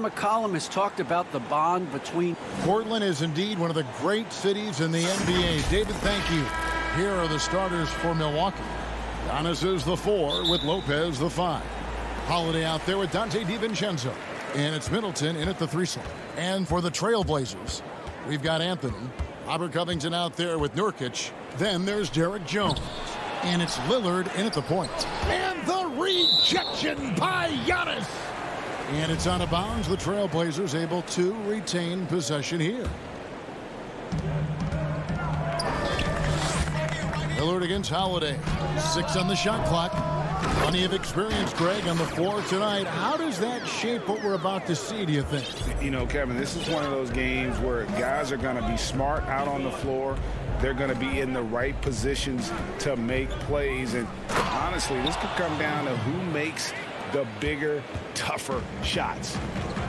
McCollum has talked about the bond between. Portland is indeed one of the great cities in the NBA. David, thank you. Here are the starters for Milwaukee. Giannis is the 4 with Lopez the 5. Holiday out there with Dante DiVincenzo. And it's Middleton in at the 3 slot. And for the Trailblazers, we've got Anthony. Robert Covington out there with Nurkic. Then there's Derek Jones. And it's Lillard in at the point. And the rejection by Giannis. And it's out of bounds. The Trailblazers able to retain possession here. Lillard against Holiday. 6 on the shot clock. Plenty of experience, Greg, on the floor tonight. How does that shape what we're about to see, do you think? You know, Kevin, this is one of those games where guys are going to be smart out on the floor. They're going to be in the right positions to make plays. And honestly, this could come down to who makes the bigger, tougher shots.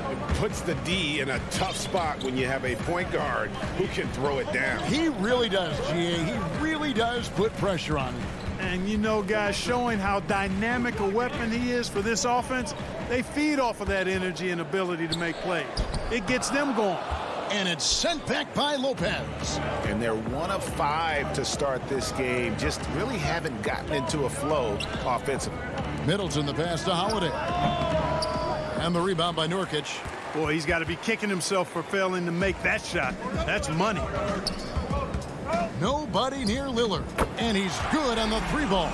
It puts the D in a tough spot when you have a point guard who can throw it down. He really does, GA. He really does put pressure on him. And, you know, guys, showing how dynamic a weapon he is for this offense, they feed off of that energy and ability to make plays. It gets them going. And it's sent back by Lopez. And they're 1 of 5 to start this game. Just really haven't gotten into a flow offensively. Middleton the pass to Holiday. And the rebound by Nurkic. Boy, he's got to be kicking himself for failing to make that shot. That's money. Nobody near Lillard. And he's good on the 3 ball.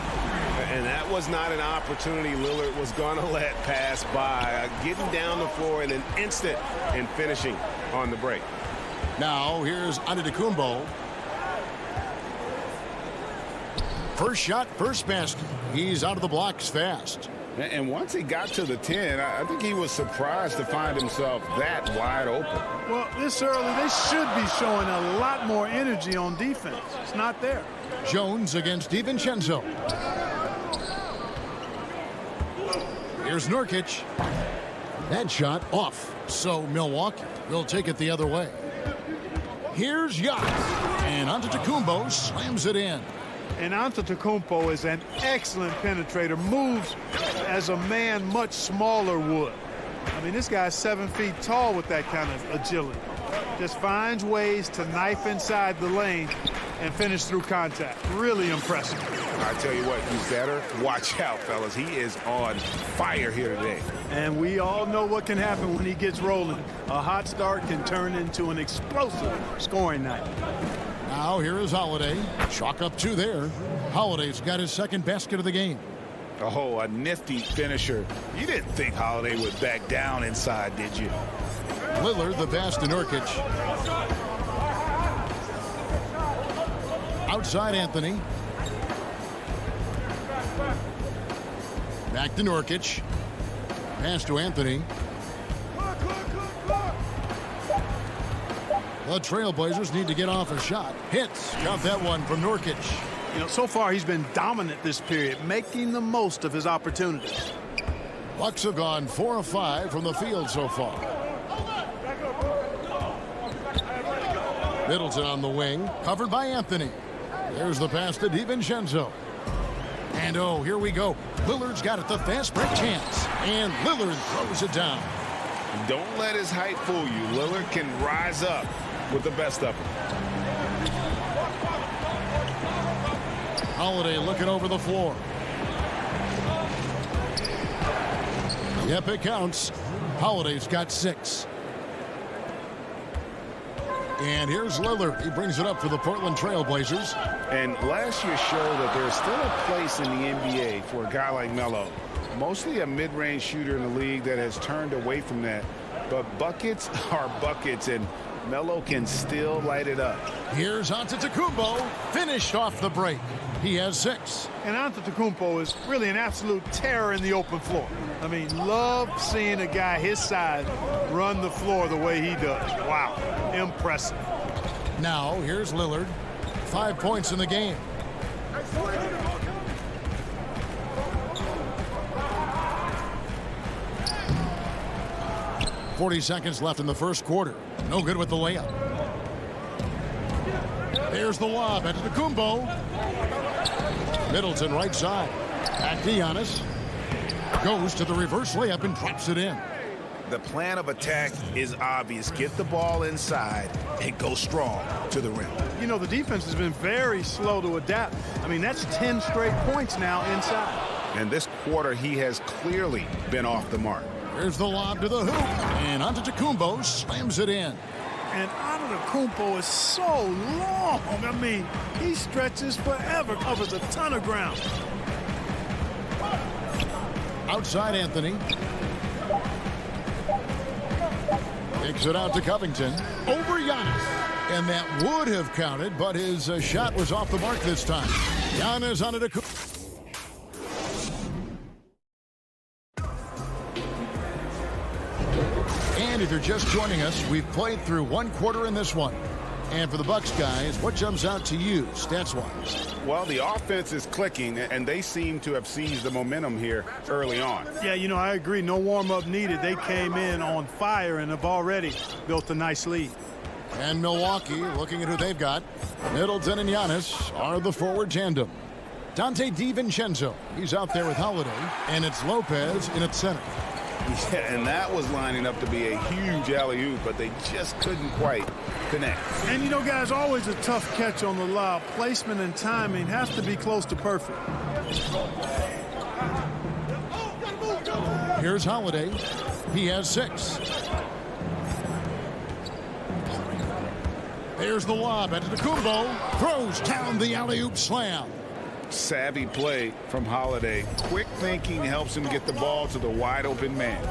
And that was not an opportunity Lillard was going to let pass by. Getting down the floor in an instant and finishing on the break. Now here's Antetokounmpo. First shot, first basket. He's out of the blocks fast. And once he got to the 10, I think he was surprised to find himself that wide open. Well, this early, they should be showing a lot more energy on defense. It's not there. Jones against DiVincenzo. Here's Nurkic. That shot off. So Milwaukee will take it the other way. Here's Giannis. And Antetokounmpo slams it in. And Antetokounmpo is an excellent penetrator. Moves as a man much smaller would. I mean, this guy's 7 feet tall with that kind of agility. Just finds ways to knife inside the lane and finish through contact. Really impressive. I tell you what, you better watch out, fellas. He is on fire here today. And we all know what can happen when he gets rolling. A hot start can turn into an explosive scoring night. Now here is Holiday. Chalk up 2 there. Holiday's got his 2nd basket of the game. Oh, a nifty finisher. You didn't think Holiday would back down inside, did you? Lillard the pass to Nurkic. Outside Anthony. Back to Nurkic. Pass to Anthony. The Trailblazers need to get off a shot. Hits. Got that one from Nurkic. You know, so far he's been dominant this period, making the most of his opportunities. Bucks have gone 4 of 5 from the field so far. Middleton on the wing, covered by Anthony. There's the pass to DiVincenzo. And oh, here we go. Lillard's got it, the fast break chance. And Lillard throws it down. Don't let his height fool you. Lillard can rise up with the best of them. Holiday looking over the floor. Yep, it counts. Holiday's got 6. And here's Lillard. He brings it up for the Portland Trailblazers. And last year showed that there's still a place in the NBA for a guy like Melo. Mostly a mid-range shooter in the league that has turned away from that. But buckets are buckets, and Melo can still light it up. Here's Antetokounmpo, finished off the break. He has 6. And Antetokounmpo is really an absolute terror in the open floor. I mean, love seeing a guy his size run the floor the way he does. Wow, impressive. Now, here's Lillard. 5 points in the game. .40 left in the first quarter. No good with the layup. There's the lob. Antetokounmpo. Middleton right side. Back to Giannis. Goes to the reverse layup and drops it in. The plan of attack is obvious. Get the ball inside and go strong to the rim. You know, the defense has been very slow to adapt. I mean, that's 10 straight points now inside. And this quarter, he has clearly been off the mark. Here's the lob to the hoop. And Antetokounmpo slams it in. And Antetokounmpo is so long. I mean, he stretches forever, covers a ton of ground. Outside Anthony. Kicks it out to Covington. Over Giannis. And that would have counted, but his shot was off the mark this time. Giannis Antetokounmpo. And if you're just joining us, we've played through one quarter in this one. And for the Bucks guys, what jumps out to you stats-wise? Well, the offense is clicking, and they seem to have seized the momentum here early on. Yeah, you know, I agree. No warm-up needed. They came in on fire and have already built a nice lead. And Milwaukee, looking at who they've got, Middleton and Giannis are the forward tandem. Dante DiVincenzo, he's out there with Holiday, and it's Lopez in at center. Yeah, and that was lining up to be a huge alley-oop, but they just couldn't quite connect. And, you know, guys, always a tough catch on the lob. Placement and timing have to be close to perfect. Here's Holiday. He has 6. There's the lob. Antetokounmpo throws down the alley-oop slam. Savvy play from Holiday. Quick thinking helps him get the ball to the wide open man.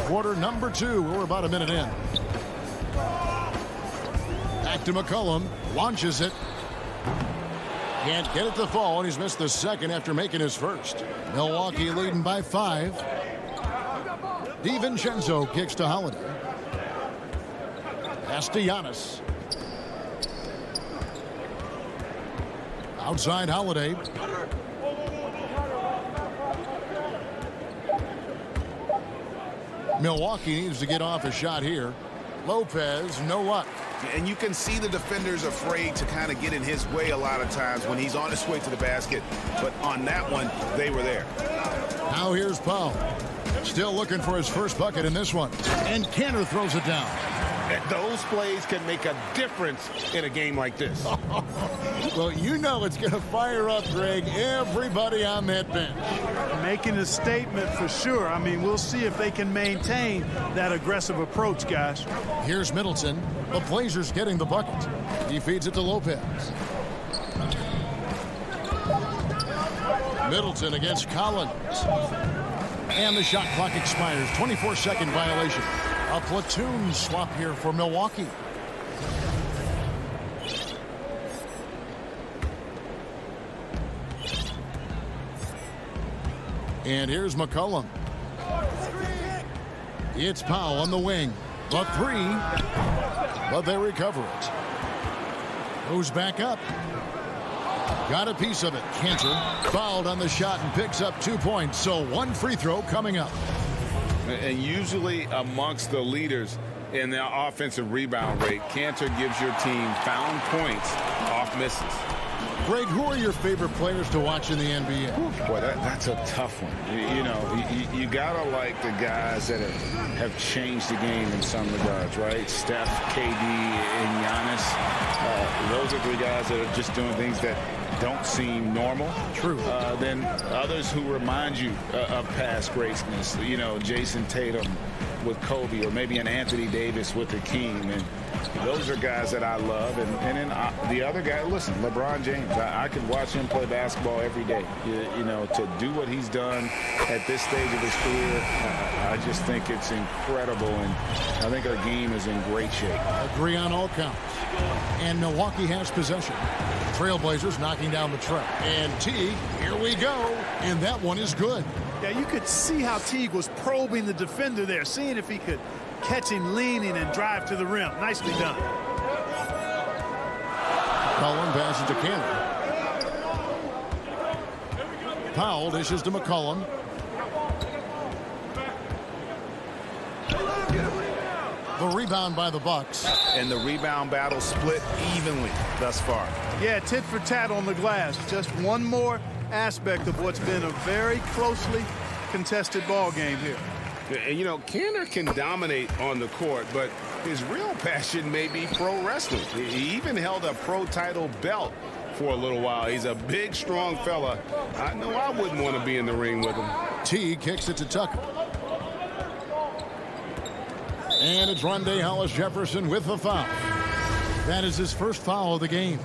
Quarter number 2. We're about a minute in. Back to McCollum. Launches it. Can't get it to fall, and he's missed the second after making his first. Milwaukee leading by 5. DiVincenzo kicks to Holiday. Pass to Giannis. Outside Holiday. Milwaukee needs to get off a shot here. Lopez, no luck. And you can see the defenders afraid to kind of get in his way a lot of times when he's on his way to the basket. But on that one, they were there. Now here's Powell. Still looking for his first bucket in this one. And Kanter throws it down. Those plays can make a difference in a game like this. Well, you know it's going to fire up, Greg, everybody on that bench. Making a statement for sure. I mean, we'll see if they can maintain that aggressive approach, guys. Here's Middleton. The Blazers getting the bucket. He feeds it to Lopez. Middleton against Collins. And the shot clock expires. 24-second violation. A platoon swap here for Milwaukee. And here's McCollum. It's Powell on the wing. The 3. But they recover it. Goes back up. Got a piece of it. Kanter fouled on the shot and picks up 2 points. So 1 free throw coming up. And usually amongst the leaders in the offensive rebound rate, Kanter gives your team found points off misses. Greg, who are your favorite players to watch in the NBA? Boy, that's a tough one. You gotta like the guys that have changed the game in some regards, right? Steph, KD, and Giannis. Those are the guys that are just doing things that don't seem normal. True. Than others who remind you of past greatness. You know, Jason Tatum with Kobe, or maybe an Anthony Davis with the King. And those are guys that I love. And then the other guy, listen, LeBron James. I could watch him play basketball every day. You know, to do what he's done at this stage of his career, I just think it's incredible. And I think our game is in great shape. Agree on all counts. And Milwaukee has possession. Trailblazers knocking down the tray. And Teague, here we go. And that one is good. Yeah, you could see how Teague was probing the defender there, seeing if he could catch him leaning and drive to the rim. Nicely done. McCollum passes to Cannon. Powell dishes to McCollum. The rebound by the Bucks. And the rebound battle split evenly thus far. Yeah, tit for tat on the glass. Just one more aspect of what's been a very closely contested ball game here. And, you know, Canner can dominate on the court, but his real passion may be pro wrestling. He even held a pro title belt for a little while. He's a big, strong fella. I know I wouldn't want to be in the ring with him. Teague kicks it to Tucker. And it's Rondé Hollis-Jefferson with the foul. That is his first foul of the game.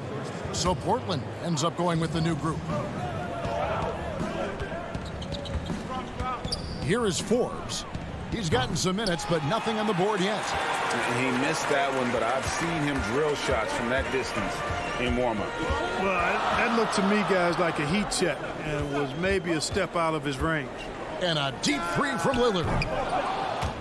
So Portland ends up going with the new group. Here is Forbes. He's gotten some minutes, but nothing on the board yet. He missed that one, but I've seen him drill shots from that distance in warm-up. Well, that looked to me, guys, like a heat check and was maybe a step out of his range. And a deep three from Lillard.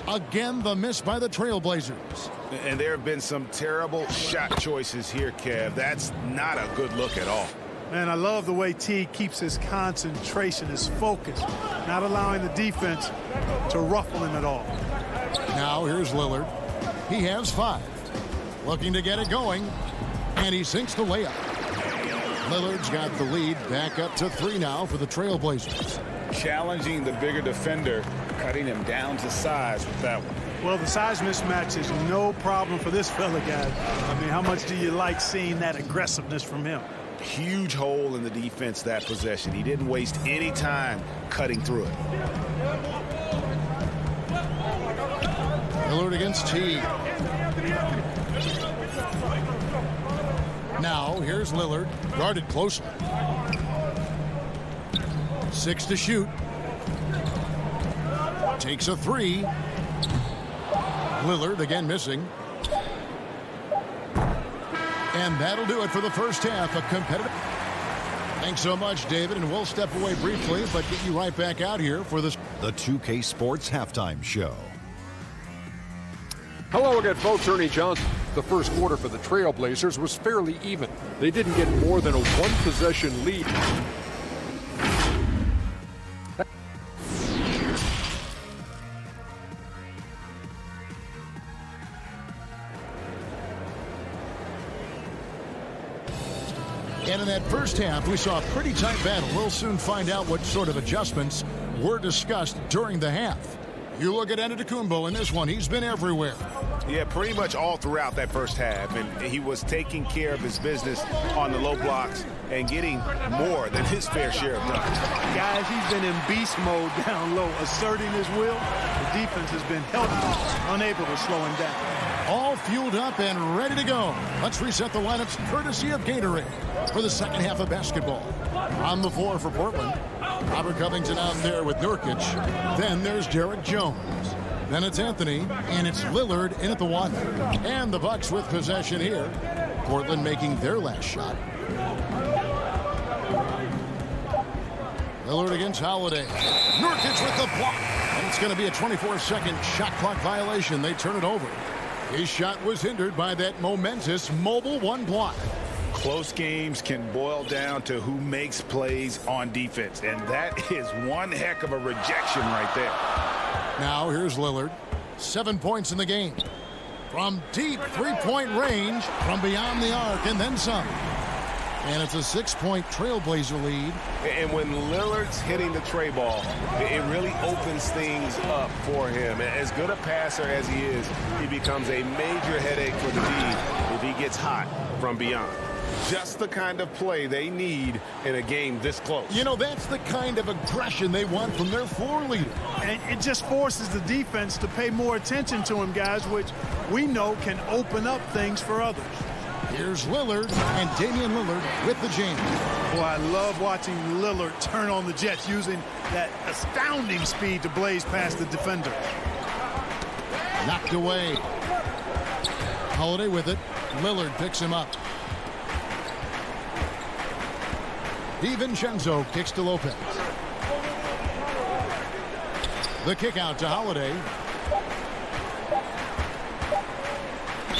Again, the miss by the Trailblazers. And there have been some terrible shot choices here, Kev. That's not a good look at all. Man, I love the way Teague keeps his concentration, his focus, not allowing the defense to ruffle him at all. Now here's Lillard. He has 5. Looking to get it going. And he sinks the layup. Lillard's got the lead back up to 3 now for the Trailblazers. Challenging the bigger defender, cutting him down to size with that one. Well, the size mismatch is no problem for this fella, guys. I mean, how much do you like seeing that aggressiveness from him? Huge hole in the defense that possession. He didn't waste any time cutting through it. Lillard against Teague. Now here's Lillard, guarded closely. 6 to shoot. Takes a 3. Lillard again missing. And that'll do it for the first half. A competitive. Thanks so much, David, and we'll step away briefly, but get you right back out here for this. The 2K Sports Halftime Show. Hello again, folks. Ernie Johnson. The first quarter for the Trailblazers was fairly even. They didn't get more than a one-possession lead. And in that first half, we saw a pretty tight battle. We'll soon find out what sort of adjustments were discussed during the half. You look at Antetokounmpo in this one. He's been everywhere. Yeah, pretty much all throughout that first half. And he was taking care of his business on the low blocks and getting more than his fair share of dunks. Guys, he's been in beast mode down low, asserting his will. The defense has been helpless, unable to slow him down. All fueled up and ready to go. Let's reset the lineups courtesy of Gatorade for the second half of basketball. On the floor for Portland, Robert Covington out there with Nurkic. Then there's Derek Jones. Then it's Anthony, and it's Lillard in at the 1. And the Bucks with possession here. Portland making their last shot. Lillard against Holiday. Nurkic with the block. And it's going to be a 24-second shot clock violation. They turn it over. His shot was hindered by that momentous mobile 1 block. Close games can boil down to who makes plays on defense, and that is one heck of a rejection right there. Now here's Lillard. 7 points in the game. From deep three-point range, from beyond the arc, and then some. And it's a 6-point Trailblazer lead. And when Lillard's hitting the tray ball, it really opens things up for him. As good a passer as he is, he becomes a major headache for the D if he gets hot from beyond. Just the kind of play they need in a game this close. You know, that's the kind of aggression they want from their floor leader. And it just forces the defense to pay more attention to him, guys, which we know can open up things for others. Here's Lillard, and Damian Lillard with the jam. Boy, I love watching Lillard turn on the Jets using that astounding speed to blaze past the defender. Knocked away. Holiday with it. Lillard picks him up. DiVincenzo kicks to Lopez. The kick out to Holiday.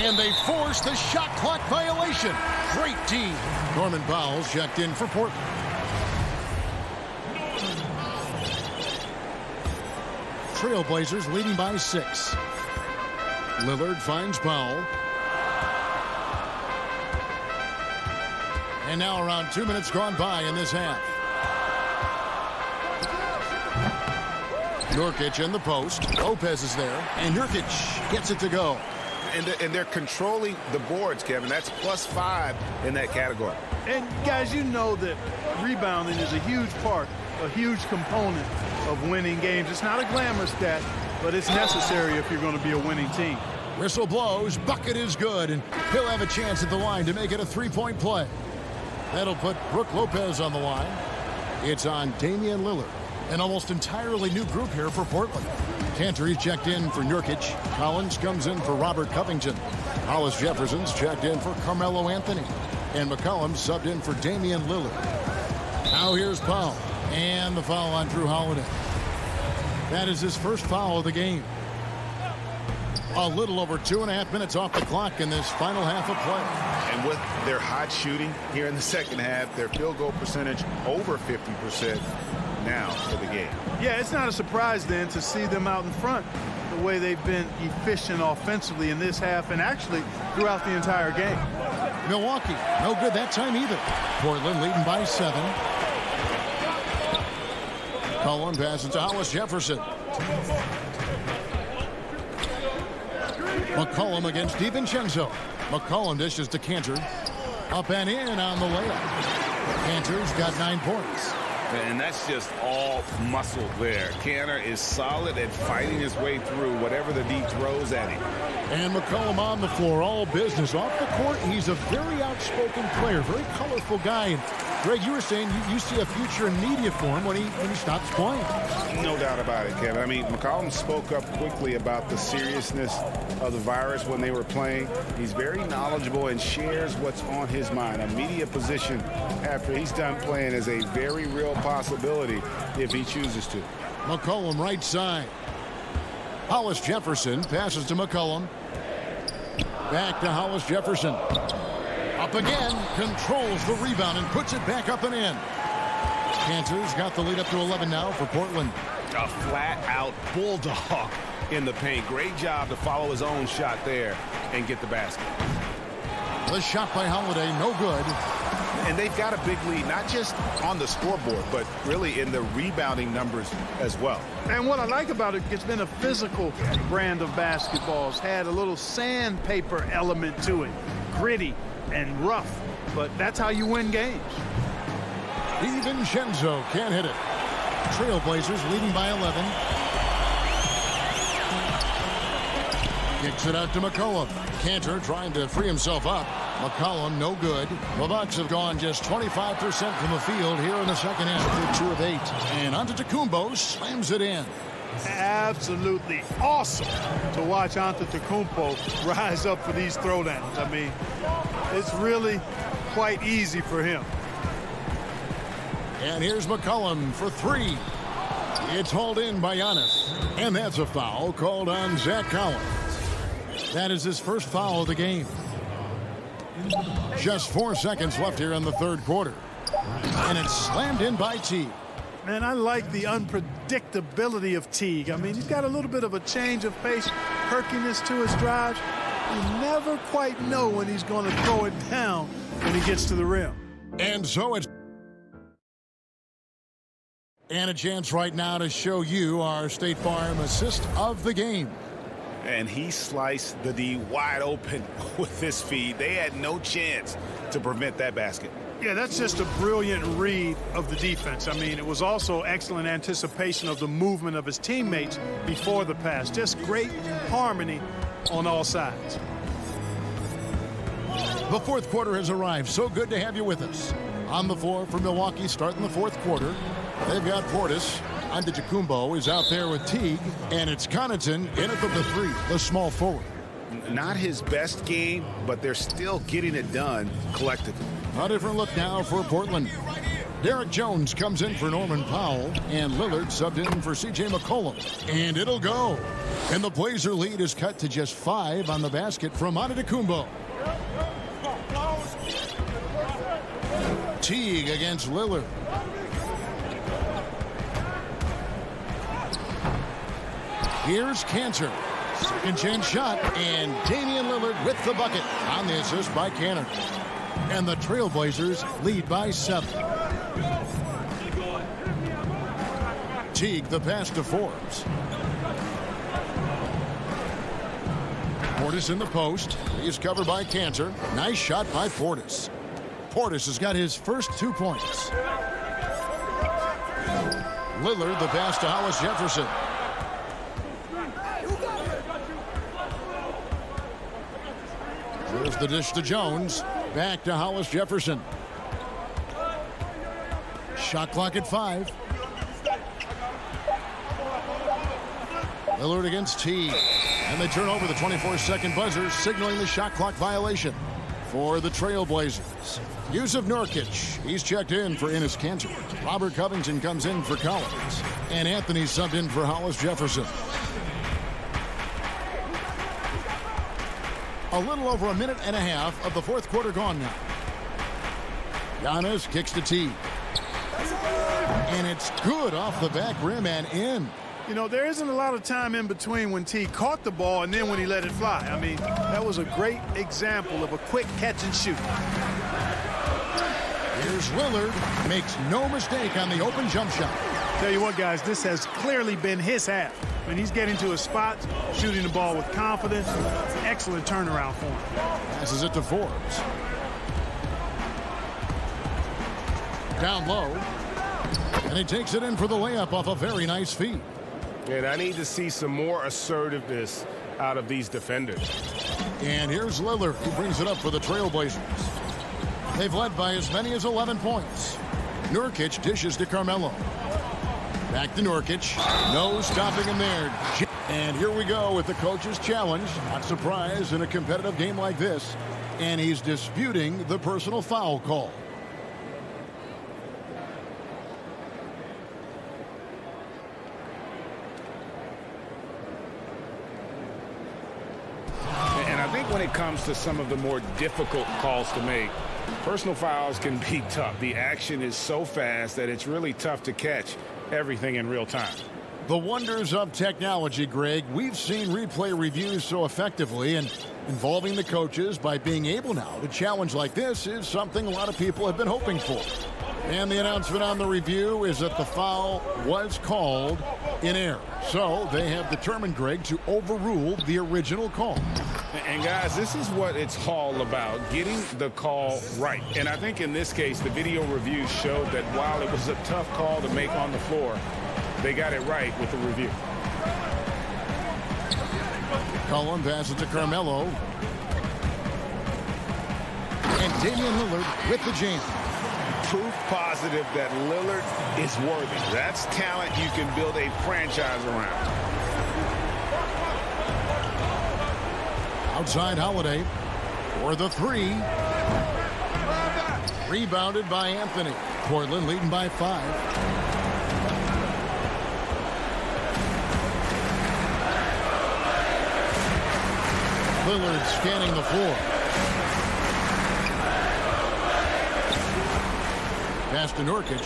And they force the shot clock violation. Great team. Norman Powell's checked in for Portland. Trailblazers leading by 6. Lillard finds Powell. And now around 2 minutes gone by in this half. Nurkic in the post. Lopez is there. And Nurkic gets it to go. And they're controlling the boards, Kevin. That's +5 in that category. And, guys, you know that rebounding is a huge part, a huge component of winning games. It's not a glamour stat, but it's necessary if you're going to be a winning team. Whistle blows. Bucket is good. And he'll have a chance at the line to make it a three-point play. That'll put Brook Lopez on the line. It's on Damian Lillard. An almost entirely new group here for Portland. Cantor checked in for Nurkic. Collins comes in for Robert Covington. Hollis Jefferson's checked in for Carmelo Anthony. And McCollum subbed in for Damian Lillard. Now here's Powell. And the foul on Drew Holiday. That is his first foul of the game. A little over 2.5 minutes off the clock in this final half of play. And with their hot shooting here in the second half, their field goal percentage over 50% now for the game. Yeah, it's not a surprise then to see them out in front the way they've been efficient offensively in this half and actually throughout the entire game. Milwaukee, no good that time either. Portland leading by 7. Cullen passes to Hollis Jefferson. McCollum against DiVincenzo. McCollum dishes to Cantor. Up and in on the layup. Cantor's got 9 points. And that's just all muscle there. Cantor is solid at fighting his way through whatever the D throws at him. And McCollum on the floor, all business. Off the court, he's a very outspoken player, very colorful guy. And Greg, you were saying you see a future in media for him when he stops playing. No doubt about it, Kevin. I mean, McCollum spoke up quickly about the seriousness of the virus when they were playing. He's very knowledgeable and shares what's on his mind. A media position after he's done playing is a very real possibility if he chooses to. McCollum right side. Hollis Jefferson passes to McCollum. Back to Hollis Jefferson. Up again, controls the rebound and puts it back up and in. Cantor's got the lead up to 11 now for Portland. A flat-out bulldog in the paint. Great job to follow his own shot there and get the basket. The shot by Holiday, no good. And they've got a big lead, not just on the scoreboard, but really in the rebounding numbers as well. And what I like about it, it's been a physical brand of basketball. It's had a little sandpaper element to it. Gritty and rough, but that's how you win games. DiVincenzo can't hit it. Trailblazers leading by 11. Kicks it out to McCollum. Cantor trying to free himself up. McCollum no good. The Bucks have gone just 25% from the field here in the second half through 2 of 8. And Antetokounmpo slams it in. Absolutely awesome to watch Antetokounmpo rise up for these throwdowns. I mean, it's really quite easy for him. And here's McCollum for 3. It's hauled in by Giannis. And that's a foul called on Zach Collins. That is his first foul of the game. Just 4 seconds left here in the third quarter. And it's slammed in by Teague. Man, I like the unpredictability of Teague. I mean, he's got a little bit of a change of pace, perkiness to his drive. You never quite know when he's going to throw it down when he gets to the rim. And so it's... And a chance right now to show you our State Farm assist of the game. And he sliced the D wide open with this feed. They had no chance to prevent that basket. Yeah, that's just a brilliant read of the defense. I mean, it was also excellent anticipation of the movement of his teammates before the pass. Just great harmony on all sides. The fourth quarter has arrived. So good to have you with us. On the floor for Milwaukee starting the fourth quarter. They've got Portis. Antetokounmpo is out there with Teague. And it's Connaughton in it from the three, the small forward. Not his best game, but they're still getting it done collectively. A different look now for Portland. Derek Jones comes in for Norman Powell, and Lillard subbed in for C.J. McCollum. And it'll go. And the Blazer lead is cut to just 5 on the basket from Antetokounmpo. Teague against Lillard. Here's Cantor. Second chance shot, and Damian Lillard with the bucket on the assist by Cantor. And the Trailblazers lead by 7. Teague the pass to Forbes. Portis in the post. He's covered by Cantor. Nice shot by Portis. Portis has got his first 2 points. Lillard the pass to Hollis Jefferson. There's the dish to Jones. Back to Hollis Jefferson. Shot clock at 5. Lillard against Teague. And they turn over the 24-second buzzer, signaling the shot clock violation for the Trailblazers. Yusuf Nurkic, he's checked in for Enes Kanter. Robert Covington comes in for Collins. And Anthony subbed in for Hollis Jefferson. A little over a minute and a half of the fourth quarter gone now. Giannis kicks to Teague. And it's good off the back rim and in. You know, there isn't a lot of time in between when Teague caught the ball and then when he let it fly. I mean, that was a great example of a quick catch and shoot. Here's Lillard. Makes no mistake on the open jump shot. Tell you what, guys, this has clearly been his half. I mean, he's getting to his spots, shooting the ball with confidence. Excellent turnaround for him. Passes it to Forbes. Down low. And he takes it in for the layup off a very nice feed. And I need to see some more assertiveness out of these defenders. And here's Lillard, who brings it up for the Trailblazers. They've led by as many as 11 points. Nurkic dishes to Carmelo. Back to Nurkic. No stopping him there. And here we go with the coach's challenge. Not surprised in a competitive game like this. And he's disputing the personal foul call. And I think when it comes to some of the more difficult calls to make, personal fouls can be tough. The action is so fast that it's really tough to catch everything in real time. The wonders of technology, Greg. We've seen replay reviews so effectively, and involving the coaches by being able now to challenge like this is something a lot of people have been hoping for. And the announcement on the review is that the foul was called in error. So they have determined, Greg, to overrule the original call. And guys, this is what it's all about, getting the call right. And I think in this case, the video review showed that while it was a tough call to make on the floor, they got it right with the review. Cullen passes to Carmelo. And Damian Lillard with the jam. Proof positive that Lillard is worthy. That's talent you can build a franchise around. Outside Holiday for the 3. Rebounded by Anthony. Portland leading by 5. Lillard scanning the floor. Pass to Nurkic.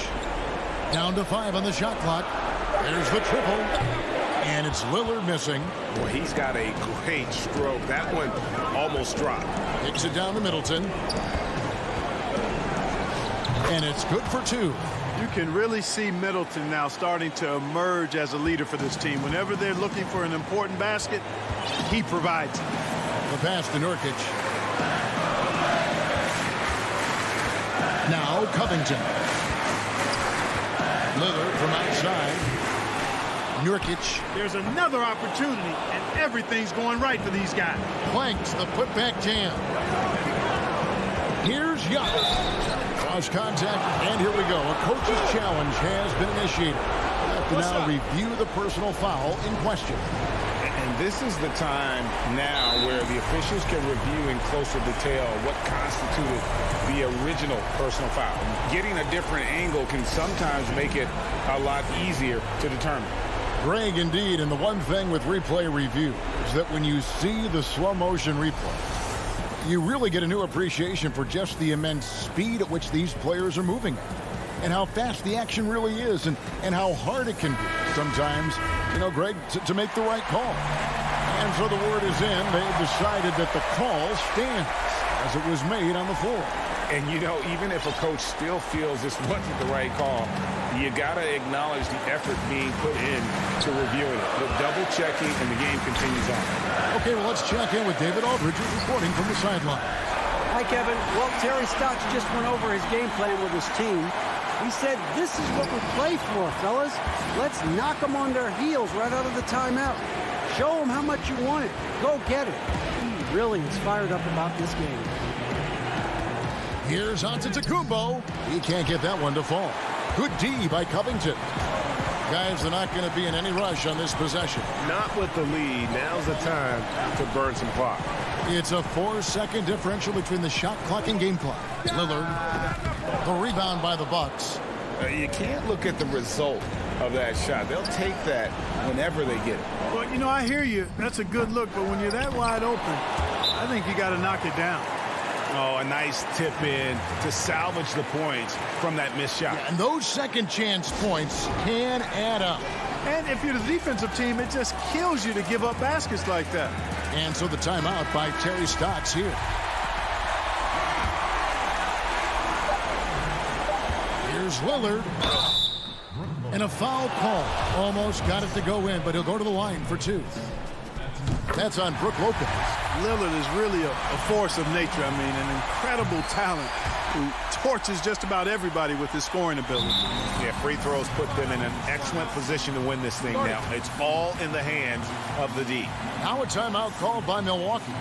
Down to 5 on the shot clock. There's the triple. And it's Lillard missing. Well, he's got a great stroke. That one almost dropped. Takes it down to Middleton. And it's good for 2. You can really see Middleton now starting to emerge as a leader for this team. Whenever they're looking for an important basket, he provides it. The pass to Nurkic. Now Covington. Lillard from outside. Nurkic. There's another opportunity, and everything's going right for these guys. Planks the putback jam. Here's Young. Cross contact, and here we go. A coach's challenge has been initiated. We'll have to now review the personal foul in question. And this is the time now where the officials can review in closer detail what constituted the original personal foul. Getting a different angle can sometimes make it a lot easier to determine. Greg, indeed, and the one thing with replay review is that when you see the slow motion replay, you really get a new appreciation for just the immense speed at which these players are moving and how fast the action really is and how hard it can be sometimes, Greg, to make the right call. And so the word is in. They've decided that the call stands as it was made on the floor. And, even if a coach still feels this wasn't the right call, you got to acknowledge the effort being put in to reviewing it. The double checking, and the game continues on. Okay, well, let's check in with David Aldridge, who's reporting from the sideline. Hi, Kevin. Well, Terry Stotts just went over his game plan with his team. He said, this is what we play for, fellas. Let's knock them on their heels right out of the timeout. Show them how much you want it. Go get it. He really is fired up about this game. Here's Antetokounmpo. He can't get that one to fall. Good D by Covington. Guys, they're not going to be in any rush on this possession. Not with the lead. Now's the time to burn some clock. It's a 4-second differential between the shot clock and game clock. Lillard, the rebound by the Bucks. You can't look at the result of that shot. They'll take that whenever they get it. Well, I hear you. That's a good look, but when you're that wide open, I think you got to knock it down. Oh, a nice tip in to salvage the points from that missed shot. Yeah, and those second chance points can add up. And if you're the defensive team, it just kills you to give up baskets like that. And so the timeout by Terry Stotts here. Here's Lillard. And a foul call. Almost got it to go in, but he'll go to the line for two. That's on Brook Lopez. Lillard is really a force of nature. I mean, an incredible talent who torches just about everybody with his scoring ability. Yeah, free throws put them in an excellent position to win this thing now. It's all in the hands of the D. Now a timeout called by Milwaukee.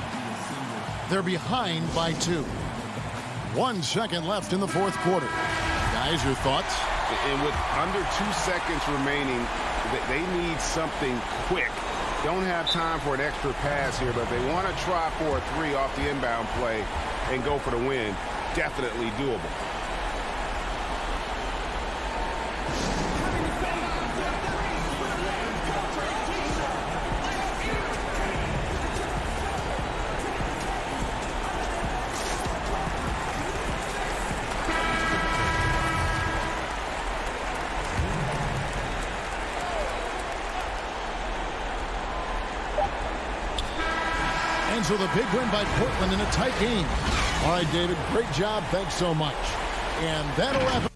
They're behind by 2. 1 second left in the fourth quarter. Guys, your thoughts? And with under 2 seconds remaining, they need something quick. Don't have time for an extra pass here, but they want to try for a 3 off the inbound play and go for the win. Definitely doable. And so the big win by Portland in a tight game. All right, David, great job. Thanks so much. And that'll wrap it.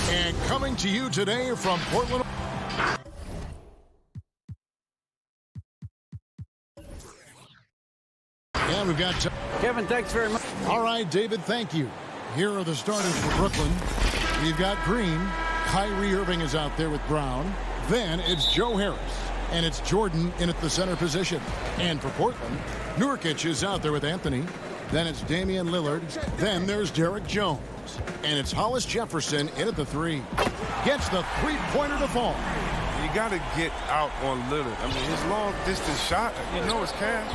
And coming to you today from Portland. And we've got Kevin, thanks very much. All right, David, thank you. Here are the starters for Brooklyn. We've got Green. Kyrie Irving is out there with Brown. Then it's Joe Harris. And it's Jordan in at the center position. And for Portland, Nurkic is out there with Anthony. Then it's Damian Lillard. Then there's Derek Jones. And it's Hollis Jefferson in at the 3. Gets the three-pointer to fall. You got to get out on Lillard. I mean, his long-distance shot, you know it's cash.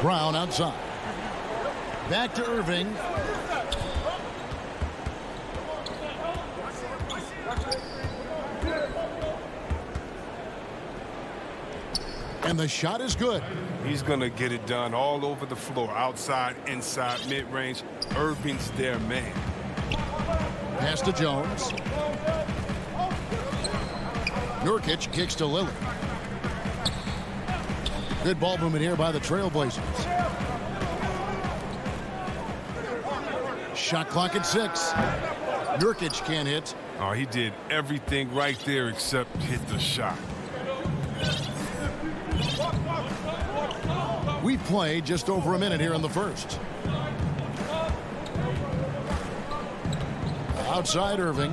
Brown outside. Back to Irving. And the shot is good. He's going to get it done all over the floor, outside, inside, mid-range. Irving's their man. Pass to Jones. Nurkic kicks to Lillard. Good ball movement here by the Trailblazers. Shot clock at 6. Nurkic can't hit. Oh, he did everything right there except hit the shot. We play just over a minute here in the first. Outside Irving.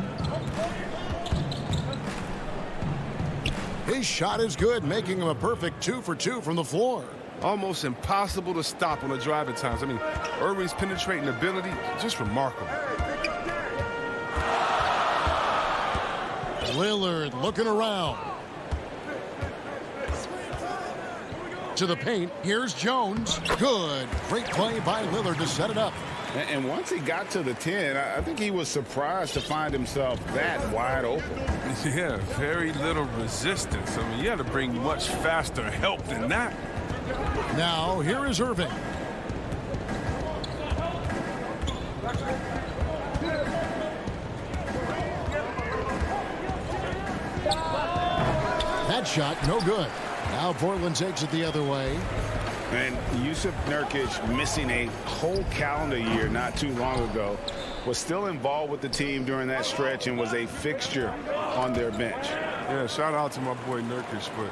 His shot is good, making him a perfect 2 for 2 from the floor. Almost impossible to stop on the drive at times. I mean, Irving's penetrating ability, just remarkable. Lillard looking around. To the paint. Here's Jones. Good. Great play by Lillard to set it up. And once he got to the 10, I think he was surprised to find himself that wide open. Yeah, very little resistance. I mean, you had to bring much faster help than that. Now, here is Irving. That shot, no good. Now Portland takes it the other way. And Yusuf Nurkic, missing a whole calendar year not too long ago, was still involved with the team during that stretch and was a fixture on their bench. Yeah, shout out to my boy Nurkic, but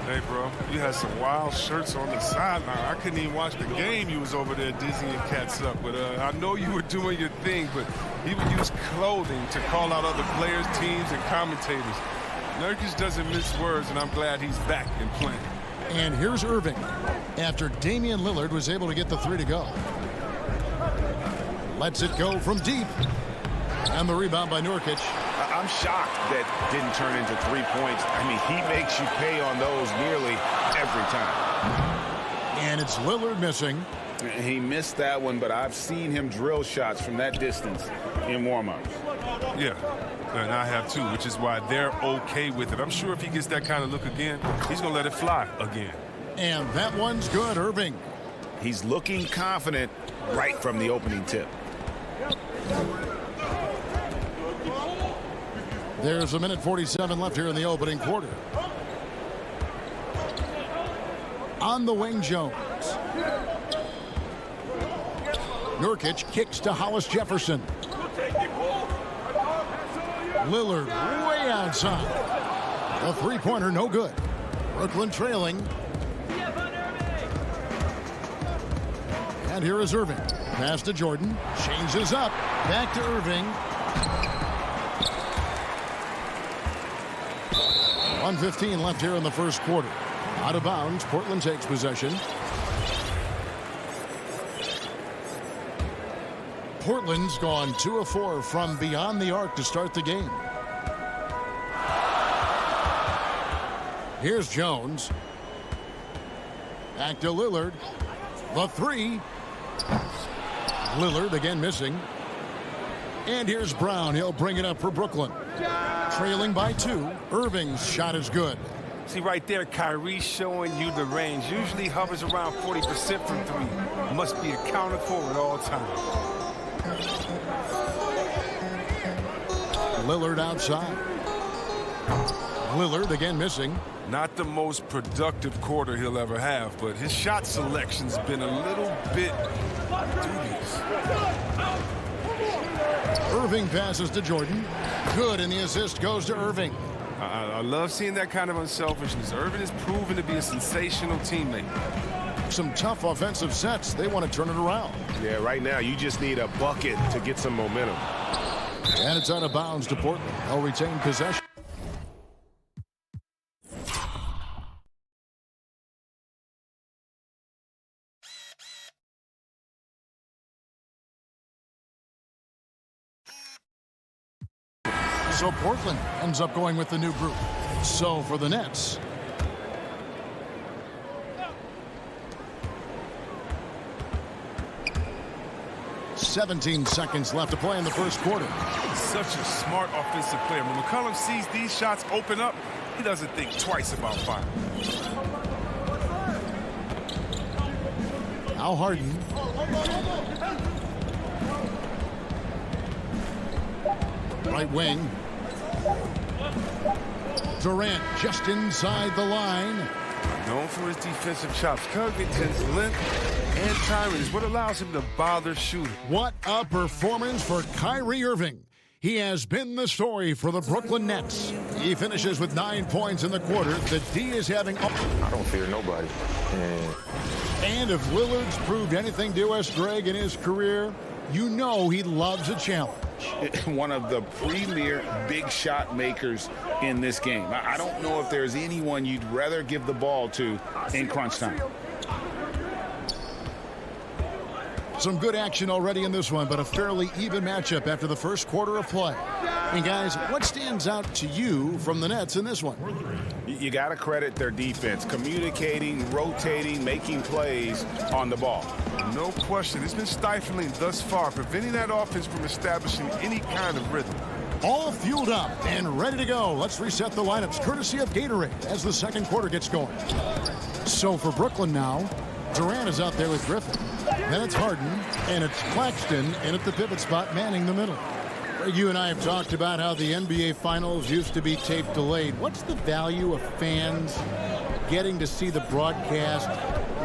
hey, bro, you had some wild shirts on the sideline. I couldn't even watch the game. You was over there dizzying cats up, but I know you were doing your thing, but he would use clothing to call out other players, teams, and commentators. Nurkic doesn't miss words, and I'm glad he's back and playing. And here's Irving after Damian Lillard was able to get the 3 to go. Lets it go from deep. And the rebound by Nurkic. I'm shocked that didn't turn into 3 points. I mean, he makes you pay on those nearly every time. And it's Lillard missing. He missed that one, but I've seen him drill shots from that distance in warm-ups. Yeah, and I have too, which is why they're okay with it. I'm sure if he gets that kind of look again, he's going to let it fly again. And that one's good, Irving. He's looking confident right from the opening tip. There's a minute 47 left here in the opening quarter. On the wing, Jones. Nurkic kicks to Hollis Jefferson. Lillard way outside. A three-pointer, no good. Brooklyn trailing. And here is Irving. Pass to Jordan. Changes up. Back to Irving. 1:15 left here in the first quarter. Out of bounds. Portland takes possession. Portland's gone 2 of 4 from beyond the arc to start the game. Here's Jones. Back to Lillard. The three. Lillard again missing. And here's Brown. He'll bring it up for Brooklyn. Trailing by 2. Irving's shot is good. See right there, Kyrie showing you the range. Usually hovers around 40% from 3. Must be accounted for at all times. Lillard outside. Lillard again missing. Not the most productive quarter he'll ever have, but his shot selection's been a little bit dubious. Irving passes to Jordan. Good, and the assist goes to Irving. I love seeing that kind of unselfishness. Irving has proven to be a sensational teammate. Some tough offensive sets. They want to turn it around. Yeah, right now you just need a bucket to get some momentum. And it's out of bounds to Portland. They'll retain possession. So Portland ends up going with the new group. So for the Nets, "17 seconds left to play in the first quarter." Such a smart offensive player. When McCollum sees these shots open up, he doesn't think twice about firing. Now Harden. Right wing. Durant just inside the line. Known for his defensive chops, Covington's length and timing is what allows him to bother shooting. What a performance for Kyrie Irving. He has been the story for the Brooklyn Nets. He finishes with 9 points in the quarter. The D is having... I don't fear nobody. And if Lillard's proved anything to us, Greg, in his career, you know he loves a challenge. One of the premier big shot makers in this game. I don't know if there's anyone you'd rather give the ball to in crunch time. Some good action already in this one, but a fairly even matchup after the first quarter of play. And guys, what stands out to you from the Nets in this one? You got to credit their defense, communicating, rotating, making plays on the ball. No question. It's been stifling thus far, preventing that offense from establishing any kind of rhythm. All fueled up and ready to go. Let's reset the lineups courtesy of Gatorade as the second quarter gets going. So for Brooklyn now, Durant is out there with Griffin. Then it's Harden, and it's Claxton in at the pivot spot manning the middle. You and I have talked about how the NBA Finals used to be tape delayed. What's the value of fans getting to see the broadcast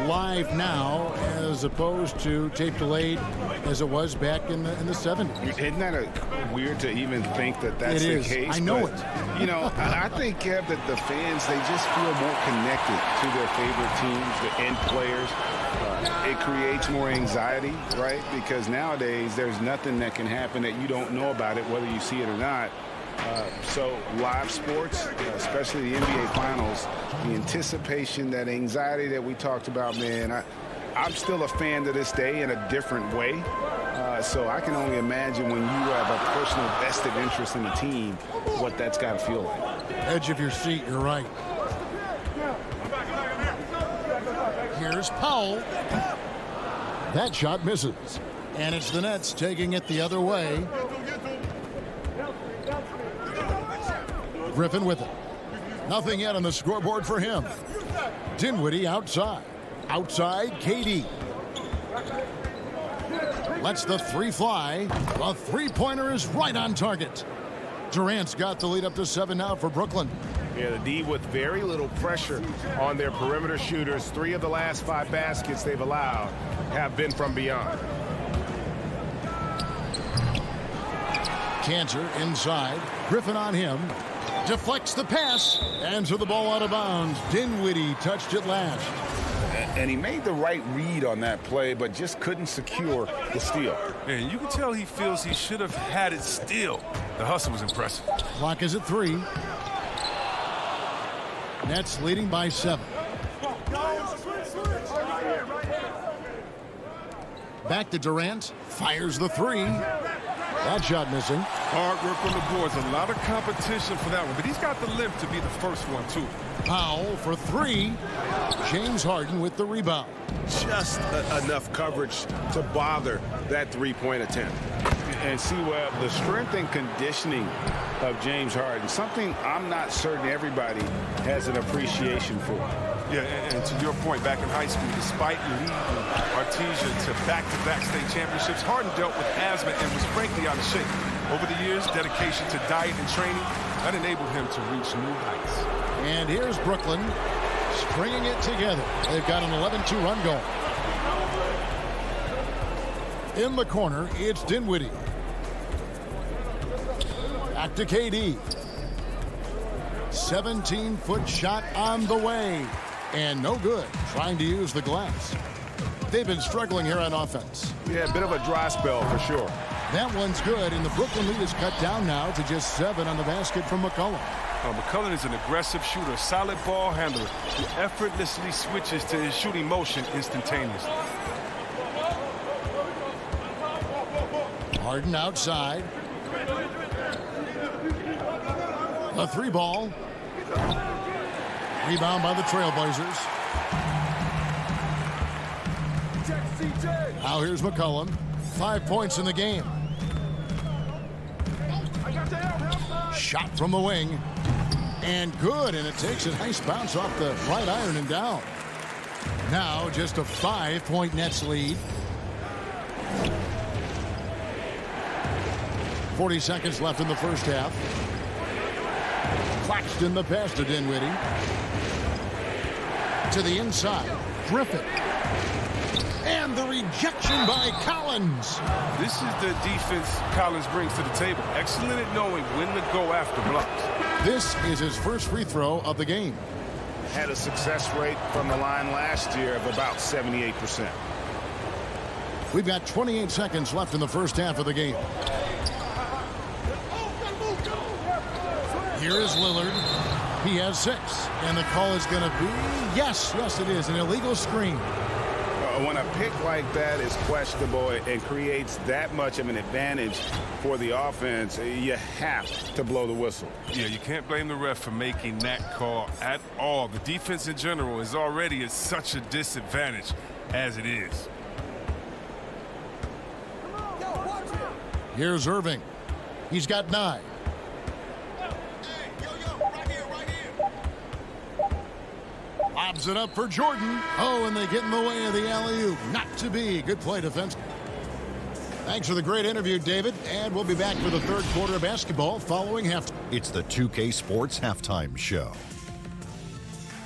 live now as opposed to tape delayed as it was back in the 70s? Isn't that weird to even think that that's the case? I know but, it. You know, I think, Kev, that the fans, they just feel more connected to their favorite teams, the end players. It creates more anxiety, right? Because nowadays there's nothing that can happen that you don't know about it, whether you see it or not. So live sports, especially the NBA Finals, the anticipation, that anxiety that we talked about, man, I'm still a fan to this day in a different way. So I can only imagine when you have a personal vested interest in the team, what that's got to feel like. Edge of your seat, you're right. Here's Powell. That shot misses. And it's the Nets taking it the other way. Griffin with it. Nothing yet on the scoreboard for him. Dinwiddie outside. Outside, KD. Lets the three fly. The three-pointer is right on target. Durant's got the lead up to 7 now for Brooklyn. Yeah, the D with very little pressure on their perimeter shooters. 3 of the last 5 baskets they've allowed have been from beyond. Cantor inside. Griffin on him. Deflects the pass. And so the ball out of bounds. Dinwiddie touched it last. And he made the right read on that play, but just couldn't secure the steal. And you can tell he feels he should have had it still. The hustle was impressive. Clock is at 3. Nets leading by 7. Back to Durant. Fires the 3. That shot missing. Hard work on the boards. A lot of competition for that one. But he's got the lift to be the first one, too. Powell for 3. James Harden with the rebound. Just enough coverage to bother that three-point attempt. And see, well, the strength and conditioning of James Harden, something I'm not certain everybody has an appreciation for. Yeah, and to your point, back in high school, despite leading Artesia to back-to-back state championships, Harden dealt with asthma and was frankly out of shape. Over the years, dedication to diet and training, that enabled him to reach new heights. And here's Brooklyn stringing it together. They've got an 11-2 run going. In the corner, it's Dinwiddie. Back to KD. 17-foot shot on the way. And no good. Trying to use the glass. They've been struggling here on offense. Yeah, a bit of a dry spell for sure. That one's good, and the Brooklyn lead is cut down now to just 7 on the basket from McCollum. McCollum is an aggressive shooter, a solid ball handler who effortlessly switches to his shooting motion instantaneously. Harden outside. A 3 ball. Rebound by the Trailblazers. Now here's McCollum. 5 points in the game. Shot from the wing. And good, and it takes a nice bounce off the right iron and down. Now just a 5-point Nets lead. 40 seconds left in the first half. Claxton the pass to Dinwiddie. To the inside. Griffin. And the rejection by Collins. This is the defense Collins brings to the table. Excellent at knowing when to go after blocks. This is his first free throw of the game. Had a success rate from the line last year of about 78%. We've got 28 seconds left in the first half of the game. Here is Lillard. He has 6. And the call is going to be, yes, it is, an illegal screen. When a pick like that is questionable and creates that much of an advantage for the offense, you have to blow the whistle. Yeah, you can't blame the ref for making that call at all. The defense in general is already at such a disadvantage as it is. Here's Irving. He's got 9. Lobs it up for Jordan. Oh, and they get in the way of the alley-oop. Not to be. Good play, defense. Thanks for the great interview, David. And we'll be back for the third quarter of basketball following halftime. It's the 2K Sports Halftime Show.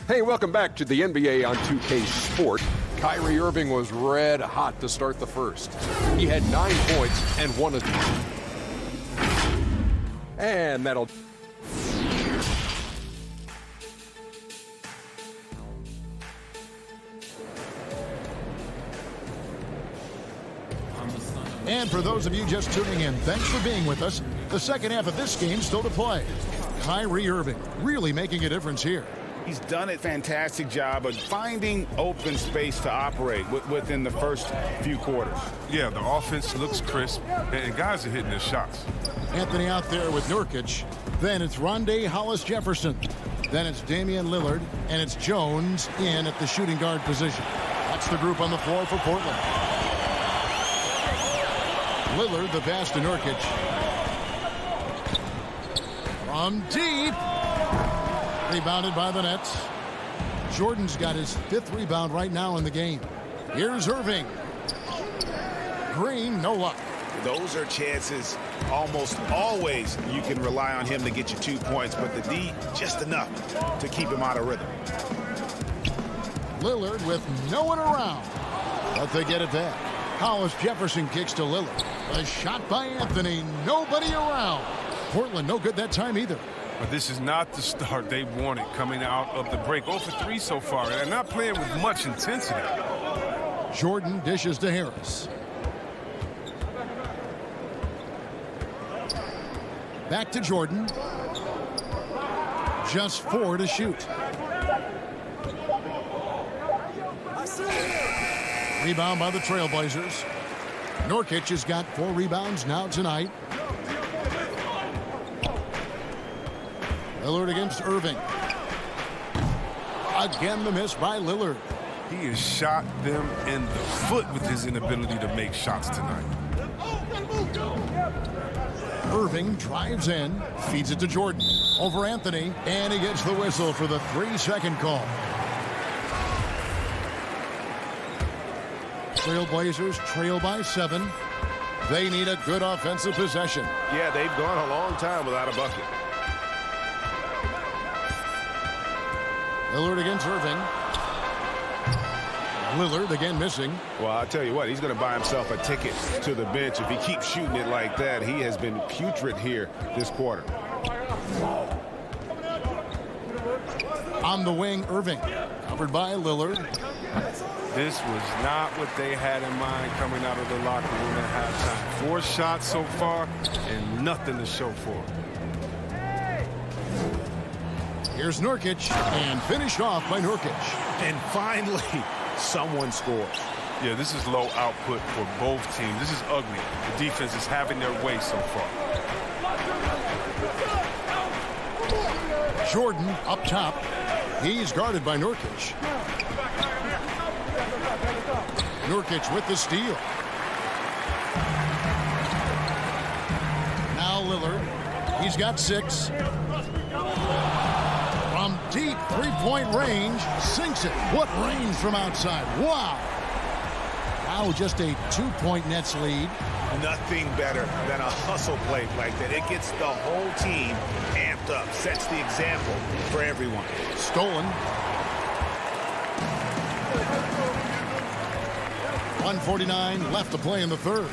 Hey, welcome back to the NBA on 2K Sport. Kyrie Irving was red hot to start the first. He had 9 points and 1 assist. And that'll... And for those of you just tuning in, thanks for being with us. The second half of this game still to play. Kyrie Irving really making a difference here. He's done a fantastic job of finding open space to operate within the first few quarters. Yeah, the offense looks crisp, and guys are hitting their shots. Anthony out there with Nurkic. Then it's Rondé Hollis-Jefferson. Then it's Damian Lillard, and it's Jones in at the shooting guard position. That's the group on the floor for Portland. Lillard, the pass to Nurkic. From deep. Rebounded by the Nets. Jordan's got his 5th rebound right now in the game. Here's Irving. Green, no luck. Those are chances almost always you can rely on him to get you 2 points, but the D just enough to keep him out of rhythm. Lillard with no one around, but they get it back. Hollis Jefferson kicks to Lillard. A shot by Anthony, nobody around. Portland no good that time either. But this is not the start they wanted coming out of the break. 0 for 3 so far. They're not playing with much intensity. Jordan dishes to Harris. Back to Jordan. Just 4 to shoot. Rebound by the Trailblazers. Nurkic has got 4 rebounds now tonight. Lillard against Irving. Again the miss by Lillard. He has shot them in the foot with his inability to make shots tonight. Irving drives in, feeds it to Jordan. Over Anthony, and he gets the whistle for the 3-second call. Trailblazers trail by 7. They need a good offensive possession. Yeah, they've gone a long time without a bucket. Lillard against Irving. Lillard again missing. Well, I'll tell you what, he's going to buy himself a ticket to the bench. If he keeps shooting it like that, he has been putrid here this quarter. On the wing, Irving. Covered by Lillard. This was not what they had in mind coming out of the locker room at halftime. 4 shots so far and nothing to show for it. Here's Nurkic, and finished off by Nurkic. And finally, someone scores. Yeah, this is low output for both teams. This is ugly. The defense is having their way so far. Jordan up top. He's guarded by Nurkic. Nurkic with the steal. Now Lillard. He's got 6. From deep 3-point range, sinks it. What range from outside. Wow. Now just a 2-point Nets lead. Nothing better than a hustle play like that. It gets the whole team amped up, sets the example for everyone. Stolen. 1:49 left to play in the 3rd.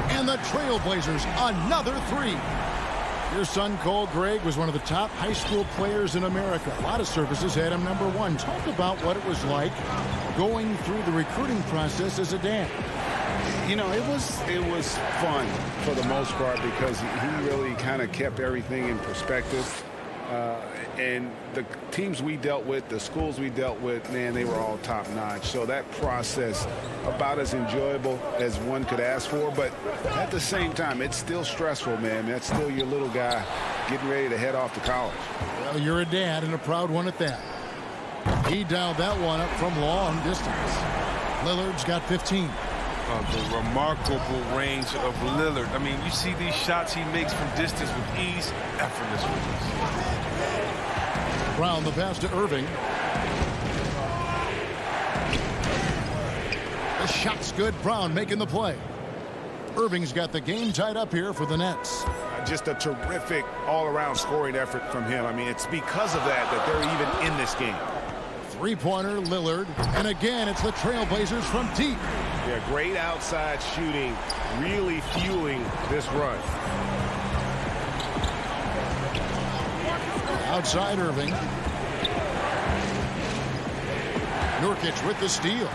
And the Trailblazers, another 3. Your son, Cole Gregg, was one of the top high school players in America. A lot of services had him number 1. Talk about what it was like going through the recruiting process as a dad. You know, it was fun for the most part because he really kind of kept everything in perspective. And the teams we dealt with, the schools we dealt with, man, they were all top-notch. So that process, about as enjoyable as one could ask for. But at the same time, it's still stressful, man. That's still your little guy getting ready to head off to college. Well, you're a dad and a proud one at that. He dialed that one up from long distance. Lillard's got 15. The remarkable range of Lillard. I mean, you see these shots he makes from distance with ease, effortless release. Brown the pass to Irving. The shot's good. Brown making the play. Irving's got the game tied up here for the Nets. Just a terrific all-around scoring effort from him. I mean, it's because of that they're even in this game. 3-pointer, Lillard. And again, it's the Trailblazers from deep. Yeah, great outside shooting, really fueling this run. Outside Irving. Nurkic with the steal.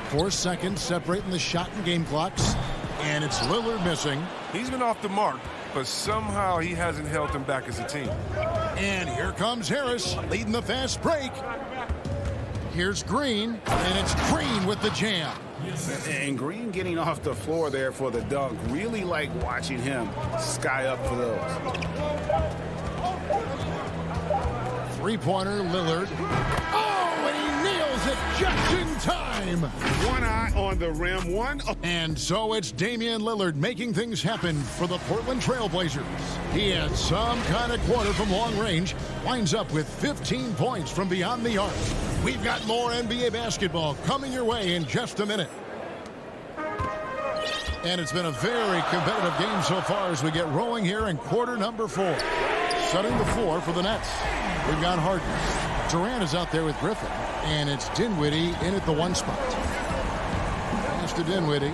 4 seconds separating the shot and game clocks. And it's Lillard missing. He's been off the mark, but somehow he hasn't held them back as a team. And here comes Harris leading the fast break. Here's Green, and it's Green with the jam. And Green getting off the floor there for the dunk. Really like watching him sky up for those. 3-pointer, Lillard. Oh, and he nails it just in time. One eye on the rim, one. And so it's Damian Lillard making things happen for the Portland Trail Blazers. He had some kind of quarter from long range, winds up with 15 points from beyond the arc. We've got more NBA basketball coming your way in just a minute. And it's been a very competitive game so far as we get rolling here in quarter number 4. Setting the floor for the Nets. We've got Harden. Durant is out there with Griffin. And it's Dinwiddie in at the 1 spot. Pass to Dinwiddie.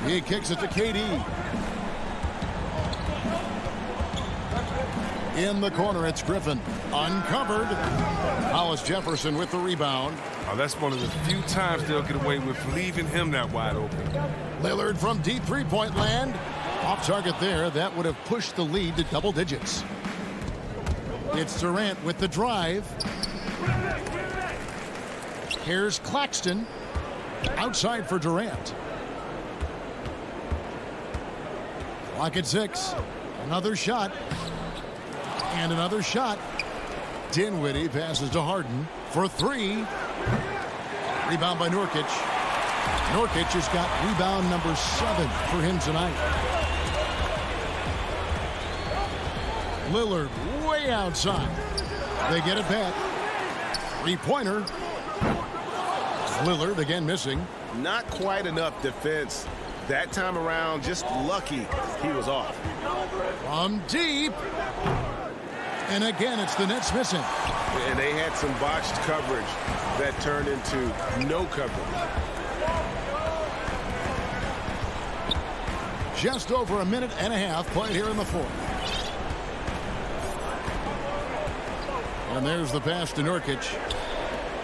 He kicks it to KD. In the corner, it's Griffin. Uncovered. Hollis Jefferson with the rebound. Oh, that's one of the few times they'll get away with leaving him that wide open. Lillard from deep three-point land. Off target there. That would have pushed the lead to double digits. It's Durant with the drive. Here's Claxton. Outside for Durant. Clock at 6. Another shot. And another shot. Dinwiddie passes to Harden for 3. Rebound by Nurkic. Nurkic has got rebound number 7 for him tonight. Lillard way outside. They get it back. 3-pointer. Lillard again missing. Not quite enough defense. That time around, just lucky he was off. From deep. And again, it's the Nets missing. And they had some botched coverage that turned into no coverage. Just over a minute and a half played here in the 4th. And there's the pass to Nurkic.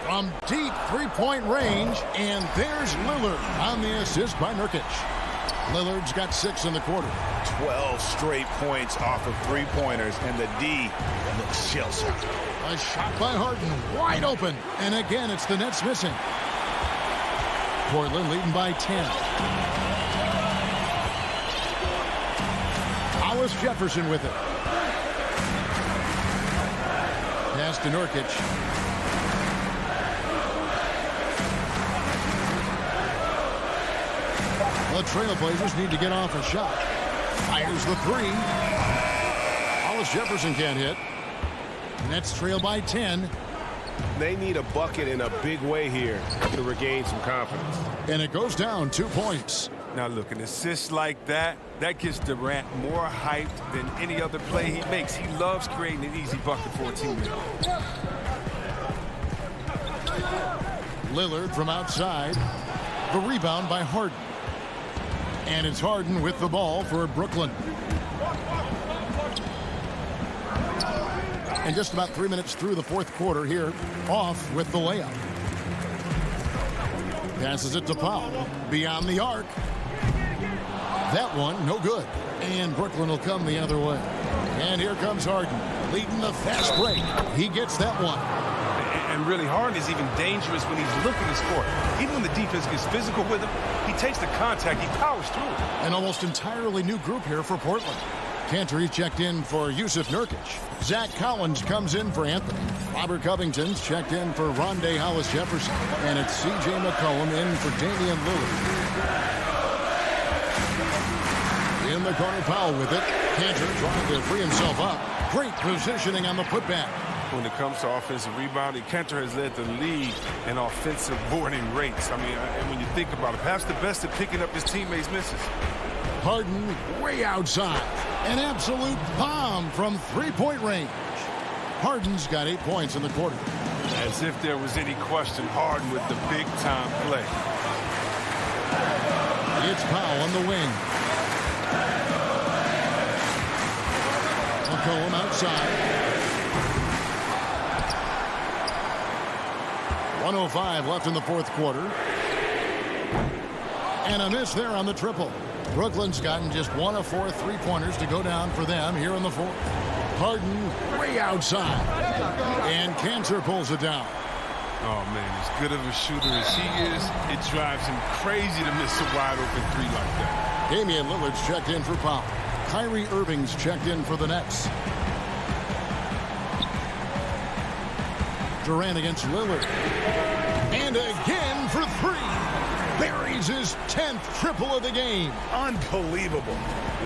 From deep three-point range, and there's Lillard on the assist by Nurkic. Lillard's got 6 in the quarter. 12 straight points off of 3-pointers, and the D looks shell-shocked. A shot by Harden, wide open. And again, it's the Nets missing. Portland leading by 10. Hollis Jefferson with it. Pass to Nurkic. The Trailblazers need to get off a shot. Fires the 3. Hollis Jefferson can't hit. Nets trail by 10. They need a bucket in a big way here to regain some confidence. And it goes down 2 points. Now look, an assist like that gets Durant more hyped than any other play he makes. He loves creating an easy bucket for a teammate. Lillard from outside. The rebound by Harden. And it's Harden with the ball for Brooklyn. And just about 3 minutes through the 4th quarter here, off with the layup. Passes it to Powell. Beyond the arc. That one, no good. And Brooklyn will come the other way. And here comes Harden, leading the fast break. He gets that one. And really, Harden is even dangerous when he's looking to score. Even when the defense gets physical with him, he takes the contact, he powers through it. An almost entirely new group here for Portland. Cantor checked in for Yusuf Nurkic. Zach Collins comes in for Anthony. Robert Covington's checked in for Rondé Hollis Jefferson. And it's C.J. McCollum in for Damian Lillard. In the corner, Powell with it. Cantor trying to free himself up. Great positioning on the putback. When it comes to offensive rebounding, Cantor has led the league in offensive boarding rates. I mean, and when you think about it, perhaps the best at picking up his teammates' misses. Harden way outside. An absolute bomb from three-point range. Harden's got 8 points in the quarter. As if there was any question, Harden with the big-time play. It's Powell on the wing. McCollum outside. 1:05 left in the 4th quarter. And a miss there on the triple. Brooklyn's gotten just 1 of 4 3-pointers to go down for them here in the 4th. Harden way outside. And Cantor pulls it down. Oh, man, as good of a shooter as he is, it drives him crazy to miss a wide-open 3 like that. Damian Lillard's checked in for Powell. Kyrie Irving's checked in for the Nets. Durant against Lillard. And again for three. Buries his 10th triple of the game. Unbelievable.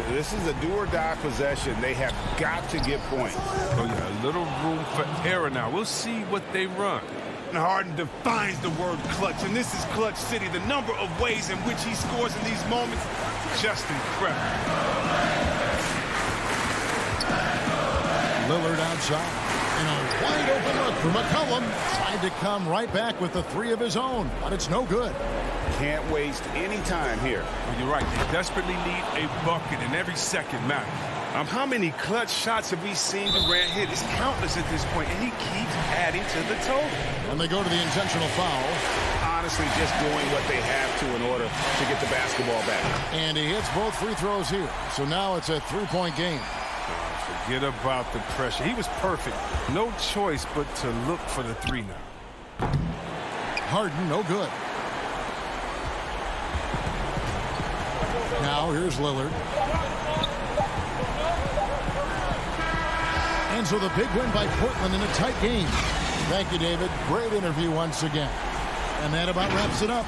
This is a do-or-die possession. They have got to get points. Oh, yeah, a little room for error now. We'll see what they run. Harden defines the word clutch, and this is Clutch City. The number of ways in which he scores in these moments, just incredible. Lillard outside. And a wide open look for McCollum. Tried to come right back with the three of his own, but it's no good. Can't waste any time here. Well, you're right. They desperately need a bucket, and every second matters. How many clutch shots have we seen Durant hit? It's countless at this point, and he keeps adding to the total. And they go to the intentional foul. Honestly, just doing what they have to in order to get the basketball back. And he hits both free throws here. So now it's a three-point game. Forget about the pressure. He was perfect. No choice but to look for the three now. Harden, no good. Now here's Lillard. And so the big win by Portland in a tight game. Thank you, David. Great interview once again. And that about wraps it up.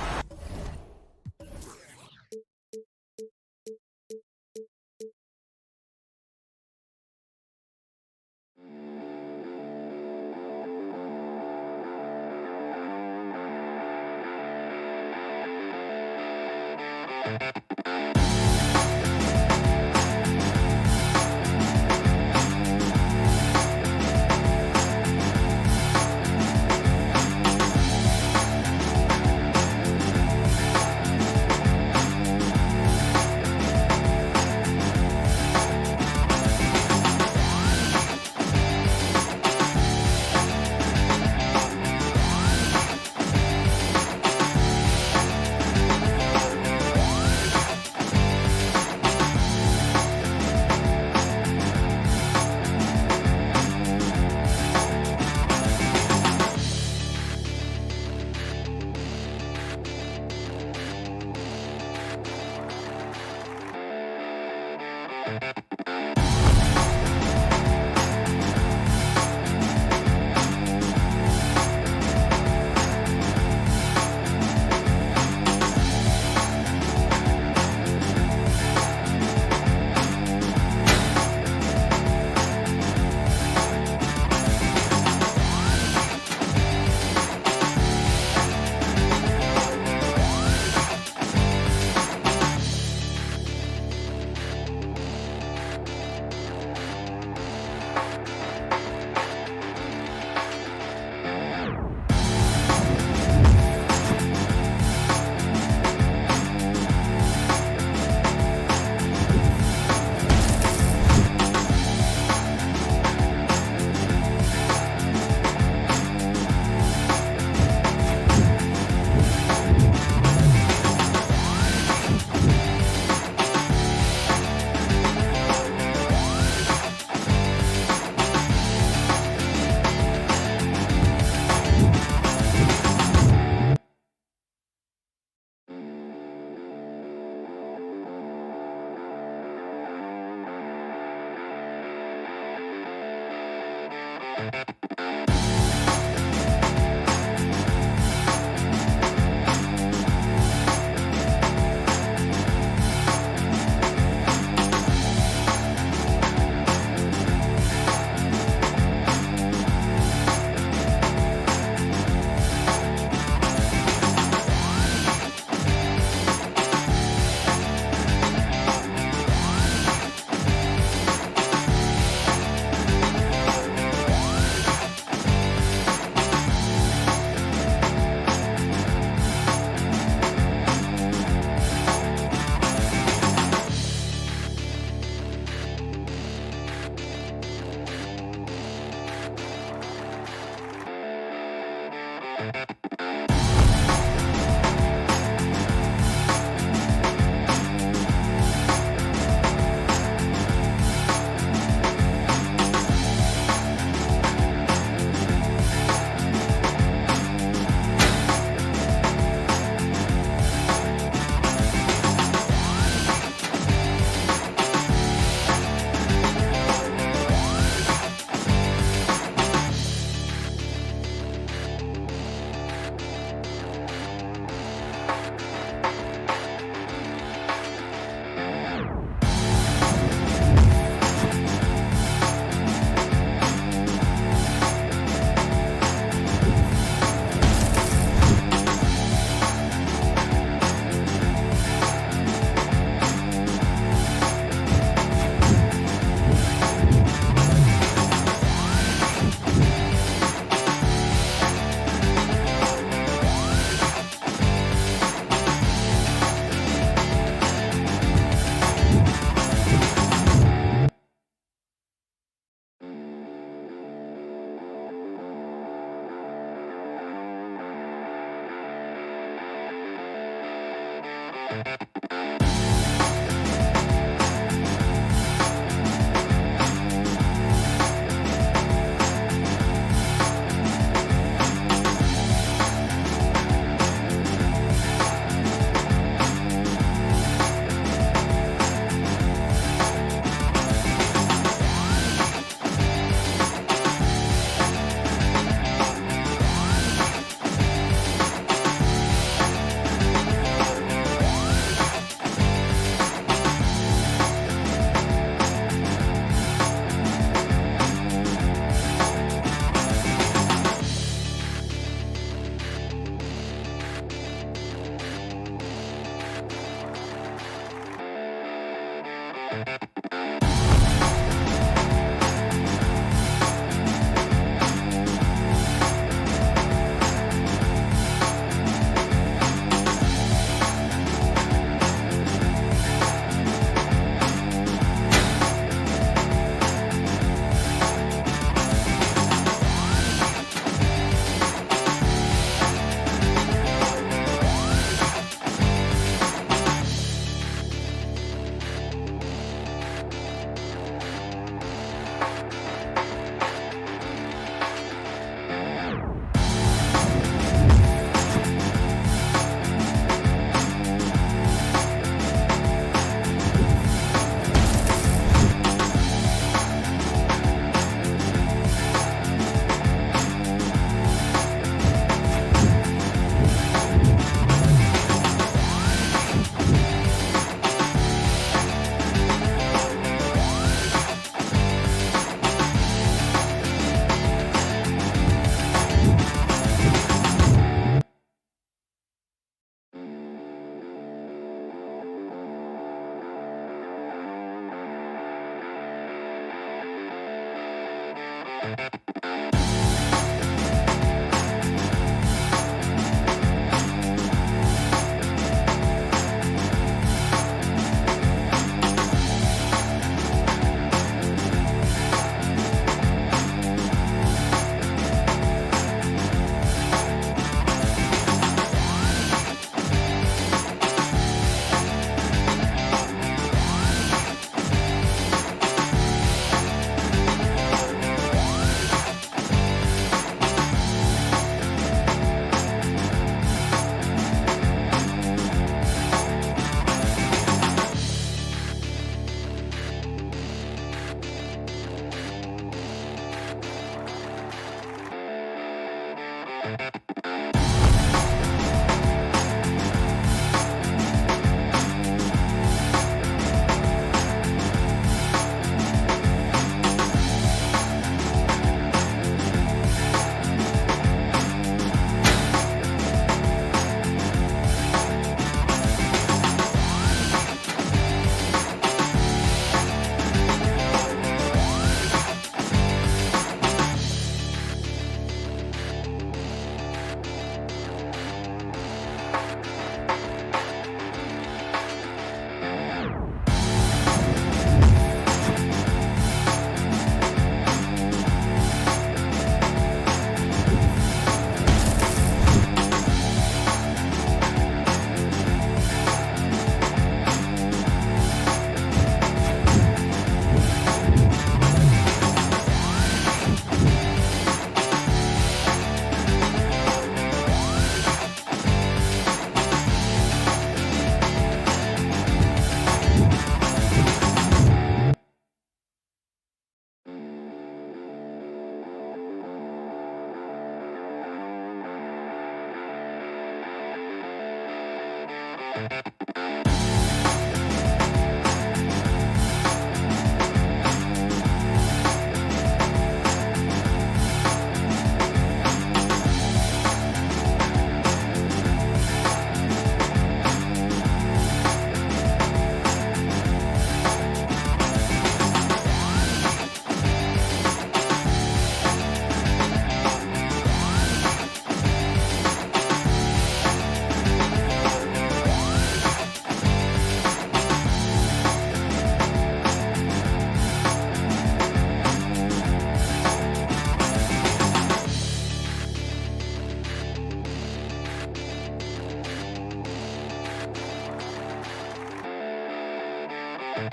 We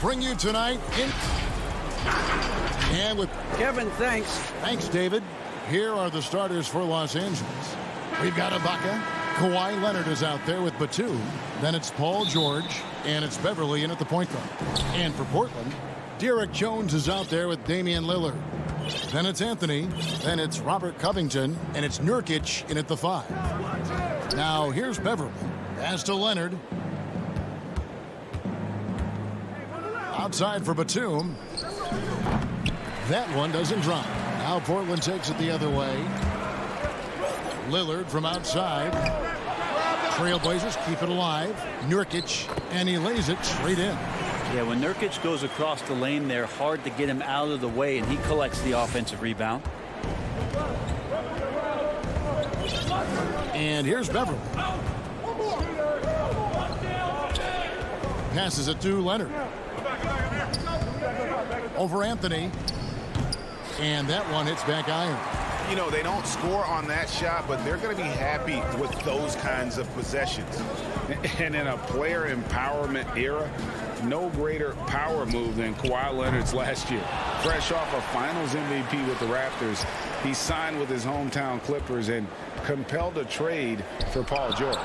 bring you tonight and with Kevin, thanks. Thanks, David. Here are the starters for Los Angeles. We've got Ibaka. Kawhi Leonard is out there with Batum. Then it's Paul George, and it's Beverly in at the point guard. And for Portland, Derek Jones is out there with Damian Lillard. Then it's Anthony. Then it's Robert Covington, and it's Nurkic in at the 5. Now here's Beverly. Pass to Leonard. Outside for Batum. That one doesn't drop. Now Portland takes it the other way. Lillard from outside. Trailblazers keep it alive. Nurkic, and he lays it straight in. Yeah, when Nurkic goes across the lane, they're hard to get him out of the way, and he collects the offensive rebound. And here's Beverly. Passes it to Leonard. Over Anthony. And that one hits back iron. You know, they don't score on that shot, but they're going to be happy with those kinds of possessions. And in a player empowerment era, no greater power move than Kawhi Leonard's last year. Fresh off a finals MVP with the Raptors, he signed with his hometown Clippers and compelled a trade for Paul George.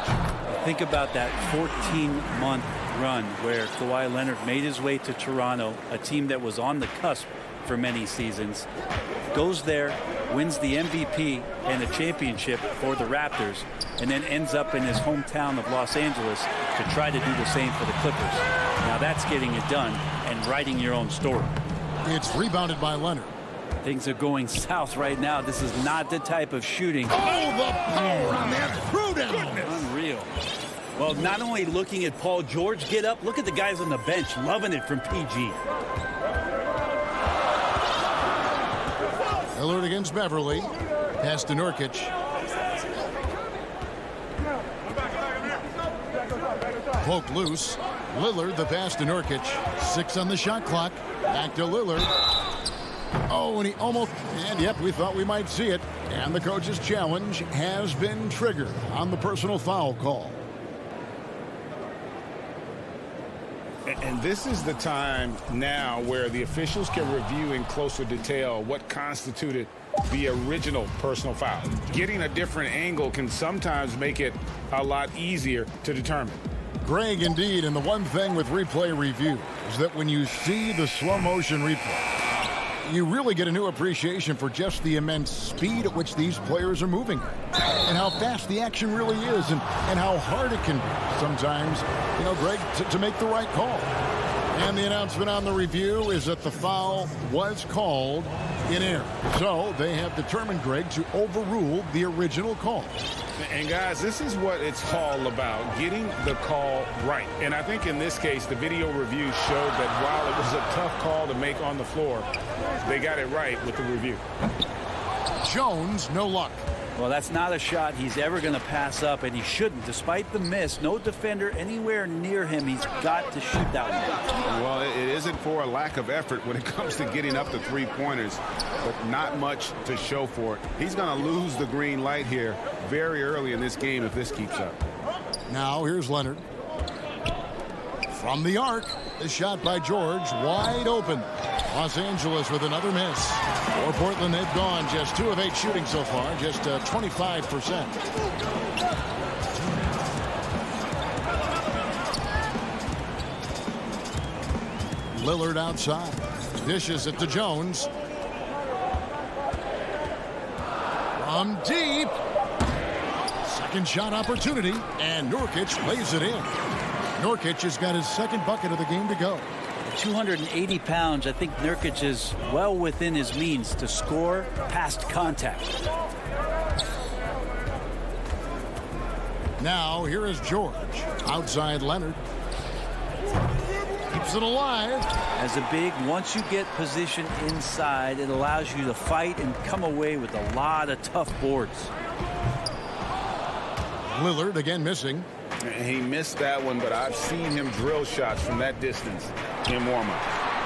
Think about that 14-month run where Kawhi Leonard made his way to Toronto, a team that was on the cusp for many seasons, goes there, wins the MVP and a championship for the Raptors, and then ends up in his hometown of Los Angeles to try to do the same for the Clippers. Now that's getting it done and writing your own story. It's rebounded by Leonard. Things are going south right now. This is not the type of shooting. Oh, the power on that throwdown. Unreal. Well, not only looking at Paul George get up, look at the guys on the bench loving it from PG. Lillard against Beverly. Pass to Nurkic. Poke loose. Lillard, the pass to Nurkic. 6 on the shot clock. Back to Lillard. Oh, and he almost, and yep, we thought we might see it. And the coach's challenge has been triggered on the personal foul call. And this is the time now where the officials can review in closer detail what constituted the original personal foul. Getting a different angle can sometimes make it a lot easier to determine. Greg, indeed, and the one thing with replay review is that when you see the slow motion replay, you really get a new appreciation for just the immense speed at which these players are moving and how fast the action really is and how hard it can be sometimes, you know, Greg, to make the right call. And the announcement on the review is that the foul was called in error. So they have determined, Greg, to overrule the original call. And guys, this is what it's all about, getting the call right. And I think in this case, the video review showed that while it was a tough call to make on the floor, they got it right with the review. Jones, no luck. Well, that's not a shot he's ever going to pass up, and he shouldn't. Despite the miss, no defender anywhere near him. He's got to shoot that one. Well, it isn't for a lack of effort when it comes to getting up the three-pointers. but not much to show for it. He's going to lose the green light here very early in this game if this keeps up. Now here's Leonard. From the arc, the shot by George, wide open. Los Angeles with another miss. For Portland, they've gone just 2 of 8 shooting so far, just 25%. Lillard outside. Dishes it to Jones. From deep. Second shot opportunity, and Nurkic lays it in. Nurkic has got his second bucket of the game to go. 280 pounds. I think Nurkic is well within his means to score past contact. Now here is George. Outside Leonard. Keeps it alive. As a big, once you get position inside, it allows you to fight and come away with a lot of tough boards. Lillard again missing. He missed that one, but I've seen him drill shots from that distance in warm-up.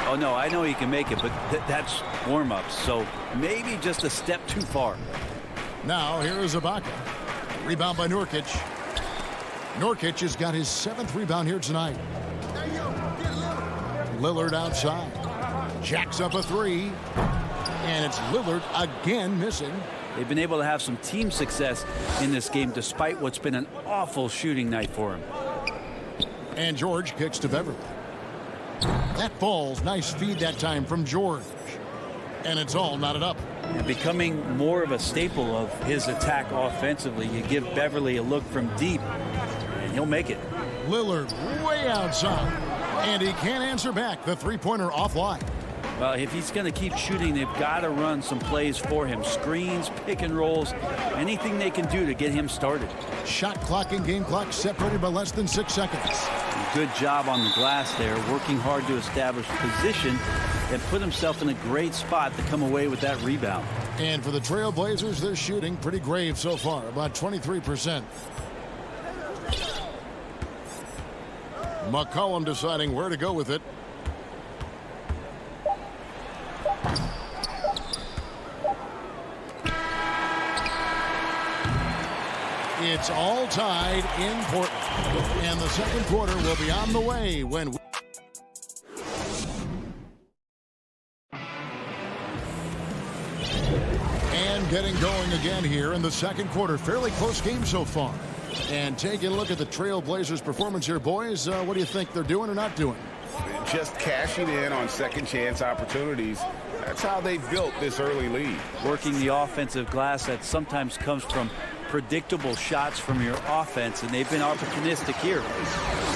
Oh, no, I know he can make it, but that's warm-ups, so maybe just a step too far. Now here is Ibaka. Rebound by Nurkic. Nurkic has got his 7th rebound here tonight. Lillard outside. Jacks up a 3. And it's Lillard again missing. They've been able to have some team success in this game despite what's been an awful shooting night for him. And George kicks to Beverly. That falls. Nice feed that time from George. And it's all knotted up. And becoming more of a staple of his attack offensively, you give Beverly a look from deep, and he'll make it. Lillard way outside. And he can't answer back. The three-pointer offline. Well, if he's going to keep shooting, they've got to run some plays for him. Screens, pick and rolls, anything they can do to get him started. Shot clock and game clock separated by less than 6 seconds. Good job on the glass there, working hard to establish position and put himself in a great spot to come away with that rebound. And for the Trail Blazers, they're shooting pretty grave so far, about 23%. McCollum deciding where to go with it. It's all tied in Portland. And the second quarter will be on the way when we... And getting going again here in the second quarter. Fairly close game so far. And taking a look at the Trail Blazers' performance here, boys. What do you think they're doing or not doing? Just cashing in on second chance opportunities. That's how they built this early lead. Working the offensive glass that sometimes comes from predictable shots from your offense, and they've been opportunistic here.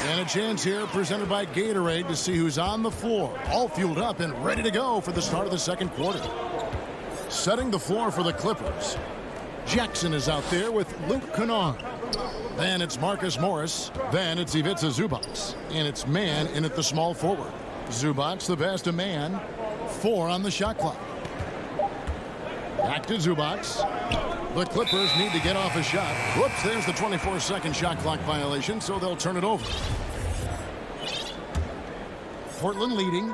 And a chance here presented by Gatorade to see who's on the floor. All fueled up and ready to go for the start of the second quarter. Setting the floor for the Clippers. Jackson is out there with Luke Kennard. Then it's Marcus Morris. Then it's Ivica Zubac. And it's man in at the small forward. Zubac the best of man. 4 on the shot clock. Back to Zubac. The Clippers need to get off a shot. Whoops, there's the 24-second shot clock violation, so they'll turn it over. Portland leading.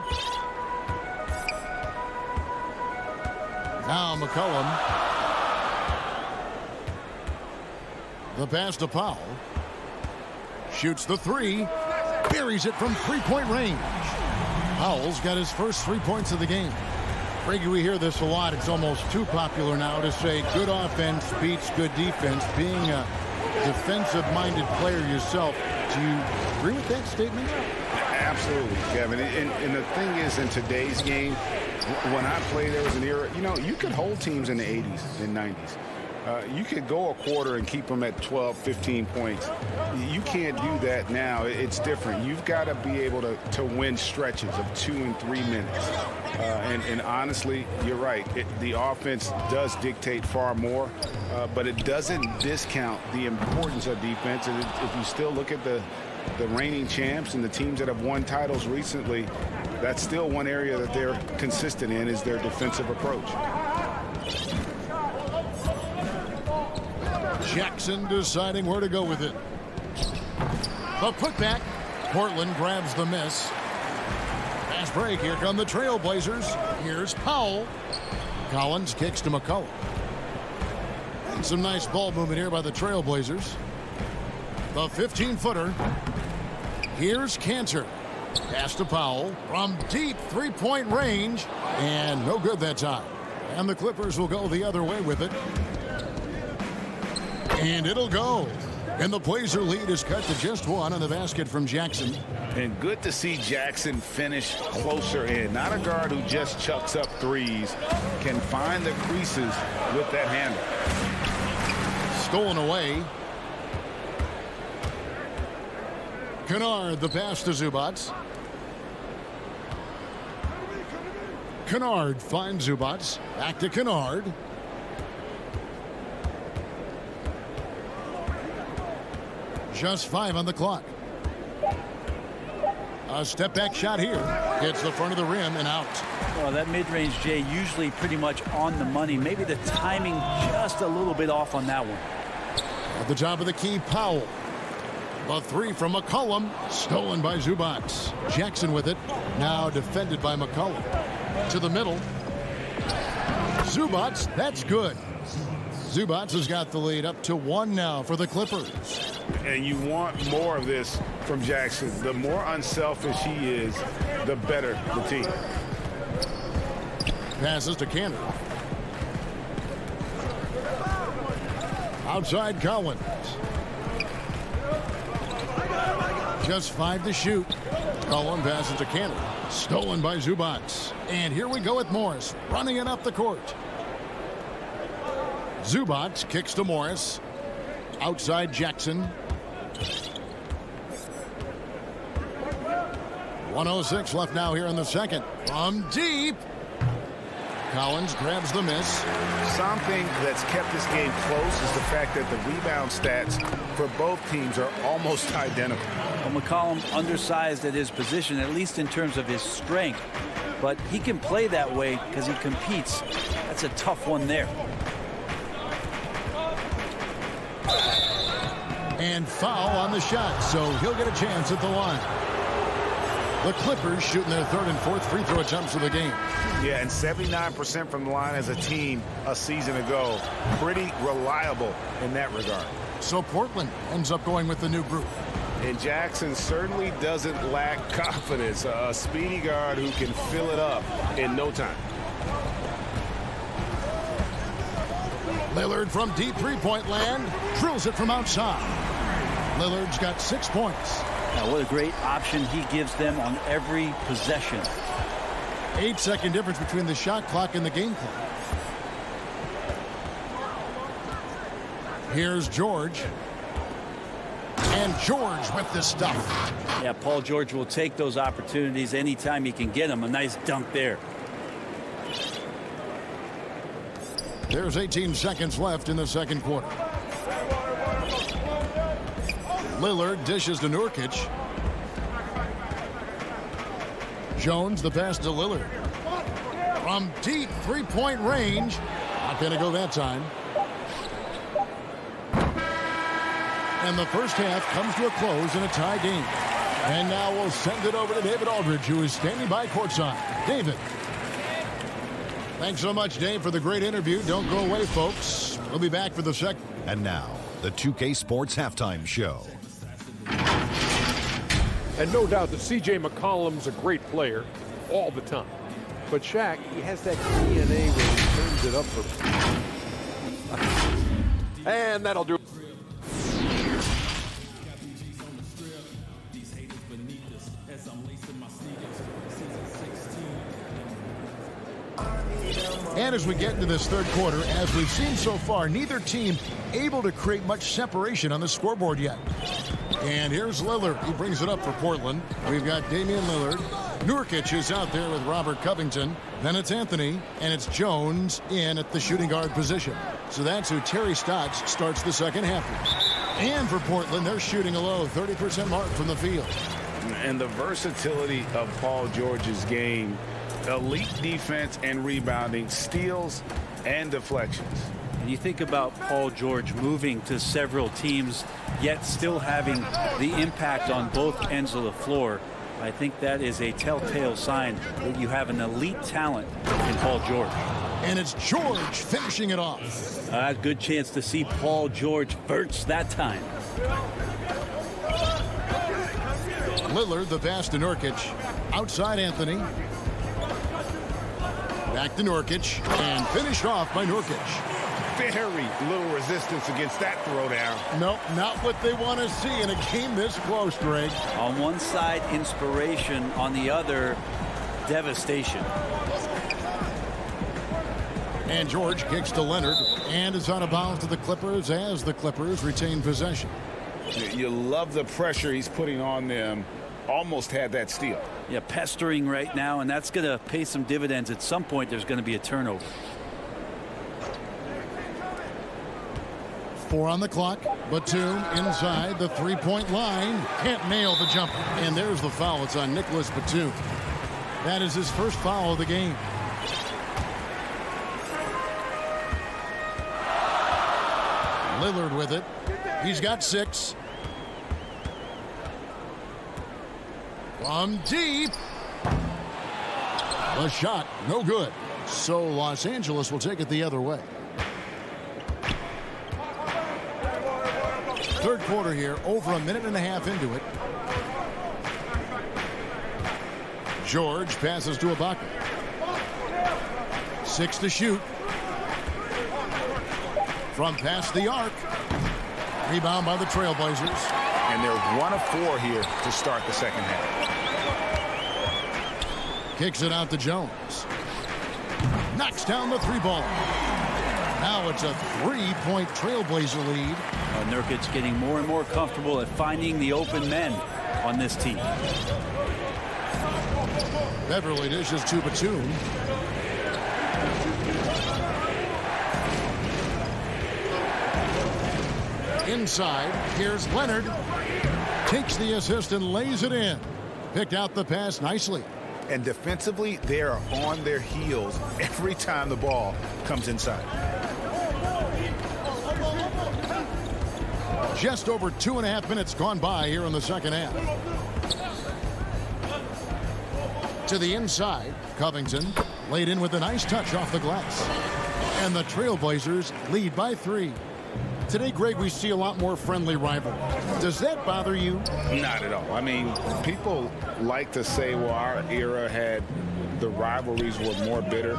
Now McCollum. The pass to Powell. Shoots the 3. Buries it from three-point range. Powell's got his first 3 points of the game. Brady, we hear this a lot. It's almost too popular now to say good offense beats good defense. Being a defensive-minded player yourself, do you agree with that statement? Absolutely, Kevin. And the thing is, in today's game, when I played, there was an era, you could hold teams in the 80s and 90s. You could go a quarter and keep them at 12, 15 points. You can't do that now. It's different. You've got to be able to win stretches of 2 and 3 minutes. And honestly, you're right. The offense does dictate far more, but it doesn't discount the importance of defense. And if you still look at the reigning champs and the teams that have won titles recently, that's still one area that they're consistent in is their defensive approach. Jackson deciding where to go with it. The putback. Portland grabs the miss. Fast break. Here come the Trailblazers. Here's Powell. Collins kicks to McCullough. And some nice ball movement here by the Trailblazers. The 15-footer. Here's Cantor. Pass to Powell from deep three-point range. And no good that time. And the Clippers will go the other way with it. And it'll go. And the Blazer lead is cut to just one on the basket from Jackson. And good to see Jackson finish closer in. Not a guard who just chucks up threes. Can find the creases with that handle. Stolen away. Kennard, the pass to Zubac. Kennard finds Zubac. Back to Kennard. Just 5 on the clock. A step back shot here. Hits the front of the rim and out. Well, that mid-range, Jay, usually pretty much on the money. Maybe the timing just a little bit off on that one. At the top of the key, Powell. The three from McCollum. Stolen by Zubac. Jackson with it. Now defended by McCollum. To the middle. Zubac. That's good. Zubac has got the lead up to 1 now for the Clippers. And you want more of this from Jackson. The more unselfish he is, the better the team. Passes to Cantor. Outside Collins. Just 5 to shoot. Collins passes to Cantor. Stolen by Zubac. And here we go with Morris running it up the court. Zubac kicks to Morris. Outside Jackson. 1:06 left now here in the second. From deep. Collins grabs the miss. Something that's kept this game close is the fact that the rebound stats for both teams are almost identical. Well, McCollum undersized at his position, at least in terms of his strength. But he can play that way because he competes. That's a tough one there. And foul on the shot, so he'll get a chance at the line. The Clippers shooting their third and fourth free throw attempts of the game. Yeah, and 79% from the line as a team a season ago. Pretty reliable in that regard. So Portland ends up going with the new group. And Jackson certainly doesn't lack confidence. A speedy guard who can fill it up in no time. Lillard from deep three-point land. Drills it from outside. Lillard's got 6 points. Now, what a great option he gives them on every possession. 8-second difference between the shot clock and the game clock. Here's George. And George with the stuff. Yeah, Paul George will take those opportunities anytime he can get them. A nice dunk there. There's 18 seconds left in the second quarter. Lillard dishes to Nurkic. Jones, the pass to Lillard. From deep three-point range. Not going to go that time. And the first half comes to a close in a tie game. And now we'll send it over to David Aldridge, who is standing by courtside. David. Thanks so much, Dave, for the great interview. Don't go away, folks. We'll be back for the second. And now, the 2K Sports Halftime Show. And no doubt that C.J. McCollum's a great player all the time. But Shaq, he has that DNA where he turns it up for... And that'll do it. And as we get into this third quarter, as we've seen so far, neither team able to create much separation on the scoreboard yet. And here's Lillard. He brings it up for Portland. We've got Damian Lillard. Nurkic is out there with Robert Covington. Then it's Anthony, and it's Jones in at the shooting guard position. So that's who Terry Stotts starts the second half with. And for Portland, they're shooting a low 30% mark from the field. And the versatility of Paul George's game. Elite defense and rebounding, steals and deflections. And you think about Paul George moving to several teams, yet still having the impact on both ends of the floor. I think that is a telltale sign that you have an elite talent in Paul George. And it's George finishing it off. A good chance to see Paul George first that time. Lillard, the pass to Nurkic. Outside Anthony. Back to Nurkic. And finished off by Nurkic. Very little resistance against that throwdown. Nope, not what they want to see in a game this close, Greg. On one side, inspiration. On the other, devastation. And George kicks to Leonard and is out of bounds to the Clippers as the Clippers retain possession. You love the pressure he's putting on them. Almost had that steal. Yeah, pestering right now, and that's going to pay some dividends. At some point, there's going to be a turnover. 4 on the clock. Batum inside the three-point line. Can't nail the jumper. And there's the foul. It's on Nicholas Batum. That is his first foul of the game. Lillard with it. He's got 6. From deep. The shot, no good. So Los Angeles will take it the other way. Third quarter here, over a minute and a half into it. George passes to Ibaka. 6 to shoot. From past the arc. Rebound by the Trailblazers. And they're 1 of 4 here to start the second half. Kicks it out to Jones. Knocks down the 3-ball. Now it's a 3-point Trailblazer lead. Nurkic getting more and more comfortable at finding the open men on this team. Beverly dishes to Batum. Inside, here's Leonard. Takes the assist and lays it in. Picked out the pass nicely. And defensively, they are on their heels every time the ball comes inside. Just over 2.5 minutes gone by here in the second half. To the inside, Covington laid in with a nice touch off the glass. And the Trailblazers lead by 3. Today, Greg, we see a lot more friendly rivalry. Does that bother you? Not at all. I mean, people like to say, well, our era had the rivalries were more bitter.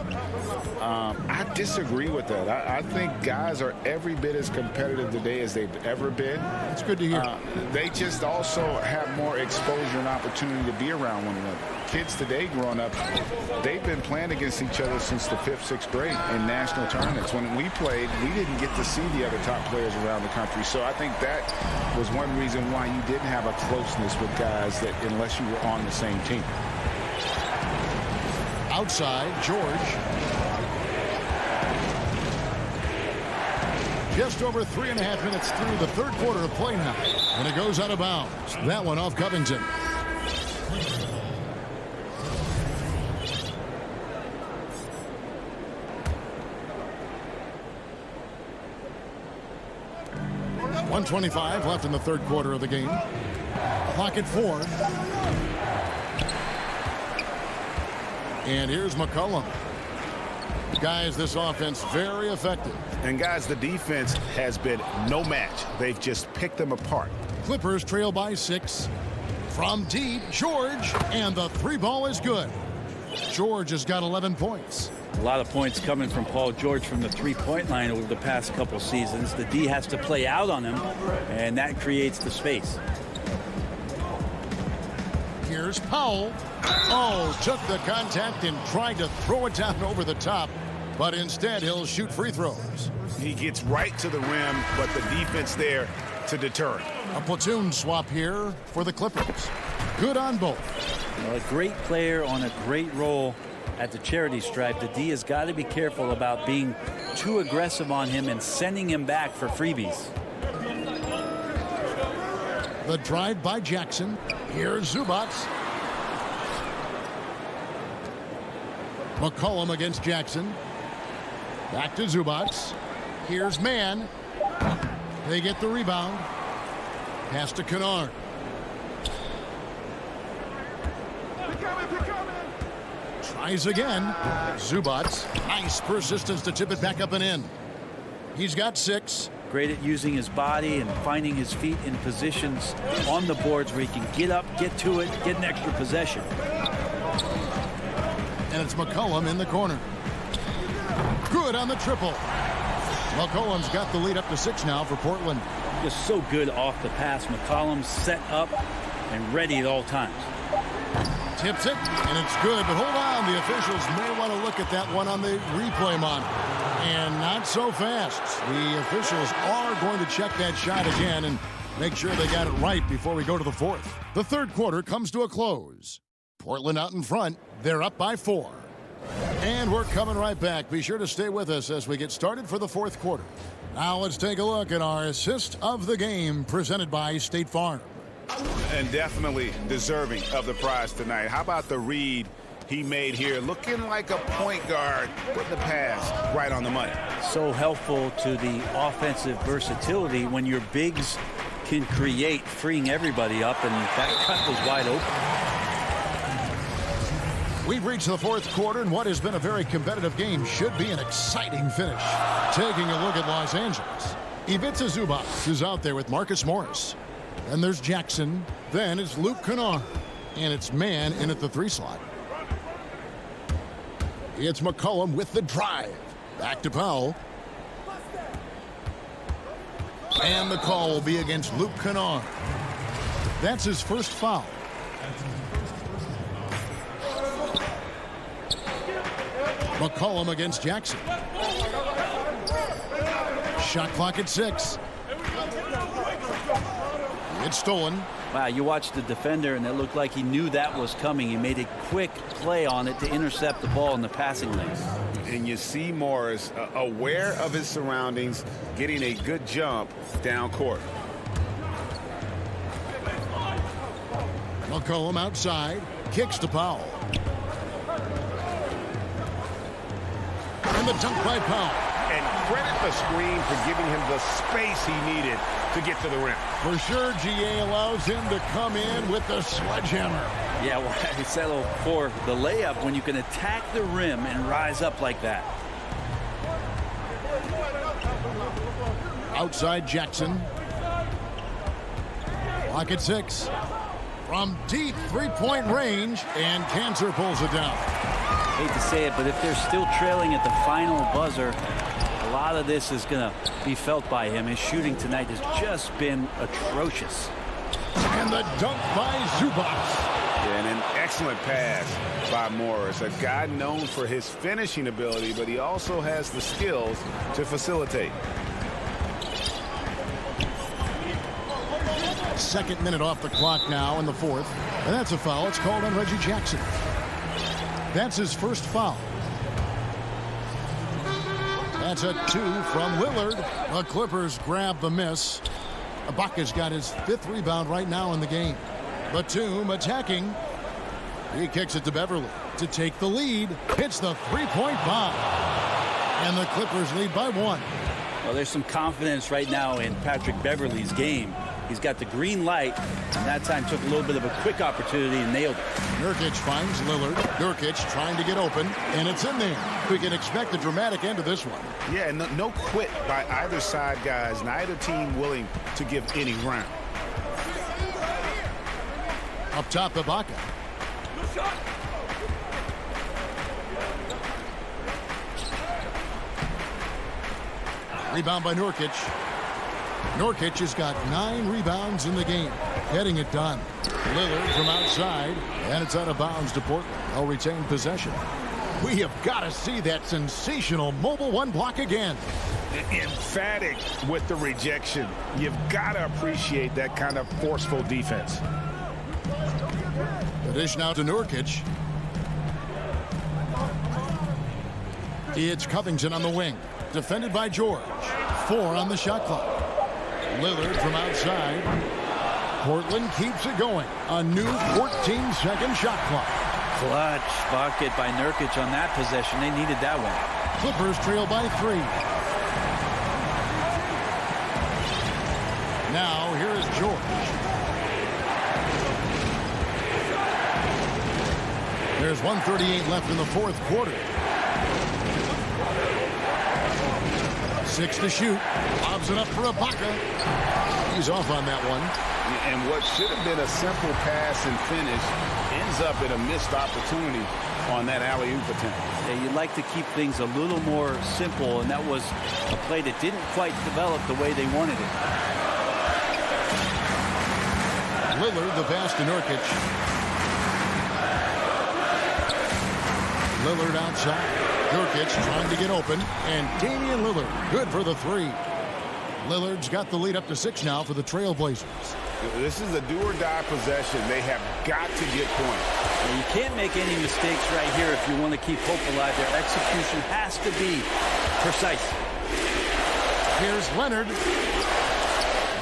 I disagree with that. I think guys are every bit as competitive today as they've ever been. That's good to hear. They just also have more exposure and opportunity to be around one another. Kids today growing up, they've been playing against each other since the 5th, 6th grade in national tournaments. When we played, we didn't get to see the other top players around the country. So I think that was one reason why you didn't have a closeness with guys that unless you were on the same team. Outside, George. Just over 3.5 minutes through the third quarter of play now. And it goes out of bounds. That one off Covington. .125 left in the third quarter of the game. Clock at 4. And here's McCollum. Guys, this offense very effective. And guys, the defense has been no match. They've just picked them apart. Clippers trail by 6. From deep, George, and the 3-ball is good. George has got 11 points. A lot of points coming from Paul George from the 3-point line over the past couple seasons. The D has to play out on him, and that creates the space. Here's Powell. Oh, took the contact and tried to throw it down over the top, but instead he'll shoot free throws. He gets right to the rim, but the defense there to deter him. A platoon swap here for the Clippers. Good on both. Well, a great player on a great role at the charity stripe. The D has got to be careful about being too aggressive on him and sending him back for freebies. The drive by Jackson. Here's Zubac. McCollum against Jackson. Back to Zubac. Here's Mann. They get the rebound. Pass to Kennard. Tries again. Zubac. Nice persistence to tip it back up and in. He's got 6. Great at using his body and finding his feet in positions on the boards where he can get up, get to it, get an extra possession. And it's McCollum in the corner. Good on the triple. McCollum's got the lead up to 6 now for Portland. Just so good off the pass. McCollum set up and ready at all times. Tips it, and it's good, but hold on. The officials may want to look at that one on the replay monitor. And not so fast. The officials are going to check that shot again and make sure they got it right before we go to the 4th. The 3rd quarter comes to a close. Portland out in front. They're up by 4. And we're coming right back. Be sure to stay with us as we get started for the 4th quarter. Now let's take a look at our assist of the game presented by State Farm. And definitely deserving of the prize tonight. How about the read he made here? Looking like a point guard with the pass right on the money. So helpful to the offensive versatility when your bigs can create, freeing everybody up, and that cut was wide open. We've reached the 4th quarter, and what has been a very competitive game should be an exciting finish. Taking a look at Los Angeles. Ivica Zubac is out there with Marcus Morris. Then there's Jackson. Then it's Luke Kennard. And it's man in at the 3 slot. It's McCollum with the drive. Back to Powell. And the call will be against Luke Kennard. That's his first foul. McCollum against Jackson. Shot clock at 6. It's stolen. Wow, you watched the defender, and it looked like he knew that was coming. He made a quick play on it to intercept the ball in the passing lane. And you see Morris aware of his surroundings, getting a good jump down court. McCollum outside. Kicks to Powell. And the dunk by Powell. And credit the screen for giving him the space he needed to get to the rim. For sure, GA allows him to come in with the sledgehammer. Yeah, well, he settled for the layup when you can attack the rim and rise up like that. Outside Jackson. Clock at 6. From deep 3-point range, and Cancer pulls it down. Hate to say it, but if they're still trailing at the final buzzer, a lot of this is going to be felt by him. His shooting tonight has just been atrocious. And the dunk by Zubac. And an excellent pass by Morris, a guy known for his finishing ability, but he also has the skills to facilitate. 2nd minute off the clock now in the 4th. And that's a foul. It's called on Reggie Jackson. That's his first foul. That's a 2 from Lillard. The Clippers grab the miss. Ibaka's got his 5th rebound right now in the game. Batum attacking. He kicks it to Beverly to take the lead. Hits the 3-point bomb. And the Clippers lead by 1. Well, there's some confidence right now in Patrick Beverly's game. He's got the green light, and that time took a little bit of a quick opportunity and nailed it. Nurkic finds Lillard. Nurkic trying to get open, and it's in there. We can expect a dramatic end to this one. Yeah, no quit by either side, guys. Neither team willing to give any ground. Up top, Ibaka. Rebound by Nurkic. Nurkic has got 9 rebounds in the game. Getting it done. Lillard from outside, and it's out of bounds to Portland. They'll retain possession. We have got to see that sensational mobile 1 block again. Emphatic with the rejection. You've got to appreciate that kind of forceful defense. The dish now to Nurkic. It's Covington on the wing. Defended by George. 4 on the shot clock. Lillard from outside. Portland keeps it going. A new 14-second shot clock. Clutch bucket by Nurkic on that possession. They needed that one. Clippers trail by 3. Now here is George. There's 1:38 left in the fourth quarter. 6 to shoot. Lobs it up for Ibaka. He's off on that one. And what should have been a simple pass and finish ends up in a missed opportunity on that alley-oop attempt. Yeah, you'd like to keep things a little more simple, and that was a play that didn't quite develop the way they wanted it. Lillard, the pass to Nurkic. Lillard outside. Nurkic trying to get open, and Damian Lillard good for the three. Lillard's got the lead up to 6 now for the Trailblazers. This is a do-or-die possession. They have got to get points. And you can't make any mistakes right here if you want to keep hope alive. Their execution has to be precise. Here's Leonard.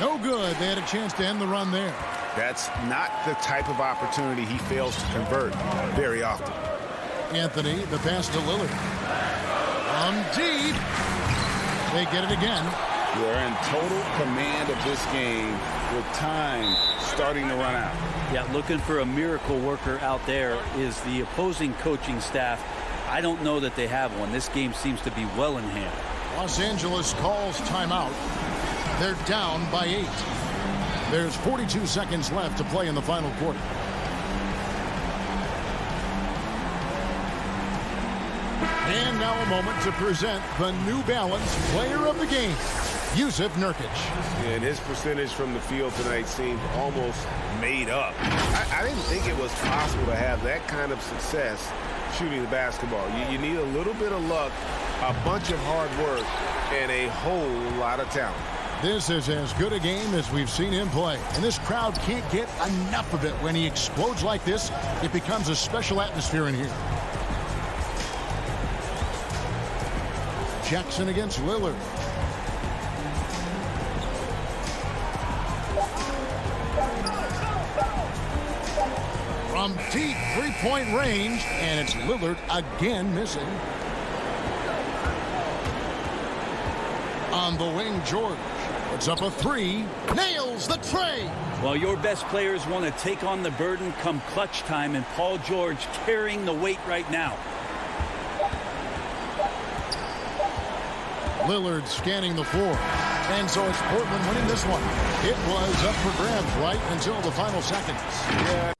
No good. They had a chance to end the run there. That's not the type of opportunity he fails to convert very often. Anthony, the pass to Lillard. From deep. They get it again. They're in total command of this game with time starting to run out. Yeah, looking for a miracle worker out there is the opposing coaching staff. I don't know that they have one. This game seems to be well in hand. Los Angeles calls timeout. They're down by 8. There's 42 seconds left to play in the final quarter. And now a moment to present the New Balance player of the game, Yusuf Nurkic. And his percentage from the field tonight seemed almost made up. I didn't think it was possible to have that kind of success shooting the basketball. You need a little bit of luck, a bunch of hard work, and a whole lot of talent. This is as good a game as we've seen him play. And this crowd can't get enough of it. When he explodes like this, it becomes a special atmosphere in here. Jackson against Lillard. From deep three-point range, and it's Lillard again missing. On the wing, George puts up a 3, nails the tray. Well, your best players want to take on the burden come clutch time, and Paul George carrying the weight right now. Lillard scanning the floor. And so it's Portland winning this one. It was up for grabs right until the final seconds. Yeah.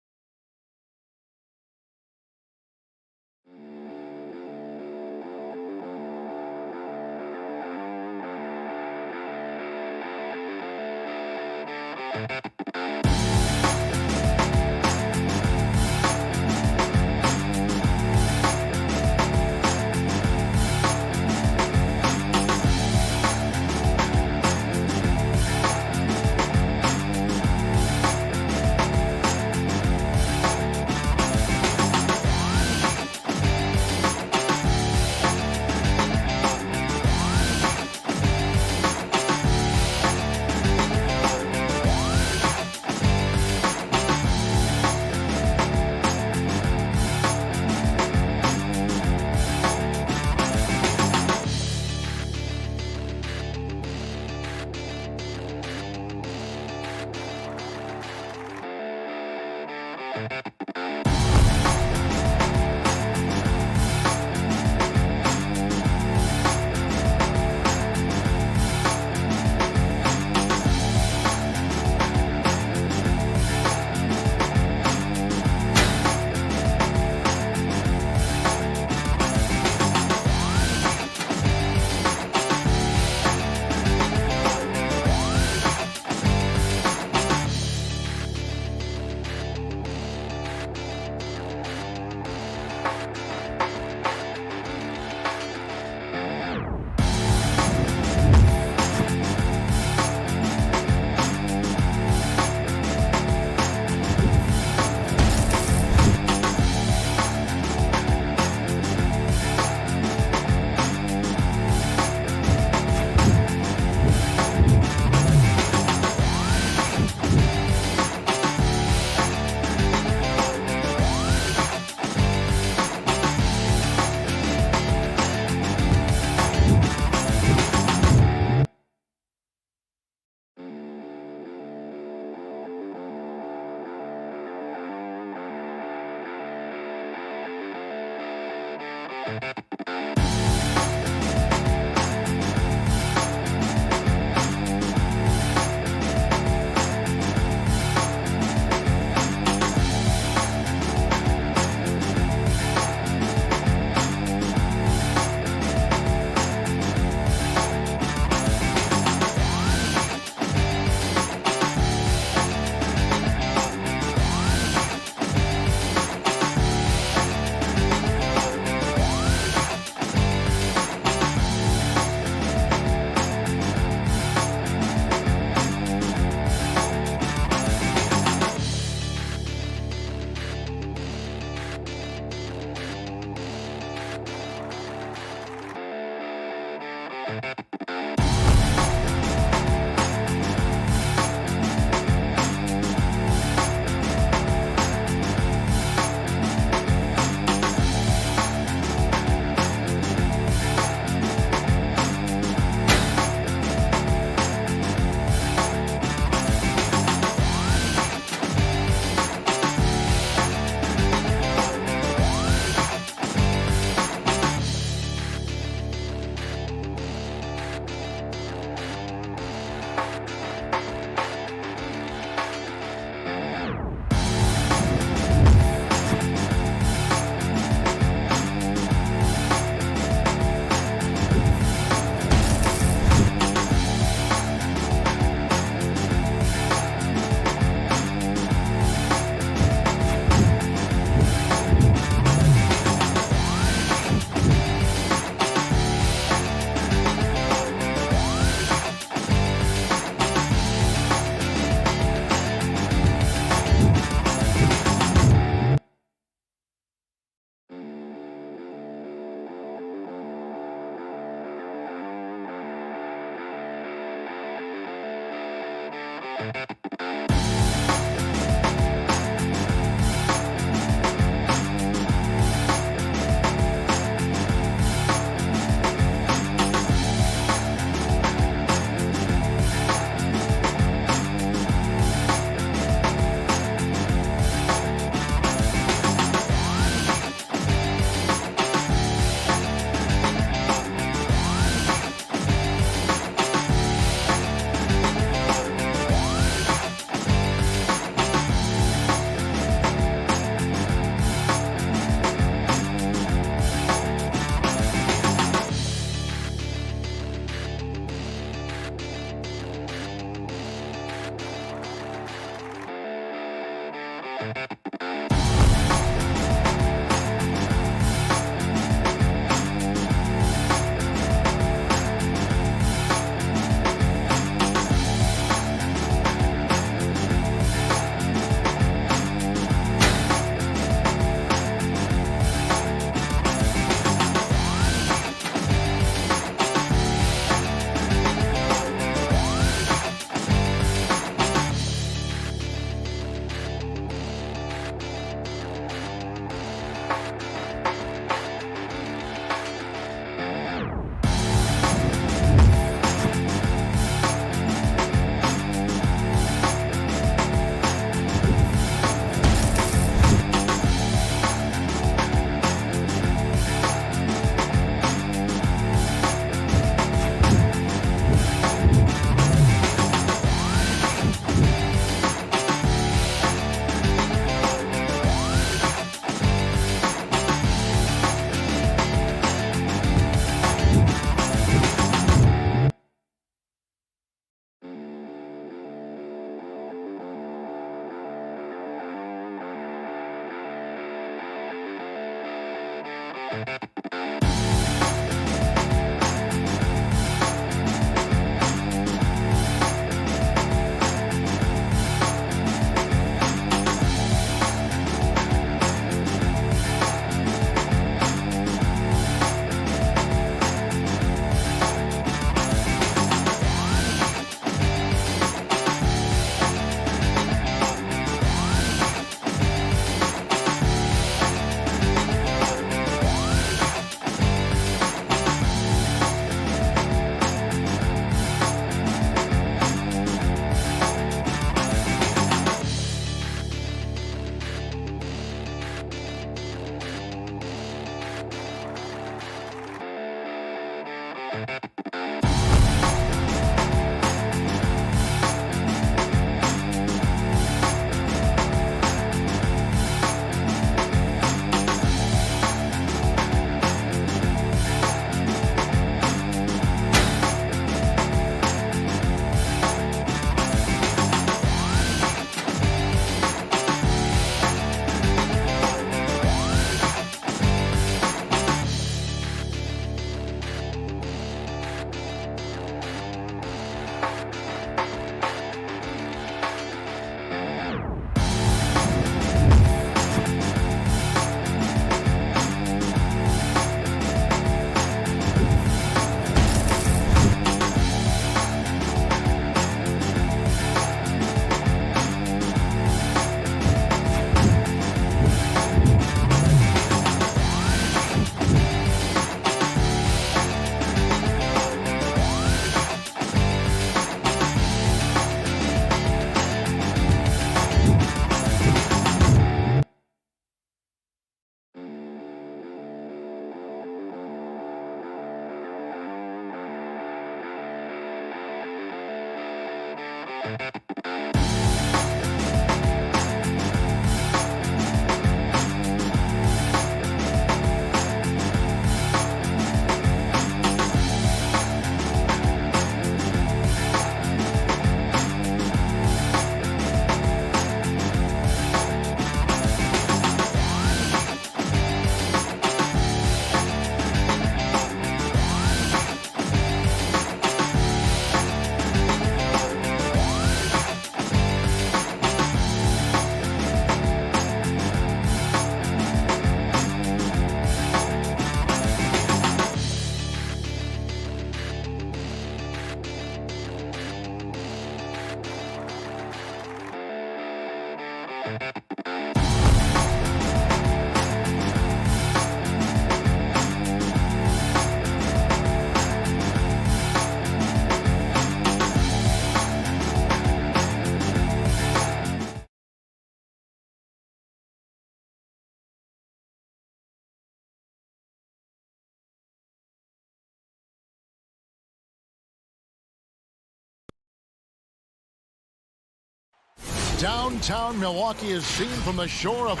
Downtown Milwaukee is seen from the shore of...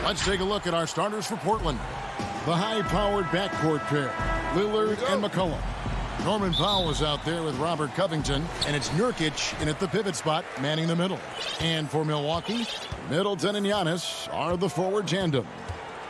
Let's take a look at our starters for Portland. The high-powered backcourt pair, Lillard and McCollum. Norman Powell is out there with Robert Covington, and it's Nurkic in at the pivot spot, manning the middle. And for Milwaukee, Middleton and Giannis are the forward tandem.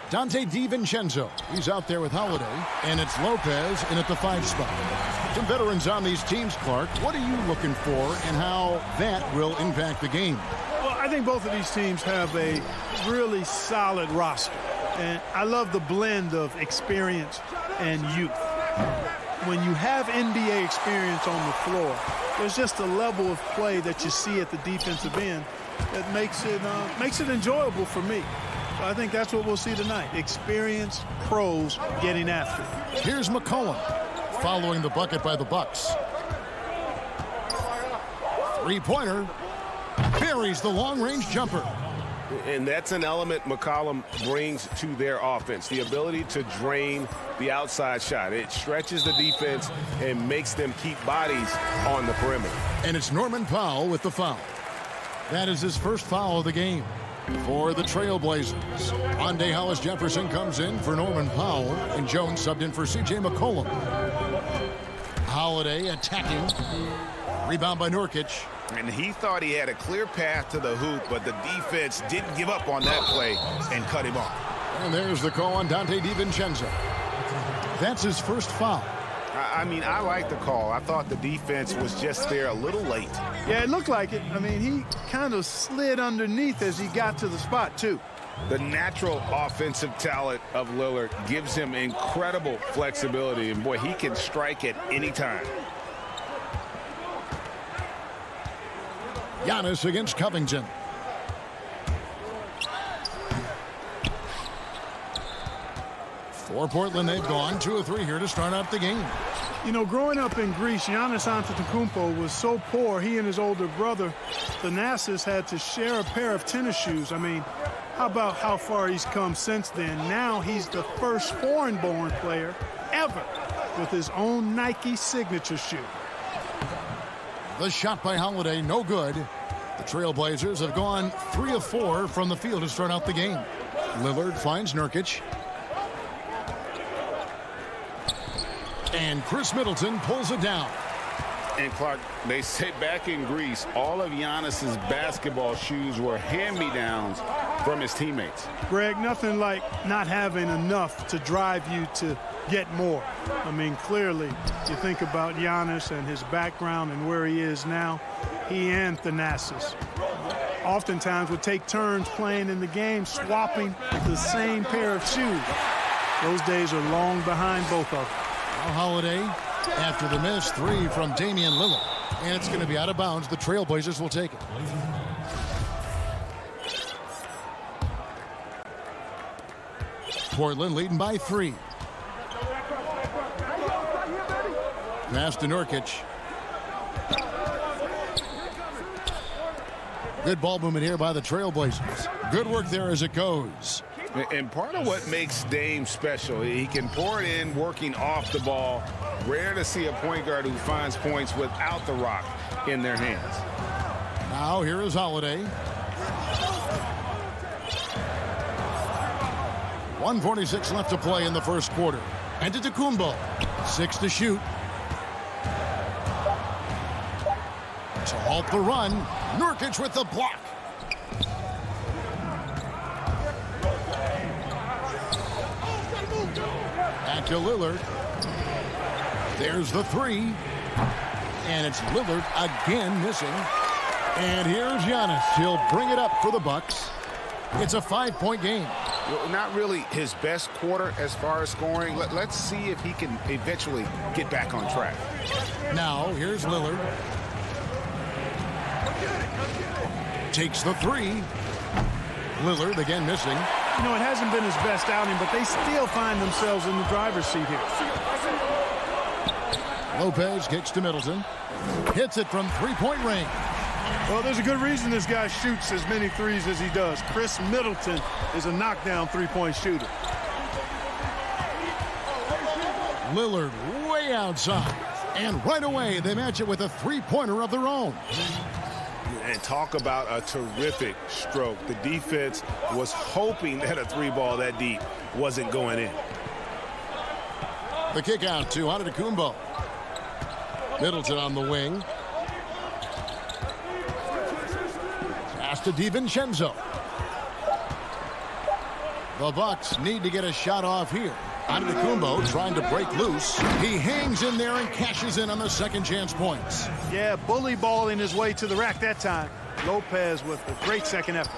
Dante DiVincenzo, he's out there with Holiday, and it's Lopez in at the 5 spot. Some veterans on these teams, Clark. What are you looking for and how that will impact the game? Well, I think both of these teams have a really solid roster. And I love the blend of experience and youth. When you have NBA experience on the floor, there's just a level of play that you see at the defensive end that makes it enjoyable for me. So I think that's what we'll see tonight. Experienced pros getting after it. Here's McCollum following the bucket by the Bucks. Three-pointer. Buries the long-range jumper. And that's an element McCollum brings to their offense, the ability to drain the outside shot. It stretches the defense and makes them keep bodies on the perimeter. And it's Norman Powell with the foul. That is his first foul of the game for the Trailblazers. Monday Hollis Jefferson comes in for Norman Powell, and Jones subbed in for C.J. McCollum. Holiday attacking. Rebound by Nurkic. And he thought he had a clear path to the hoop, but the defense didn't give up on that play and cut him off. And there's the call on Dante DiVincenzo. That's his first foul. I mean, I like the call. I thought the defense was just there a little late. Yeah, it looked like it. I mean, he kind of slid underneath as he got to the spot, too. The natural offensive talent of Lillard gives him incredible flexibility, and boy, he can strike at any time. Giannis against Covington. For Portland, they've gone 2 of 3 here to start out the game. You know, growing up in Greece, Giannis Antetokounmpo was so poor, he and his older brother, Thanasis, had to share a pair of tennis shoes. I mean, how about how far he's come since then? Now he's the first foreign-born player ever with his own Nike signature shoe. The shot by Holiday, no good. The Trailblazers have gone 3 of 4 from the field to start out the game. Lillard finds Nurkic. And Chris Middleton pulls it down. And Clark, they say back in Greece, all of Giannis's basketball shoes were hand-me-downs from his teammates. Greg, nothing like not having enough to drive you to get more. I mean, clearly, you think about Giannis and his background and where he is now, he and Thanasis oftentimes would take turns playing in the game, swapping the same pair of shoes. Those days are long behind both of them. Now Holiday after the miss 3 from Damian Lillard. And it's going to be out of bounds. The Trailblazers will take it. Portland leading by 3. Pass to Nurkic. Good ball movement here by the Trailblazers. Good work there as it goes. And part of what makes Dame special, he can pour it in working off the ball. Rare to see a point guard who finds points without the rock in their hands. Now here is Holiday. 1:46 left to play in the first quarter. And to Antetokounmpo. 6 to shoot. To halt the run, Nurkic with the block. Back to Lillard. There's the 3. And it's Lillard again missing. And here's Giannis. He'll bring it up for the Bucks. It's a 5-point game. Well, not really his best quarter as far as scoring. Let's see if he can eventually get back on track. Now here's Lillard. Takes the 3. Lillard again missing. You know, it hasn't been his best outing, but they still find themselves in the driver's seat here. Lopez kicks to Middleton. Hits it from three-point range. Well, there's a good reason this guy shoots as many threes as he does. Chris Middleton is a knockdown three-point shooter. Lillard way outside. And right away, they match it with a three-pointer of their own. And talk about a terrific stroke. The defense was hoping that a three ball that deep wasn't going in. The kick out to Antetokounmpo. Middleton on the wing. Pass to DiVincenzo. The Bucks need to get a shot off here. Antetokounmpo trying to break loose. He hangs in there and cashes in on the second chance points. Yeah, bully balling his way to the rack that time. Lopez with a great second effort.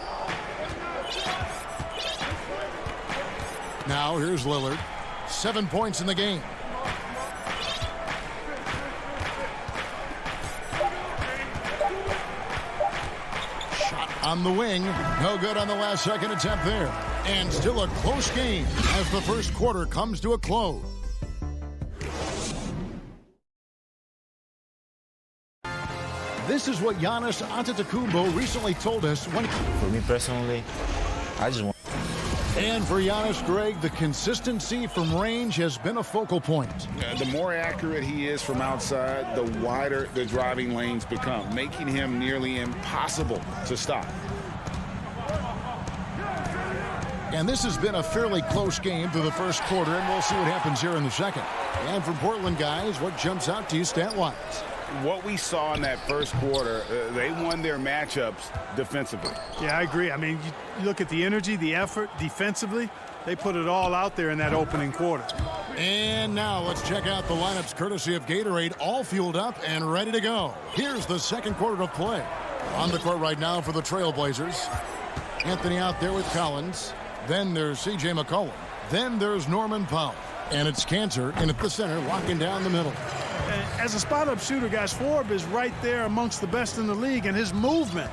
Now here's Lillard. 7 points in the game. Shot on the wing. No good on the last second attempt there. And still a close game as the first quarter comes to a close. This is what Giannis Antetokounmpo recently told us when... For me personally, I just want... And for Giannis, Greg, the consistency from range has been a focal point. The more accurate he is from outside, the wider the driving lanes become, making him nearly impossible to stop. And this has been a fairly close game through the first quarter, and we'll see what happens here in the second. And from Portland, guys, what jumps out to you stat-wise? What we saw in that first quarter, they won their matchups defensively. Yeah, I agree. I mean, you look at the energy, the effort defensively, they put it all out there in that opening quarter. And now let's check out the lineups courtesy of Gatorade, all fueled up and ready to go. Here's the second quarter of play. On the court right now for the Trailblazers. Anthony out there with Collins. Then there's C.J. McCollum. Then there's Norman Powell. And it's Cantor in at the center, locking down the middle. As a spot-up shooter, guys, Forbes is right there amongst the best in the league, and his movement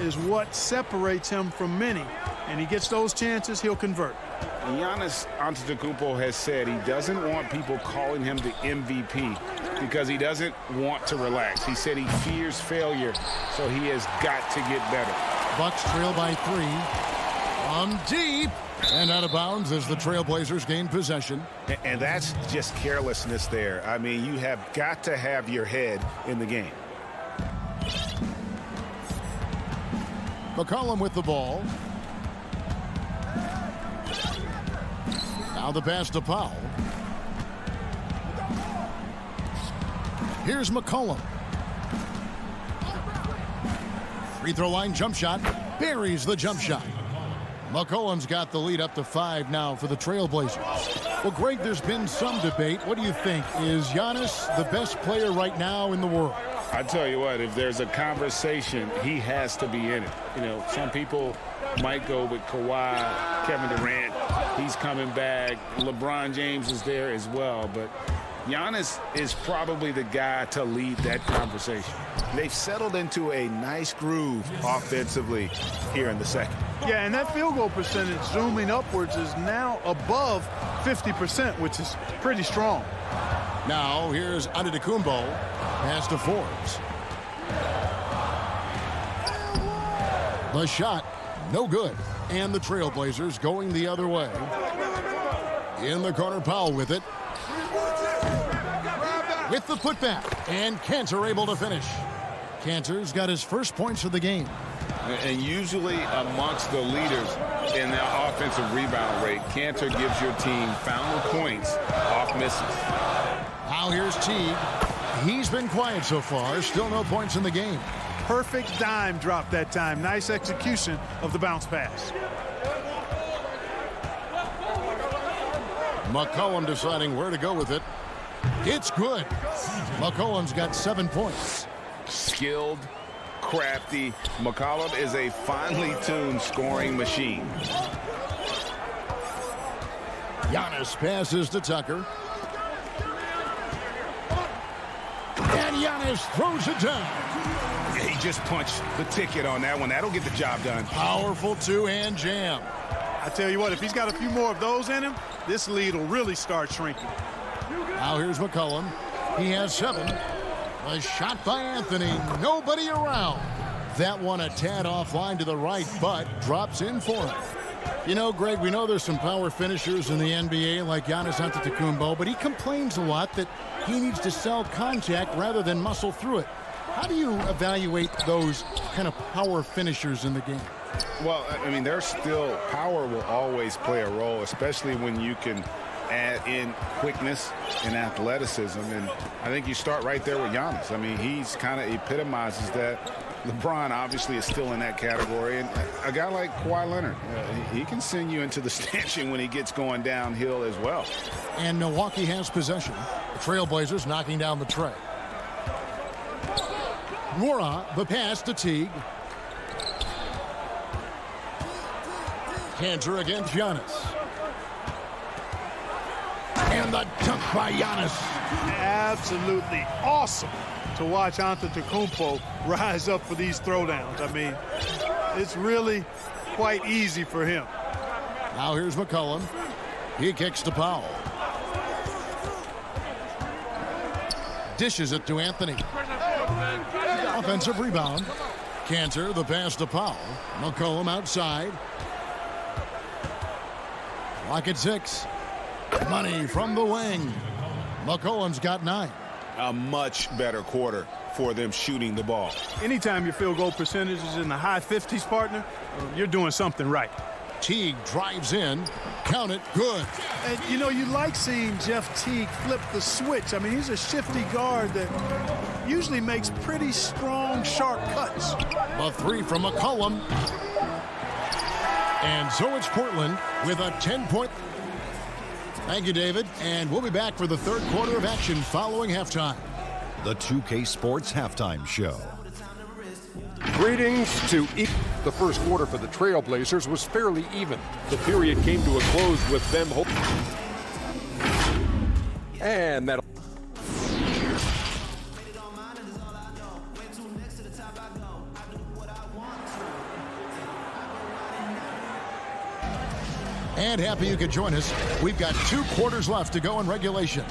is what separates him from many. And he gets those chances, he'll convert. Giannis Antetokounmpo has said he doesn't want people calling him the MVP because he doesn't want to relax. He said he fears failure, so he has got to get better. Bucks trail by 3. From deep. And out of bounds as the Trailblazers gain possession. And that's just carelessness there. I mean, you have got to have your head in the game. McCollum with the ball. Now the pass to Powell. Here's McCollum. Free throw line jump shot. Buries the jump shot. McCollum's got the lead up to 5 now for the Trailblazers. Well, Greg, there's been some debate. What do you think? Is Giannis the best player right now in the world? I tell you what, if there's a conversation, he has to be in it. You know, some people might go with Kawhi, Kevin Durant. He's coming back. LeBron James is there as well. But Giannis is probably the guy to lead that conversation. They've settled into a nice groove offensively here in the second. Yeah, and that field goal percentage zooming upwards is now above 50%, which is pretty strong. Now here's Antetokounmpo. Pass to Forbes. The shot, no good. And the Trailblazers going the other way. In the corner, Powell with it. With the putback. And Cantor able to finish. Cantor's got his first points of the game. And usually amongst the leaders in the offensive rebound rate, Cantor gives your team foul points off misses. Now here's Teague. He's been quiet so far. Still no points in the game. Perfect dime drop that time. Nice execution of the bounce pass. McCollum deciding where to go with it. It's good. McCollum's got 7 points. Skilled, crafty. McCollum is a finely tuned scoring machine. Giannis passes to Tucker. And Giannis throws it down. He just punched the ticket on that one. That'll get the job done. Powerful two-hand jam. I tell you what, if he's got a few more of those in him, this lead will really start shrinking. Now here's McCollum. He has 7. A shot by Anthony. Nobody around. That one a tad offline to the right, but drops in for him. You know, Greg, we know there's some power finishers in the NBA like Giannis Antetokounmpo, but he complains a lot that he needs to sell contact rather than muscle through it. How do you evaluate those kind of power finishers in the game? Well, I mean, there's still power will always play a role, especially when you can add in quickness and athleticism. And I think you start right there with Giannis. I mean, he's kind of epitomizes that. LeBron obviously is still in that category. And a guy like Kawhi Leonard, he can send you into the stanchion when he gets going downhill as well. And Milwaukee has possession. The Trailblazers knocking down the tray. Mora, the pass to Teague. Cantor against Giannis. And the dunk by Giannis. Absolutely awesome to watch Antetokounmpo rise up for these throwdowns. I mean, it's really quite easy for him. Now here's McCollum. He kicks to Powell. Dishes it to Anthony. Offensive rebound. Cantor, the pass to Powell. McCollum outside. Clock at 6. Money from the wing. McCollum's got 9. A much better quarter for them shooting the ball. Anytime your field goal percentage is in the high 50s, partner, you're doing something right. Teague drives in. Count it. Good. And, you know, you like seeing Jeff Teague flip the switch. I mean, he's a shifty guard that usually makes pretty strong, sharp cuts. A 3 from McCollum. And so it's Portland with a 10-point. Thank you, David. And we'll be back for the third quarter of action following halftime. The 2K Sports Halftime Show. Greetings to the first quarter for the Trailblazers was fairly even. The period came to a close with them and that. And happy you could join us. We've got 2 quarters left to go in regulation.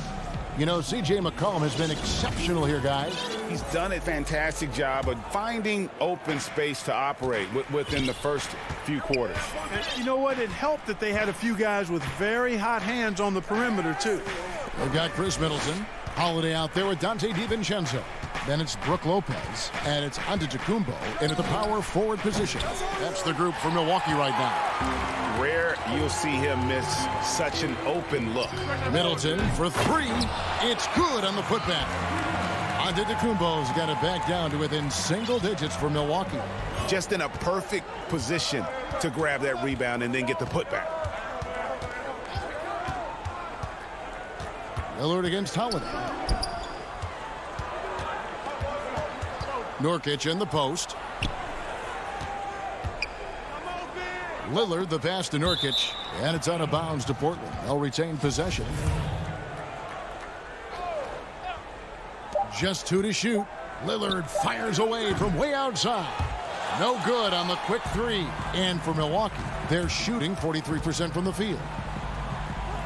You know, C.J. McCollum has been exceptional here, guys. He's done a fantastic job of finding open space to operate within the first few quarters. And you know what? It helped that they had a few guys with very hot hands on the perimeter, too. They've got Chris Middleton. Holiday out there with Dante DiVincenzo. Then it's Brook Lopez. And it's Antetokounmpo into the power forward position. That's the group for Milwaukee right now. Rare you'll see him miss such an open look. Middleton for 3. It's good on the putback. Antetokounmpo's got it back down to within single digits for Milwaukee. Just in a perfect position to grab that rebound and then get the putback. Lillard against Holiday. Nurkic in the post. Lillard the pass to Nurkic, and it's out of bounds to Portland. They'll retain possession. Just 2 to shoot. Lillard fires away from way outside. No good on the quick 3. And for Milwaukee, they're shooting 43% from the field.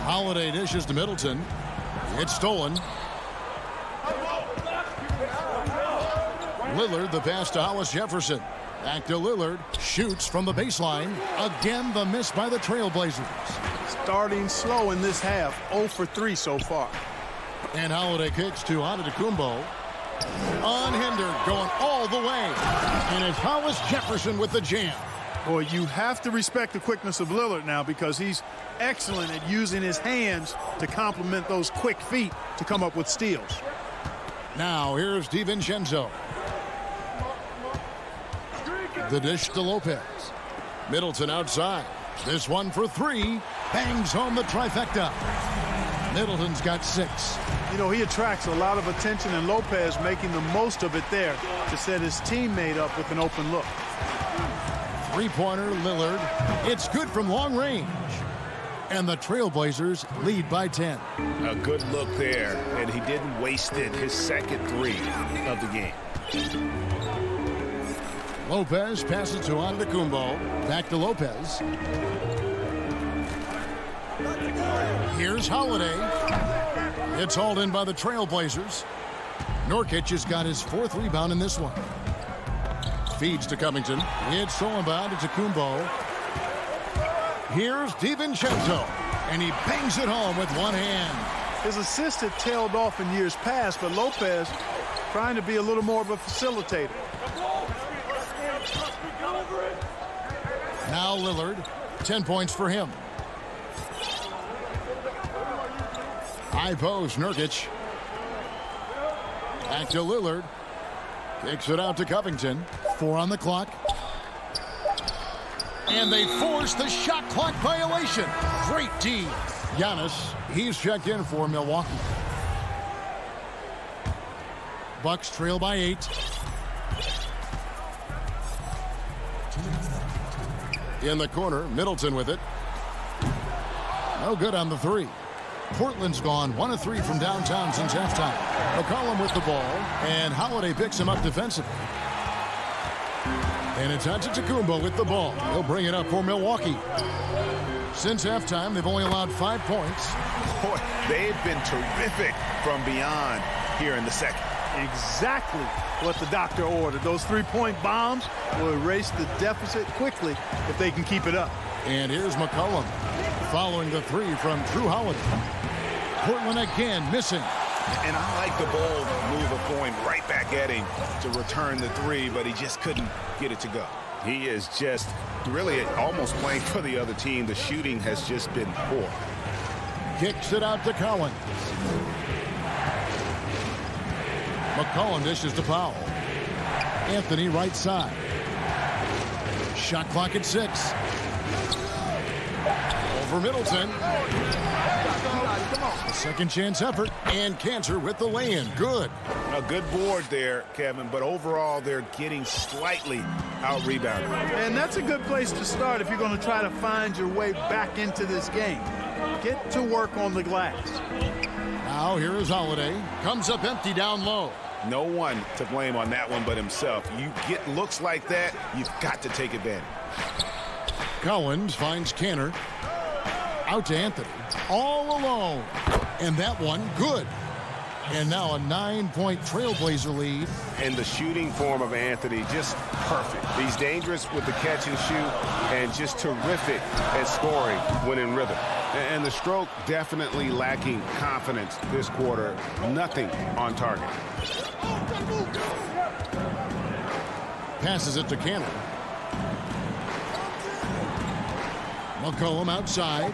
Holiday dishes to Middleton. It's stolen. Lillard the pass to Hollis Jefferson. Back to Lillard. Shoots from the baseline. Again, the miss by the Trailblazers. Starting slow in this half. 0 for 3 so far. And Holiday kicks to Antetokounmpo. Unhindered, going all the way. And it's Hollis Jefferson with the jam. Boy, you have to respect the quickness of Lillard now because he's excellent at using his hands to complement those quick feet to come up with steals. Now, here's DiVincenzo. The dish to Lopez. Middleton outside. This one for 3. Bangs home the trifecta. Middleton's got 6. You know, he attracts a lot of attention, and Lopez making the most of it there to set his teammate up with an open look. 3-pointer, Lillard. It's good from long range. And the Trailblazers lead by 10. A good look there, and he didn't waste it. His second 3 of the game. Lopez passes to Antetokounmpo. Back to Lopez. Here's Holiday. It's hauled in by the Trailblazers. Nurkic has got his 4th rebound in this one. Feeds to Covington. It's stolen by Antetokounmpo. Here's DiVincenzo. And he bangs it home with one hand. His assist had tailed off in years past, but Lopez trying to be a little more of a facilitator. Now Lillard, 10 points for him. High post, Nurkic. Back to Lillard. Kicks it out to Covington. 4 on the clock. And they force the shot clock violation. Great D. Giannis, he's checked in for Milwaukee. Bucks trail by 8. In the corner, Middleton with it. No good on the 3. Portland's gone 1 of 3 from downtown since halftime. McCollum with the ball, and Holiday picks him up defensively. And it's Antetokounmpo with the ball. He'll bring it up for Milwaukee. Since halftime, they've only allowed 5 points. Boy, they've been terrific from beyond here in the second. Exactly what the doctor ordered. Those 3-point bombs will erase the deficit quickly if they can keep it up. And here's McCollum following the 3 from Drew Holiday. Portland again missing. And I like the bold move of going right back at him to return the 3, but he just couldn't get it to go. He is just really almost playing for the other team. The shooting has just been poor. Kicks it out to Collins. McCollum dishes to Powell. Anthony right side. Shot clock at 6. Over Middleton. A second chance effort, and Cantor with the lay-in. Good. A good board there, Kevin, but overall they're getting slightly out-rebounded. And that's a good place to start if you're going to try to find your way back into this game. Get to work on the glass. Now here is Holiday. Comes up empty down low. No one to blame on that one but himself. You get looks like that, you've got to take advantage. Collins finds Cantor. Out to Anthony. All alone. And that one, good. And now a 9-point Trailblazer lead. And the shooting form of Anthony, just perfect. He's dangerous with the catch and shoot and just terrific at scoring when in rhythm. And the stroke definitely lacking confidence this quarter. Nothing on target. Passes it to Cantor. McCollum outside.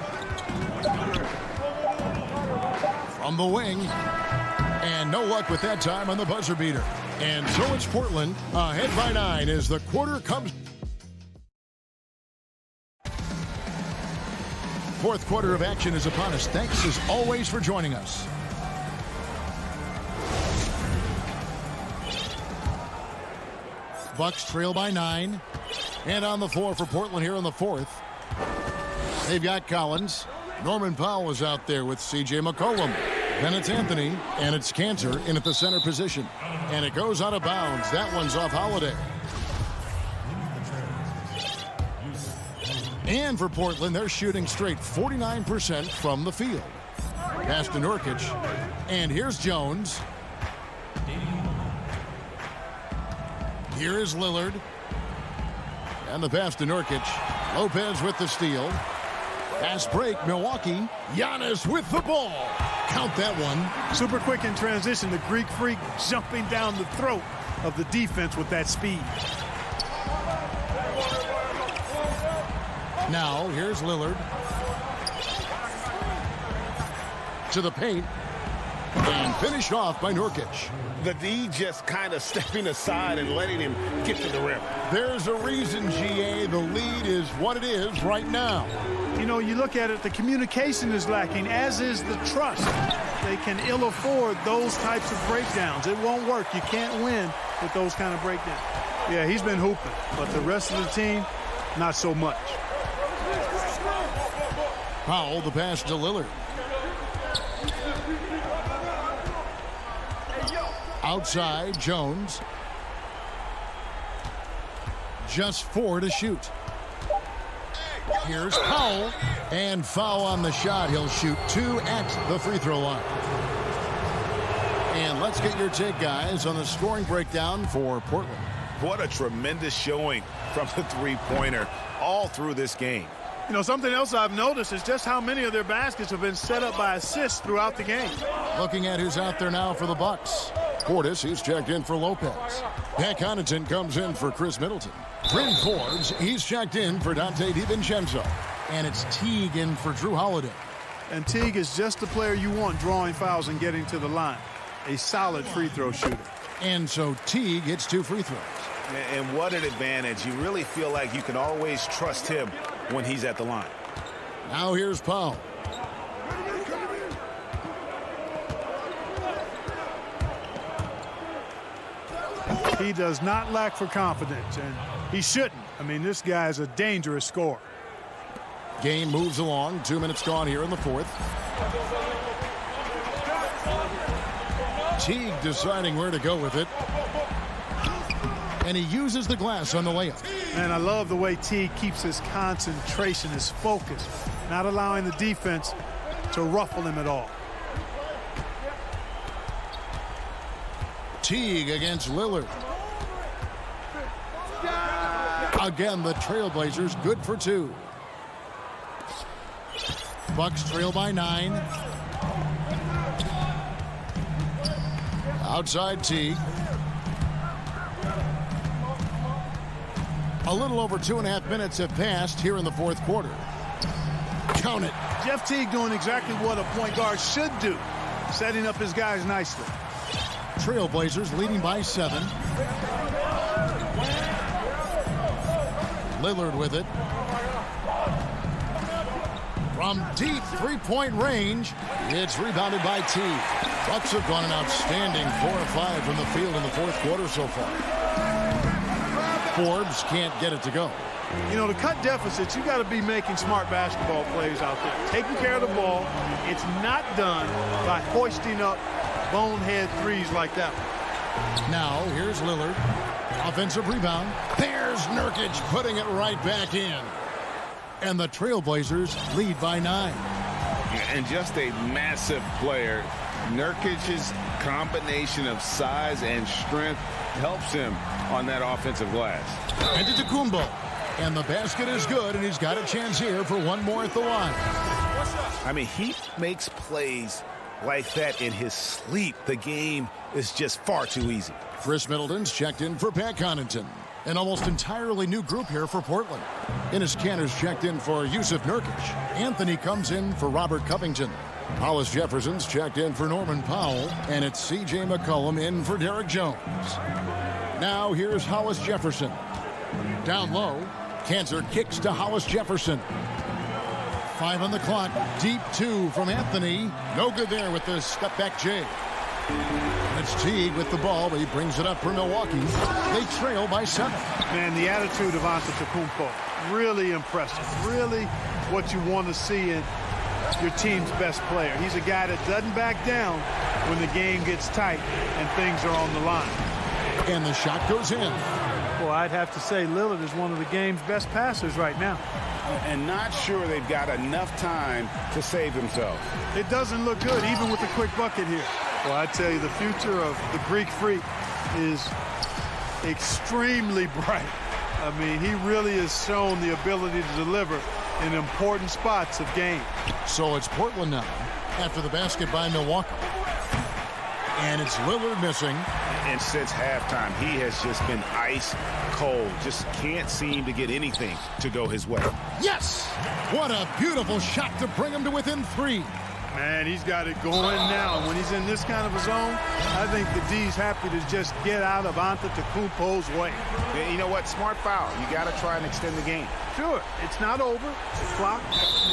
From the wing. And no luck with that time on the buzzer beater. And so it's Portland ahead by 9 as the quarter comes. Fourth quarter of action is upon us. Thanks as always for joining us. Bucks trail by 9. And on the floor for Portland here in the 4th. They've got Collins. Norman Powell is out there with C.J. McCollum. Then it's Anthony, and it's Cantor in at the center position. And it goes out of bounds. That one's off Holiday. And for Portland, they're shooting straight 49% from the field. Pass to Nurkic. And here's Jones. Here is Lillard. And the pass to Nurkic. Lopez with the steal. Fast break, Milwaukee. Giannis with the ball. Count that one. Super quick in transition. The Greek freak jumping down the throat of the defense with that speed. Now, here's Lillard. To the paint. And finished off by Nurkic. The D just kind of stepping aside and letting him get to the rim. There's a reason, GA. The lead is what it is right now. You know, you look at it, the communication is lacking, as is the trust. They can ill afford those types of breakdowns. It won't work. You can't win with those kind of breakdowns. Yeah, he's been hooping, but the rest of the team, not so much. Powell, the pass to Lillard. Outside, Jones. Just 4 to shoot. Here's Powell. And foul on the shot. He'll shoot 2 at the free throw line. And let's get your take, guys, on the scoring breakdown for Portland. What a tremendous showing from the three-pointer all through this game. You know, something else I've noticed is just how many of their baskets have been set up by assists throughout the game. Looking at who's out there now for the Bucks. Portis, he's checked in for Lopez. Pat Connaughton comes in for Chris Middleton. Bryn Forbes, he's checked in for Dante DiVincenzo. And it's Teague in for Drew Holiday. And Teague is just the player you want drawing fouls and getting to the line. A solid free throw shooter. And so Teague hits 2 free throws. And what an advantage. You really feel like you can always trust him when he's at the line. Now here's Powell. He does not lack for confidence, and he shouldn't. I mean, this guy's a dangerous scorer. Game moves along. 2 minutes gone here in the fourth. Teague deciding where to go with it. And he uses the glass on the layup. Man, I love the way Teague keeps his concentration, his focus, not allowing the defense to ruffle him at all. Teague against Lillard. Again, the Trailblazers good for 2. Bucks trail by 9. Outside Teague. A little over 2.5 minutes have passed here in the fourth quarter. Count it. Jeff Teague doing exactly what a point guard should do, setting up his guys nicely. Trailblazers leading by 7. Lillard with it. From deep three-point range, it's rebounded by Teague. Bucks have gone an outstanding 4 of 5 from the field in the fourth quarter so far. Forbes can't get it to go. You know, to cut deficits, you got to be making smart basketball plays out there. Taking care of the ball. It's not done by hoisting up bonehead threes like that one. Now, here's Lillard. Offensive rebound. There's Nurkic putting it right back in. And the Trailblazers lead by 9. And just a massive player. Nurkic's combination of size and strength helps him on that offensive glass. Antetokounmpo. And the basket is good, and he's got a chance here for one more at the line. I mean, he makes plays like that in his sleep. The game is just far too easy. Chris Middleton's checked in for Pat Connaughton. An almost entirely new group here for Portland. Enes Kanter's checked in for Yusuf Nurkic. Anthony comes in for Robert Covington. Hollis Jefferson's checked in for Norman Powell. And it's C.J. McCollum in for Derek Jones. Now here's Hollis Jefferson. Down low. Kanter kicks to Hollis Jefferson. 5 on the clock. Deep 2 from Anthony. No good there with the step-back J. And it's Teague with the ball, but he brings it up for Milwaukee. They trail by 7. Man, the attitude of Antetokounmpo, really impressive. Really what you want to see in your team's best player. He's a guy that doesn't back down when the game gets tight and things are on the line. And the shot goes in. Well, I'd have to say Lillard is one of the game's best passers right now. And not sure they've got enough time to save themselves. It doesn't look good, even with the quick bucket here. Well, I tell you, the future of the Greek Freak is extremely bright. I mean, he really has shown the ability to deliver in important spots of game. So it's Portland now after the basket by Milwaukee. And it's Lillard missing. And since halftime, he has just been ice cold. Just can't seem to get anything to go his way. Yes! What a beautiful shot to bring him to within 3. Man, he's got it going now. When he's in this kind of a zone, I think the D's happy to just get out of Antetokounmpo's way. Yeah, you know what? Smart foul. You got to try and extend the game. Sure, it's not over. The clock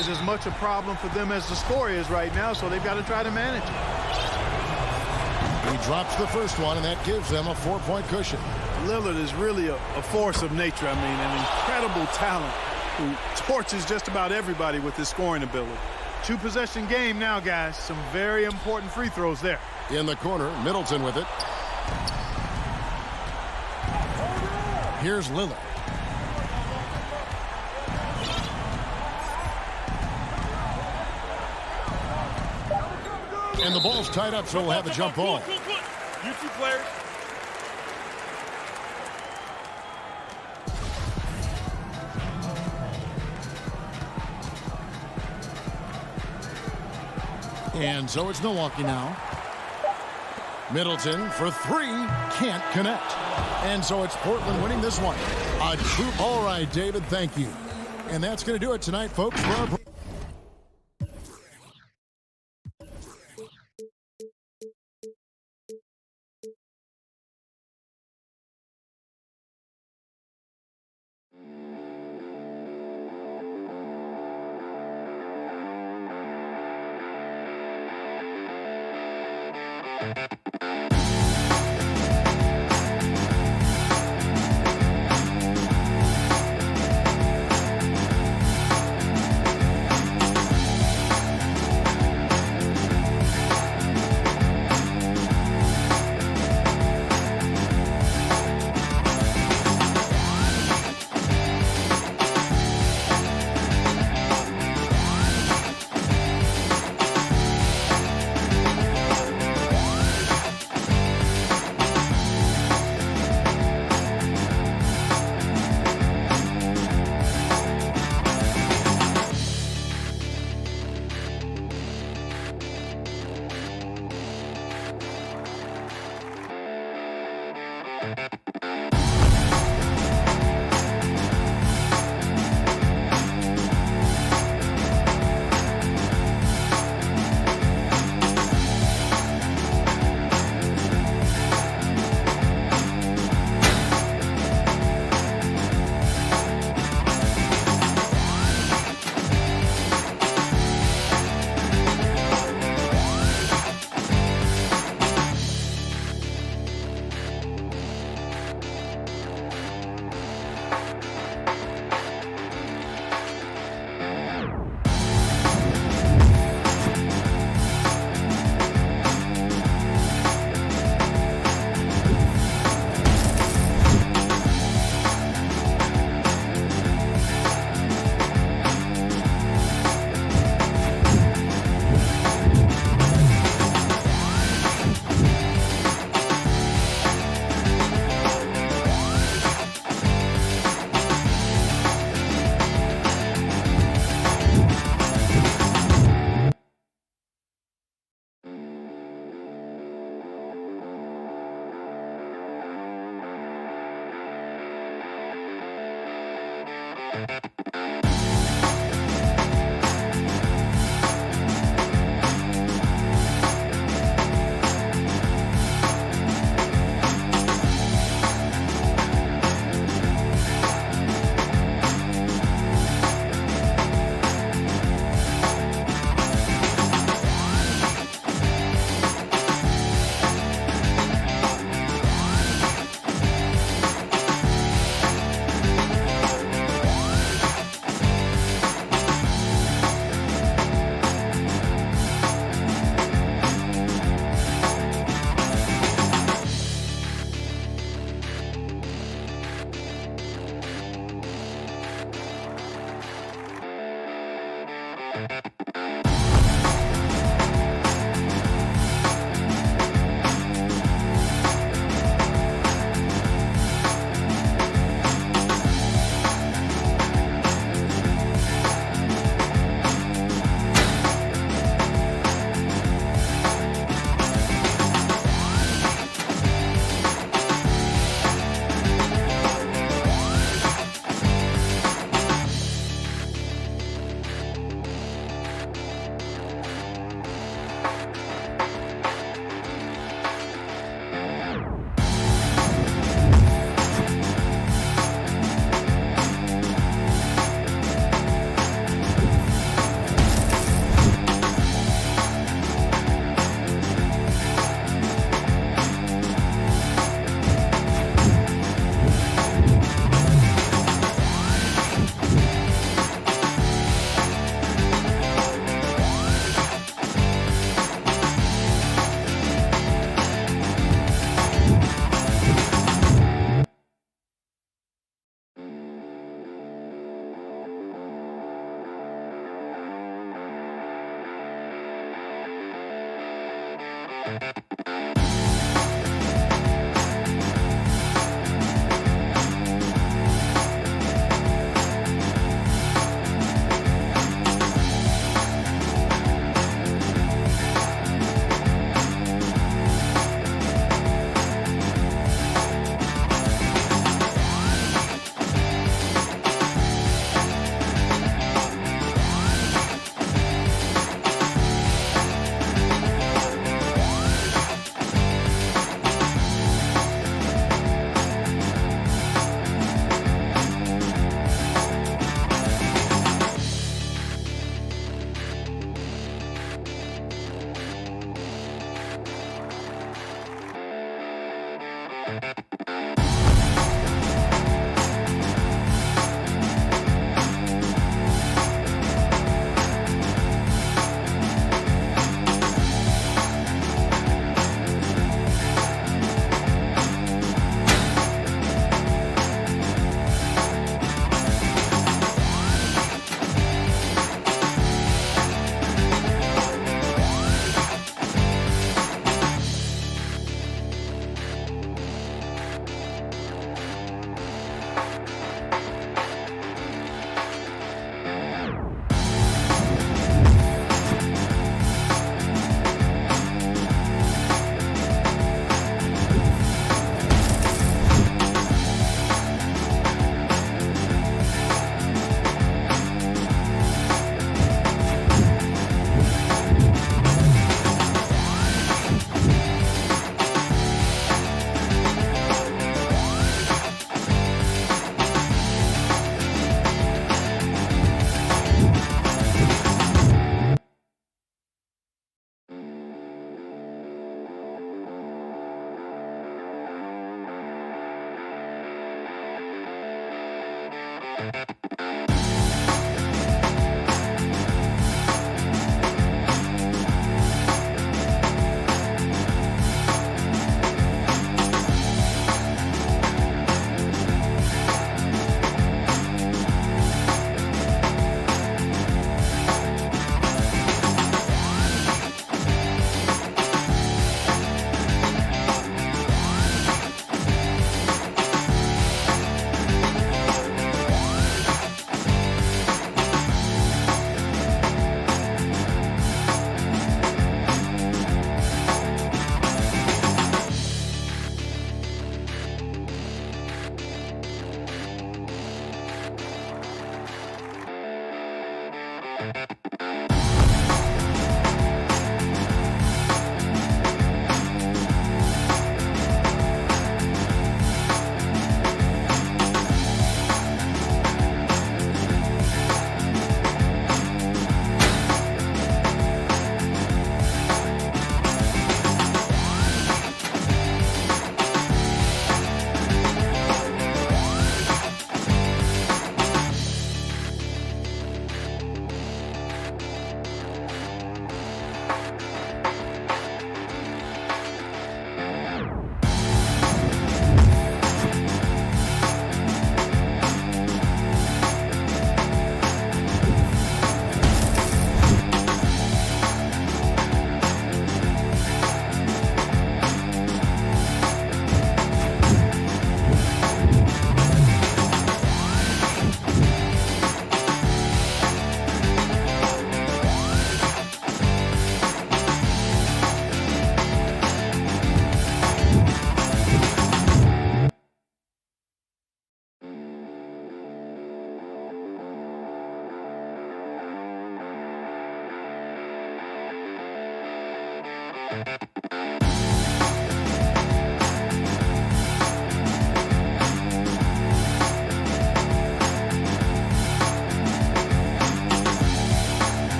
is as much a problem for them as the score is right now, so they've got to try to manage it. He drops the first one, and that gives them a 4-point cushion. Lillard is really a force of nature. I mean, an incredible talent who torches just about everybody with his scoring ability. 2-possession game now, guys. Some very important free throws there. In the corner, Middleton with it. Here's Lillard. And the ball's tied up, so we'll have a jump ball. You two players. And so it's Milwaukee now. Middleton for three, can't connect. And so it's Portland winning this one. All right, David, thank you. And that's going to do it tonight, folks. For our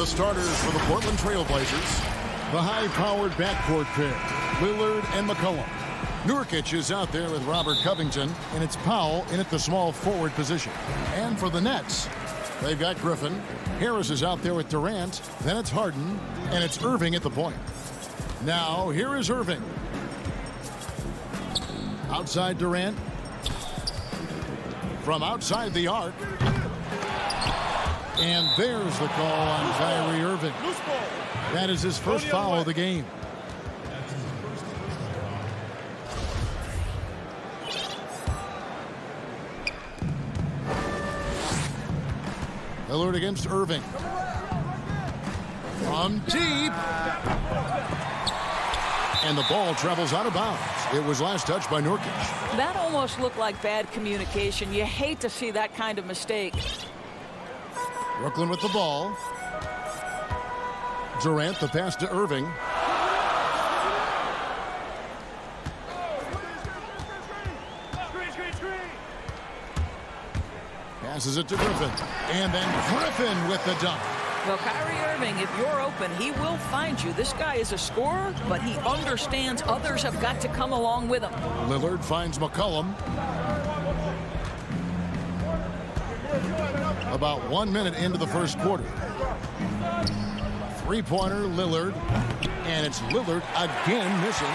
The starters for the Portland Trailblazers. The high-powered backcourt pair, Lillard and McCollum. Nurkic is out there with Robert Covington, and it's Powell in at the small forward position. And for the Nets, they've got Griffin. Harris is out there with Durant. Then it's Harden, and it's Irving at the point. Now, here is Irving. Outside Durant. From outside the arc. And there's the call on Kyrie Irving. That is his first foul of the game. Lillard against Irving. From deep. And the ball travels out of bounds. It was last touched by Nurkic. That almost looked like bad communication. You hate to see that kind of mistake. Brooklyn with the ball. Durant, the pass to Irving. Passes it to Griffin. And then Griffin with the dunk. Well, Kyrie Irving, if you're open, he will find you. This guy is a scorer, but he understands others have got to come along with him. Lillard finds McCollum. About 1 minute into the first quarter. Three-pointer, Lillard. And it's Lillard again missing.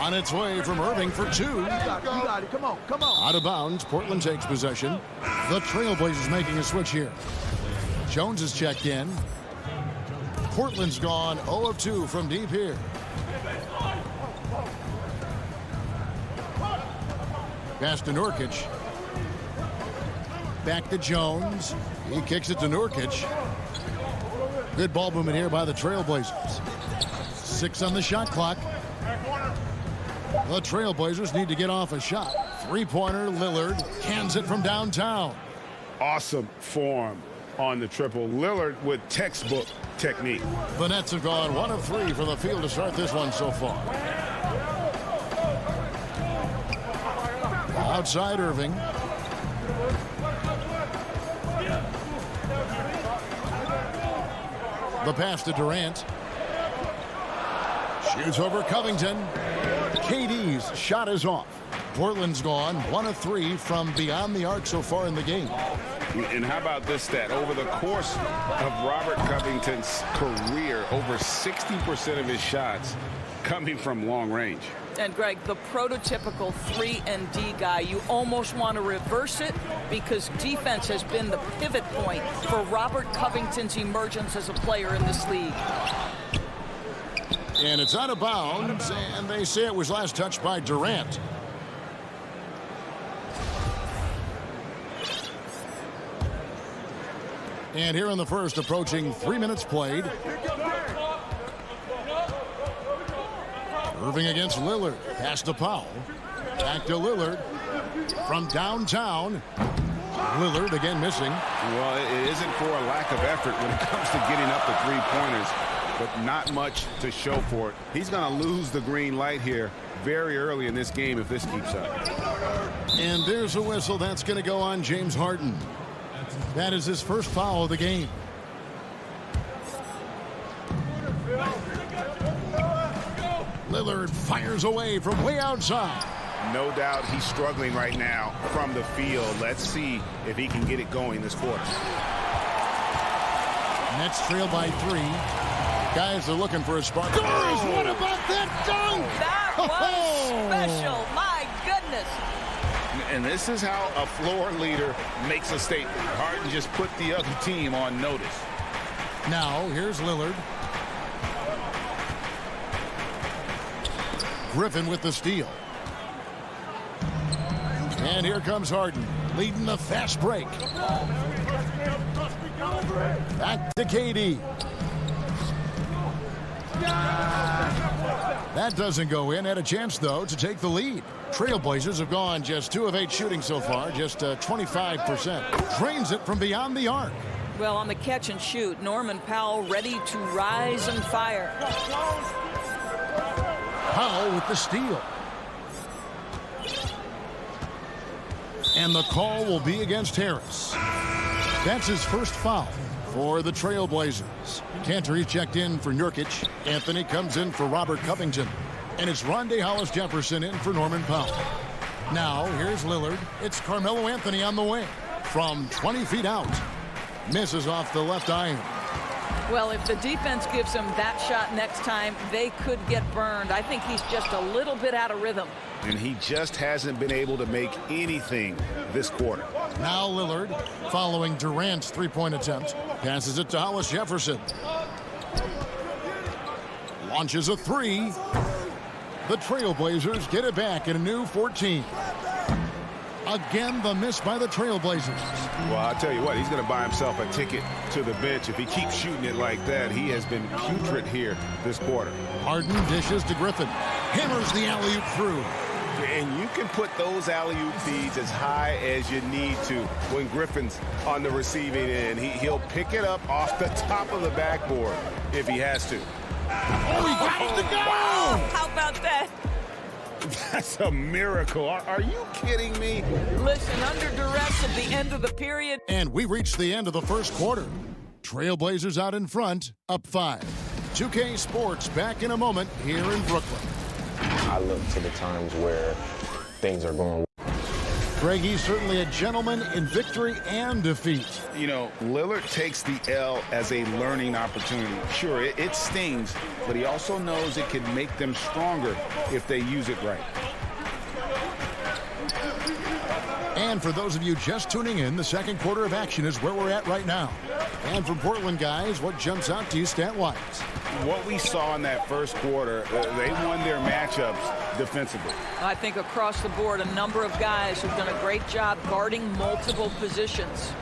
On its way from Irving for two. You got it. Come on. Out of bounds. Portland takes possession. The Trailblazers making a switch here. Jones is checked in. Portland's gone 0 of 2 from deep here. Pass to Nurkic. Back to Jones. He kicks it to Nurkic. Good ball movement here by the Trailblazers. 6 on the shot clock. The Trailblazers need to get off a shot. Three-pointer, Lillard cans it from downtown. Awesome form on the triple. Lillard with textbook technique. The Nets have gone 1 of 3 from the field to start this one so far. Outside Irving. The pass to Durant. Shoots over Covington. KD's shot is off. Portland's gone 1 of 3 from beyond the arc so far in the game. And how about this stat? Over the course of Robert Covington's career, over 60% of his shots coming from long range. And Greg, the prototypical 3-and-D guy, you almost want to reverse it because defense has been the pivot point for Robert Covington's emergence as a player in this league. And it's out of bounds, and they say it was last touched by Durant. And here in the first, approaching 3 minutes played. Irving against Lillard. Pass to Powell. Back to Lillard. From downtown. Lillard again missing. Well, it isn't for a lack of effort when it comes to getting up the three-pointers, but not much to show for it. He's going to lose the green light here very early in this game if this keeps up. And there's a whistle. That's going to go on James Harden. That is his first foul of the game. Lillard fires away from way outside. No doubt he's struggling right now from the field. Let's see if he can get it going this quarter. Nets trail by 3. Guys are looking for a spark. Oh. What about that dunk? That was special. My goodness. And this is how a floor leader makes a statement. Harden just put the other team on notice. Now, here's Lillard. Griffin with the steal. And here comes Harden, leading the fast break. Back to KD. That doesn't go in. Had a chance, though, to take the lead. Trailblazers have gone just 2 of 8 shooting so far, just 25%. Drains it from beyond the arc. Well, on the catch and shoot, Norman Powell ready to rise and fire. Powell with the steal. And the call will be against Harris. That's his first foul for the Trailblazers. Cantor checked in for Nurkic. Anthony comes in for Robert Covington. And it's Rondé Hollis-Jefferson in for Norman Powell. Now, here's Lillard. It's Carmelo Anthony on the wing. From 20 feet out. Misses off the left iron. Well, if the defense gives him that shot next time, they could get burned. I think he's just a little bit out of rhythm. And he just hasn't been able to make anything this quarter. Now Lillard, following Durant's three-point attempt, passes it to Hollis-Jefferson. Launches a three. The Trailblazers get it back in a new 14. Again, the miss by the Trailblazers. Well, I'll tell you what, he's going to buy himself a ticket to the bench. If he keeps shooting it like that, he has been putrid here this quarter. Harden dishes to Griffin. Hammers the alley-oop through. And you can put those alley-oop feeds as high as you need to when Griffin's on the receiving end. He'll pick it up off the top of the backboard if he has to. Oh, he got it to go! Oh, how about that? That's a miracle. Are you kidding me? Listen, under duress at the end of the period. And we reached the end of the first quarter. Trailblazers out in front, up 5. 2K Sports back in a moment here in Brooklyn. I look to the times where things are going. Greg, he's certainly a gentleman in victory and defeat. You know, Lillard takes the L as a learning opportunity. Sure, it stings, but he also knows it can make them stronger if they use it right. And for those of you just tuning in, the second quarter of action is where we're at right now. And from Portland, guys, what jumps out to you stat-wise? What we saw in that first quarter, they won their matchups defensively. I think across the board, a number of guys who've done a great job guarding multiple positions.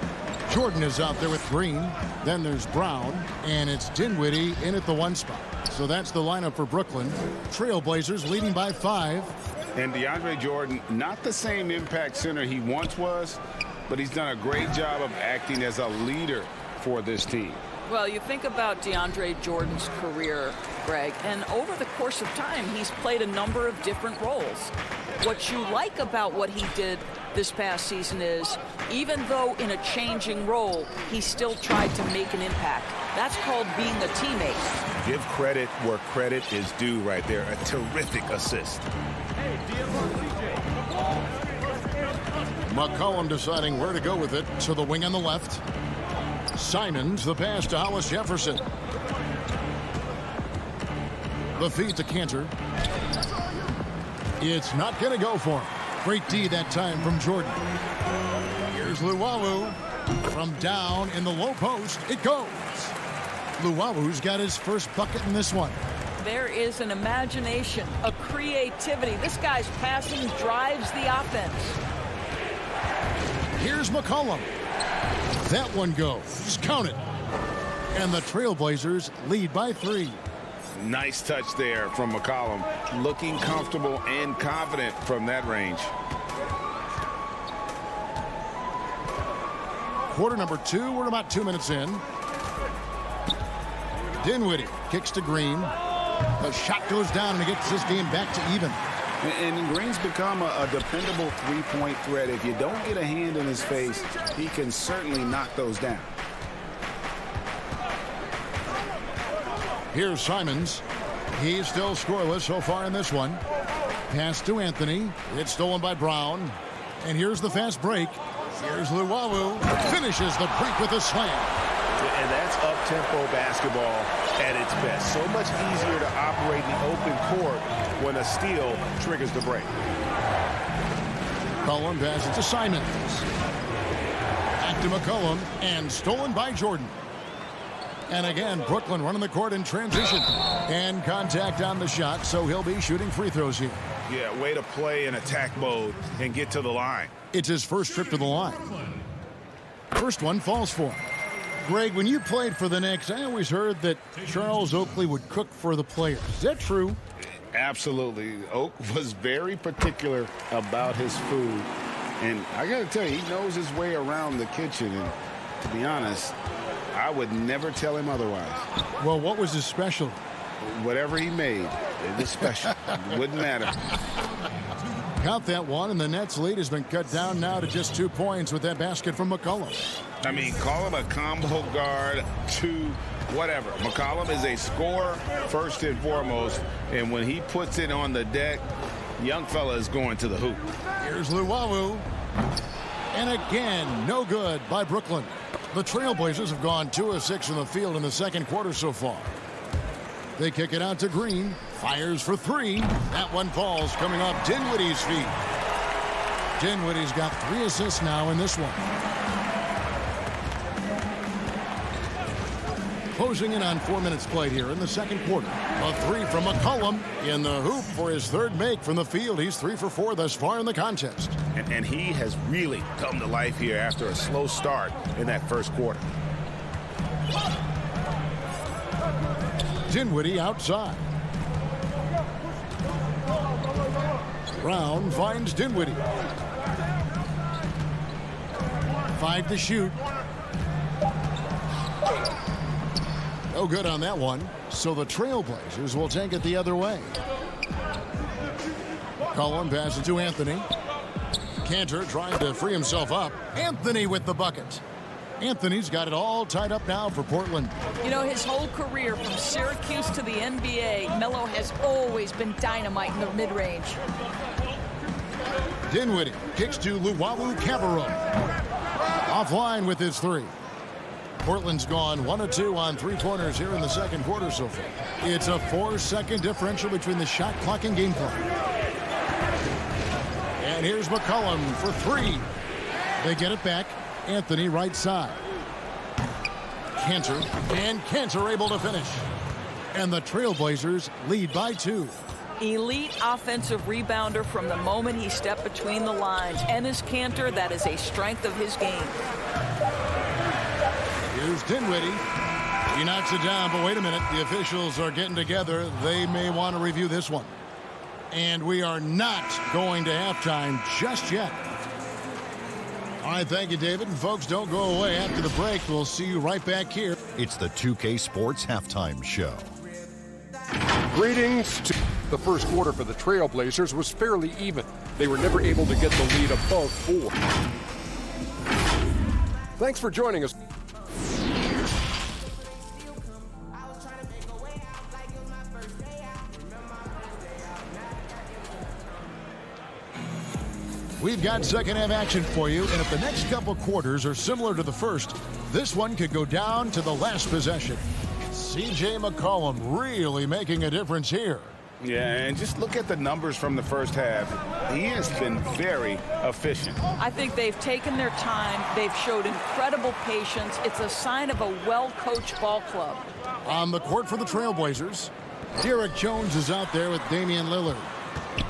Jordan is out there with Green. Then there's Brown. And it's Dinwiddie in at the 1 spot. So that's the lineup for Brooklyn. Trailblazers leading by 5. And DeAndre Jordan, not the same impact center he once was, but he's done a great job of acting as a leader for this team. Well, you think about DeAndre Jordan's career, Greg, and over the course of time, he's played a number of different roles. What you like about what he did this past season is, even though in a changing role, he still tried to make an impact. That's called being a teammate. Give credit where credit is due right there. A terrific assist. McCollum deciding where to go with it to the wing on the left. Simons, the pass to Hollis-Jefferson. The feed to Cantor. It's not going to go for him. Great D that time from Jordan. Here's Luwawu. From down in the low post, it goes. Luwawu's got his first bucket in this one. There is an imagination, a creativity. This guy's passing drives the offense. Here's McCollum. That one goes. Count it. And the Trailblazers lead by 3. Nice touch there from McCollum. Looking comfortable and confident from that range. Quarter number 2. We're about 2 minutes in. Dinwiddie kicks to Green. The shot goes down and it gets this game back to even. And Green's become a dependable three-point threat. If you don't get a hand in his face, he can certainly knock those down. Here's Simons. He's still scoreless so far in this one. Pass to Anthony. It's stolen by Brown. And here's the fast break. Here's Luwawu. Finishes the break with a slam. And that's up-tempo basketball at its best. So much easier to operate in the open court when a steal triggers the break. McCollum passes to Simons. Back to McCollum. And stolen by Jordan. And again, Brooklyn running the court in transition. And contact on the shot, so he'll be shooting free throws here. Yeah, way to play in attack mode and get to the line. It's his first trip to the line. First one falls for him. Greg, when you played for the Knicks, I always heard that Charles Oakley would cook for the players. Is that true? Absolutely. Oak was very particular about his food. And I got to tell you, he knows his way around the kitchen. And to be honest, I would never tell him otherwise. Well, what was his special? Whatever he made, it was special. It wouldn't matter. Count that one, and the Nets lead has been cut down now to just 2 points with that basket from McCollum. I mean, call him a combo guard to whatever. McCollum is a scorer first and foremost, and when he puts it on the deck, young fella is going to the hoop. Here's Luwawu. And again, no good by Brooklyn. The Trailblazers have gone 2 of 6 from the field in the second quarter so far. They kick it out to Green. Fires for 3. That one falls, coming off Dinwiddie's feet. Dinwiddie's got 3 assists now in this one. Closing in on 4 minutes played here in the second quarter. A 3 from McCollum in the hoop for his third make from the field. He's 3 for 4 thus far in the contest. And he has really come to life here after a slow start in that first quarter. Dinwiddie outside. Brown finds Dinwiddie. 5 to shoot. No good on that one. So the Trailblazers will take it the other way. Cullen passes to Anthony. Cantor trying to free himself up. Anthony with the bucket. Anthony's got it all tied up now for Portland. You know, his whole career from Syracuse to the NBA, Melo has always been dynamite in the mid-range. Dinwiddie kicks to Luwawu-Cabarrot. Offline with his 3. Portland's gone 1 of 2 on 3-pointers here in the second quarter so far. It's a 4-second differential between the shot clock and game clock. And here's McCollum for 3. They get it back. Anthony right side. Cantor, and Cantor able to finish. And the Trailblazers lead by 2. Elite offensive rebounder from the moment he stepped between the lines. Enes Kanter, that is a strength of his game. Here's Dinwiddie. He knocks it down, but wait a minute. The officials are getting together. They may want to review this one. And we are not going to halftime just yet. All right, thank you, David. And folks, don't go away. After the break, we'll see you right back here. It's the 2K Sports Halftime Show. Greetings. The first quarter for the Trailblazers was fairly even. They were never able to get the lead above 4. Thanks for joining us. We've got second half action for you, and if the next couple quarters are similar to the first, this one could go down to the last possession. C.J. McCollum really making a difference here. Yeah, and just look at the numbers from the first half. He has been very efficient. I think they've taken their time. They've showed incredible patience. It's a sign of a well-coached ball club. On the court for the Trailblazers, Derek Jones is out there with Damian Lillard.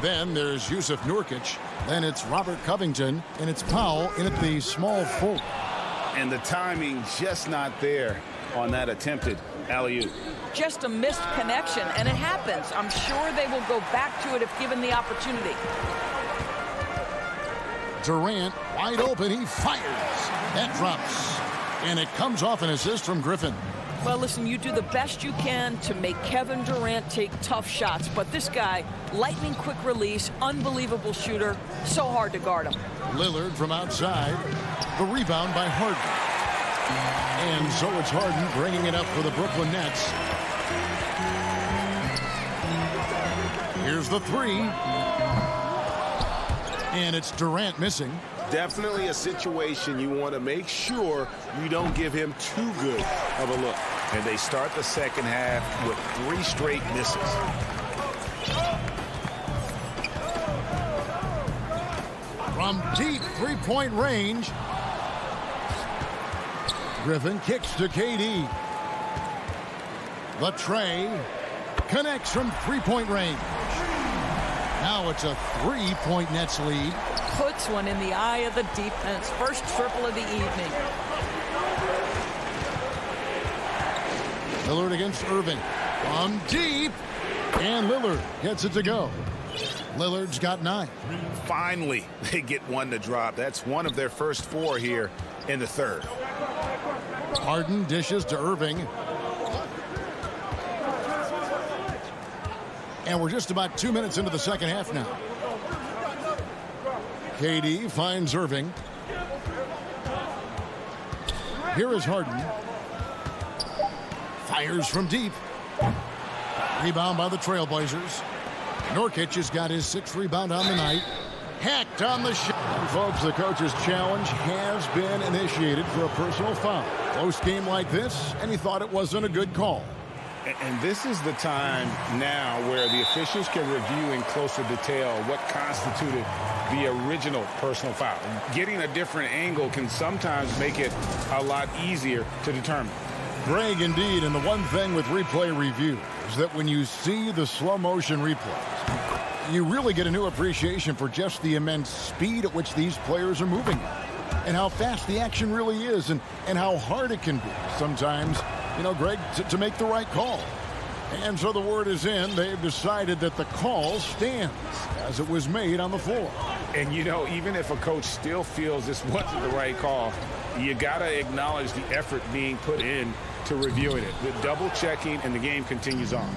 Then there's Yusuf Nurkic. Then it's Robert Covington, and it's Powell in at the small forward. And the timing just not there on that attempted alley-oop. Just a missed connection, and it happens. I'm sure they will go back to it if given the opportunity. Durant wide open. He fires. That drops. And it comes off an assist from Griffin. Well, listen, you do the best you can to make Kevin Durant take tough shots, but this guy, lightning quick release, unbelievable shooter, so hard to guard him. Lillard from outside. The rebound by Harden. And so it's Harden bringing it up for the Brooklyn Nets. Here's the 3. And it's Durant missing. Definitely a situation you want to make sure you don't give him too good of a look. And they start the second half with 3 straight misses. From deep three-point range. Griffin kicks to KD. The tray connects from three-point range. Now it's a 3-point Nets lead. Puts one in the eye of the defense. First triple of the evening. Lillard against Irving. From deep. And Lillard gets it to go. Lillard's got 9. Finally, they get one to drop. That's one of their first 4 here in the third. Harden dishes to Irving. And we're just about 2 minutes into the second half now. KD finds Irving. Here is Harden. Fires from deep. Rebound by the Trailblazers. Nurkic has got his 6th rebound on the night. Hacked on the shot. And folks, the coach's challenge has been initiated for a personal foul. Close game like this, and he thought it wasn't a good call. And this is the time now where the officials can review in closer detail what constituted the original personal foul. Getting a different angle can sometimes make it a lot easier to determine. Greg, indeed, and the one thing with replay review is that when you see the slow motion replays, you really get a new appreciation for just the immense speed at which these players are moving and how fast the action really is and how hard it can be sometimes, you know, Greg, to make the right call. And so the word is in. They've decided that the call stands as it was made on the floor. And, you know, even if a coach still feels this wasn't the right call, you got to acknowledge the effort being put in to reviewing it. The double checking, and the game continues on.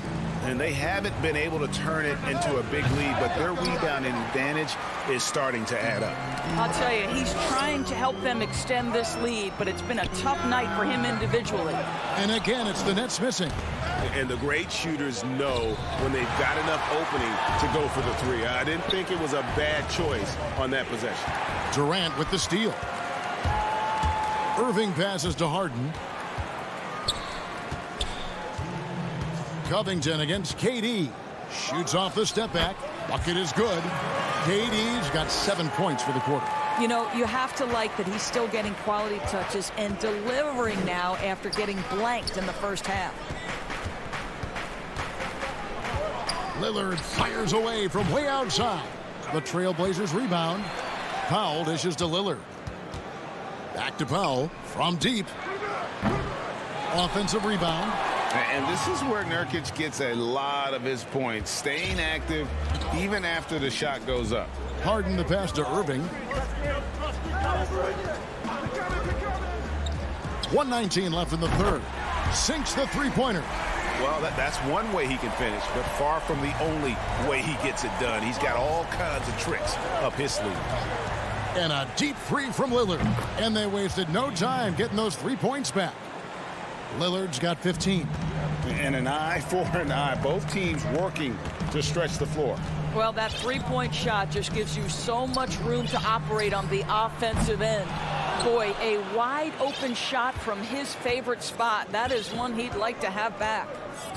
And they haven't been able to turn it into a big lead, but their rebounding advantage is starting to add up. I'll tell you, he's trying to help them extend this lead, but it's been a tough night for him individually. And again, it's the Nets missing. And the great shooters know when they've got enough opening to go for the three. I didn't think it was a bad choice on that possession. Durant with the steal. Irving passes to Harden. Covington against KD. Shoots off the step back. Bucket is good. KD's got 7 points for the quarter. You know, you have to like that he's still getting quality touches and delivering now after getting blanked in the first half. Lillard fires away from way outside. The Trailblazers rebound. Powell dishes to Lillard. Back to Powell from deep. Offensive rebound. And this is where Nurkic gets a lot of his points, staying active even after the shot goes up. Harden the pass to Irving. 1:19 left in the third. Sinks the three-pointer. Well, that's one way he can finish, but far from the only way he gets it done. He's got all kinds of tricks up his sleeve. And a deep three from Lillard. And they wasted no time getting those 3 points back. Lillard's got 15. And an eye for an eye. Both teams working to stretch the floor. Well, that three-point shot just gives you so much room to operate on the offensive end. Boy, a wide-open shot from his favorite spot. That is one he'd like to have back.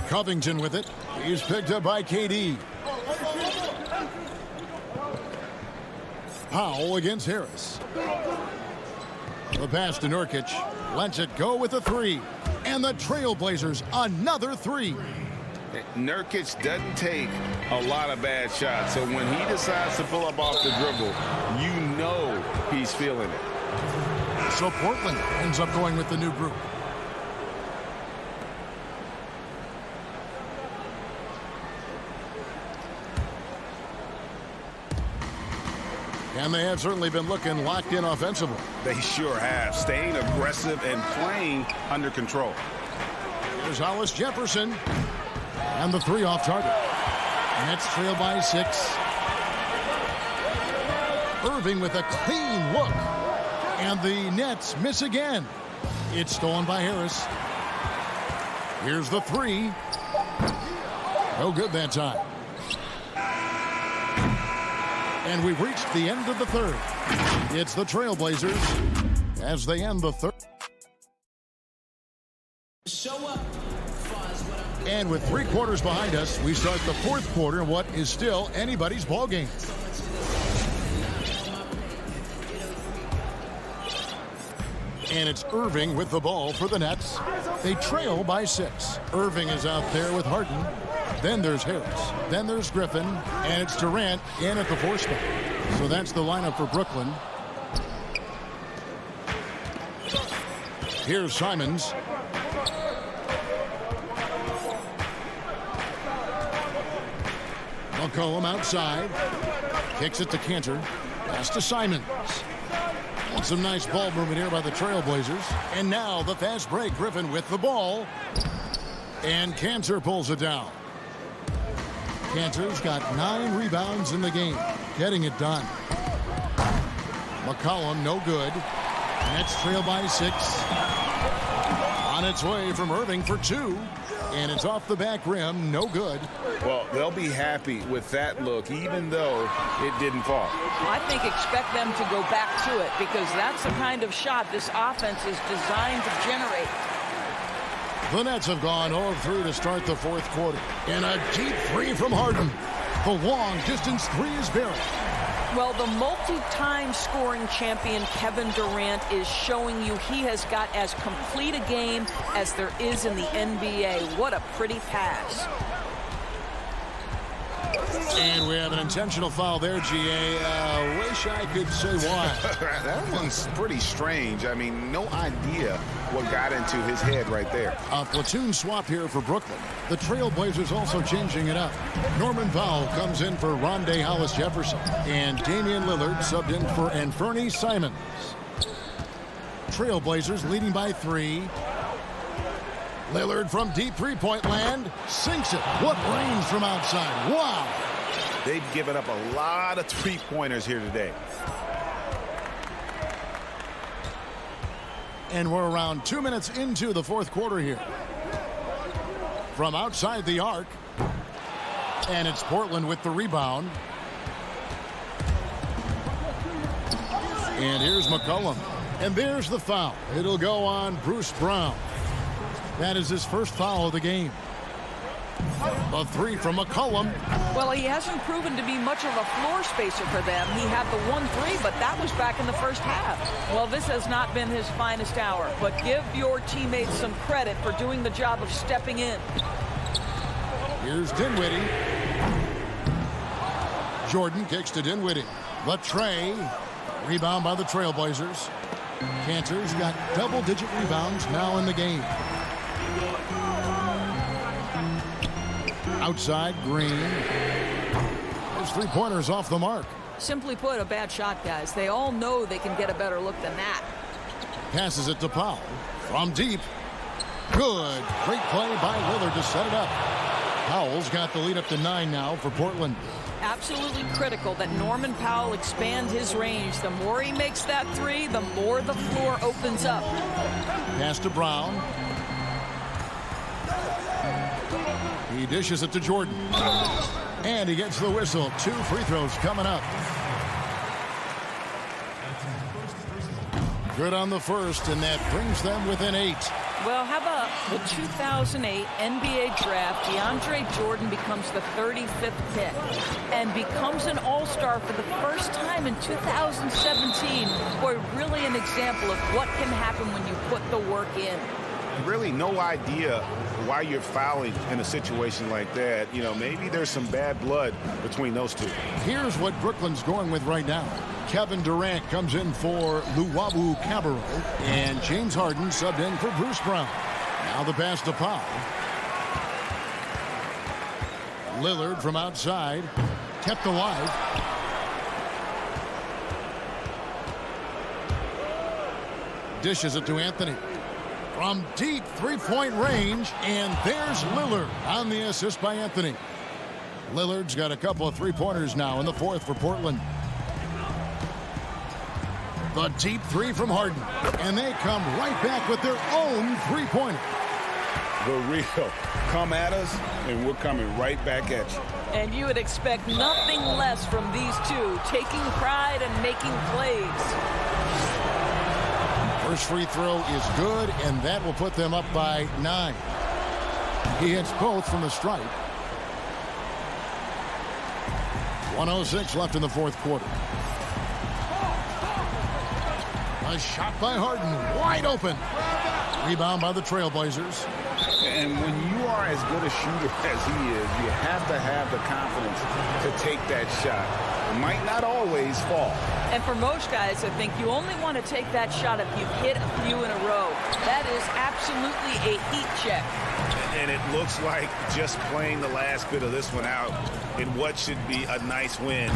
Covington with it. He's picked up by KD. Powell against Harris. The pass to Nurkic. Lets it go with a three. And the Trailblazers another three. Nurkic doesn't take a lot of bad shots, so when he decides to pull up off the dribble, you know he's feeling it. So Portland ends up going with the new group. And they have certainly been looking locked in offensively. They sure have, staying aggressive and playing under control. Here's Hollis Jefferson. And the three off target. Nets trail by 6. Irving with a clean look. And the Nets miss again. It's stolen by Harris. Here's the three. No good that time. And we've reached the end of the third. It's the Trailblazers as they end the third. And with 3 quarters behind us, we start the fourth quarter in what is still anybody's ball game. And it's Irving with the ball for the Nets. They trail by 6. Irving is out there with Harden. Then there's Harris. Then there's Griffin. And it's Durant in at the 4 spot. So that's the lineup for Brooklyn. Here's Simons. McCollum outside. Kicks it to Cantor. Pass to Simons. And some nice ball movement here by the Trailblazers. And now the fast break. Griffin with the ball. And Cantor pulls it down. Cantor's got 9 rebounds in the game. Getting it done. McCollum, no good. Nets trail by 6. On its way from Irving for 2. And it's off the back rim, no good. Well, they'll be happy with that look, even though it didn't fall. I think expect them to go back to it, because that's the kind of shot this offense is designed to generate. The Nets have gone 0 of 3 to start the fourth quarter. And a deep 3 from Harden. The long distance 3 is buried. Well, the multi-time scoring champion Kevin Durant is showing you he has got as complete a game as there is in the NBA. What a pretty pass. And we have an intentional foul there, GA. Wish I could say why. That one's pretty strange. I mean, no idea what got into his head right there. A platoon swap here for Brooklyn. The Trailblazers also changing it up. Norman Powell comes in for Rondé Hollis-Jefferson. And Damian Lillard subbed in for Anfernee Simons. Trailblazers leading by 3. Lillard from deep three-point land. Sinks it. What range from outside. Wow. They've given up a lot of three-pointers here today. And we're around 2 minutes into the fourth quarter here. From outside the arc. And it's Portland with the rebound. And here's McCollum. And there's the foul. It'll go on Bruce Brown. That is his first foul of the game. A 3 from McCollum. Well, he hasn't proven to be much of a floor spacer for them. He had the 1-3, but that was back in the first half. Well, this has not been his finest hour, but give your teammates some credit for doing the job of stepping in. Here's Dinwiddie. Jordan kicks to Dinwiddie. The tray. Rebound by the Trailblazers. Cantor's got double-digit rebounds now in the game. Outside, Green. His three-pointers off the mark. Simply put, a bad shot, guys. They all know they can get a better look than that. Passes it to Powell. From deep. Good. Great play by Lillard to set it up. Powell's got the lead up to 9 now for Portland. Absolutely critical that Norman Powell expand his range. The more he makes that 3, the more the floor opens up. Pass to Brown. He dishes it to Jordan. And he gets the whistle. 2 free throws coming up. Good on the first, and that brings them within 8. Well, how about the 2008 NBA draft? DeAndre Jordan becomes the 35th pick and becomes an All-Star for the first time in 2017. Boy, really an example of what can happen when you put the work in. Really no idea why you're fouling in a situation like that. You know, maybe there's some bad blood between those two. Here's what Brooklyn's going with right now. Kevin Durant comes in for Luwawu Cabarrot, and James Harden subbed in for Bruce Brown. Now the pass to Powell. Lillard from outside, kept alive. Dishes it to Anthony. From deep three-point range, and there's Lillard on the assist by Anthony. Lillard's got a couple of three-pointers now in the fourth for Portland. The deep 3 from Harden, and they come right back with their own three-pointer. The real come at us, and we're coming right back at you. And you would expect nothing less from these two, taking pride and making plays. First free throw is good, and that will put them up by 9. He hits both from the stripe. 1:06 left in the fourth quarter. A shot by Harden, wide open. Rebound by the Trailblazers. And when you are as good a shooter as he is, you have to have the confidence to take that shot. It might not always fall. And for most guys, I think you only want to take that shot if you've hit a few in a row. That is absolutely a heat check. And it looks like just playing the last bit of this one out in what should be a nice win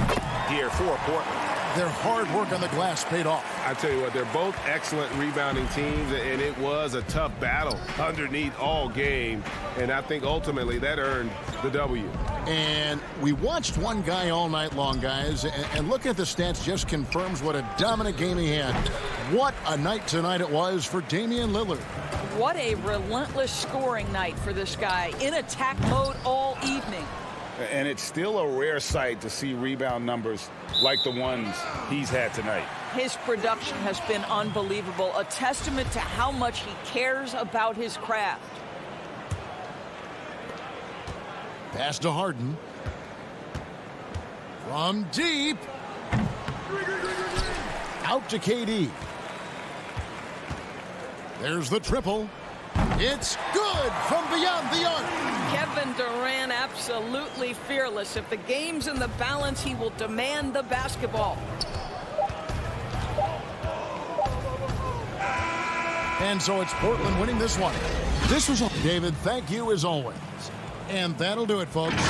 here for Portland. their hard work on the glass paid off. I tell you what, they're both excellent rebounding teams, and it was a tough battle underneath all game, and I think ultimately that earned the W. And we watched one guy all night long, guys, and looking at the stats just confirms what a dominant game he had. What a night tonight it was for Damian Lillard. What a relentless scoring night for this guy, in attack mode all evening. And it's still a rare sight to see rebound numbers like the ones he's had tonight. His production has been unbelievable, a testament to how much he cares about his craft. Pass to Harden. From deep. Out to KD. There's the triple. It's good from beyond the arc. Kevin Durant absolutely fearless. If the game's in the balance, he will demand the basketball. And so it's Portland winning this one. This was David, thank you as always. And that'll do it, folks.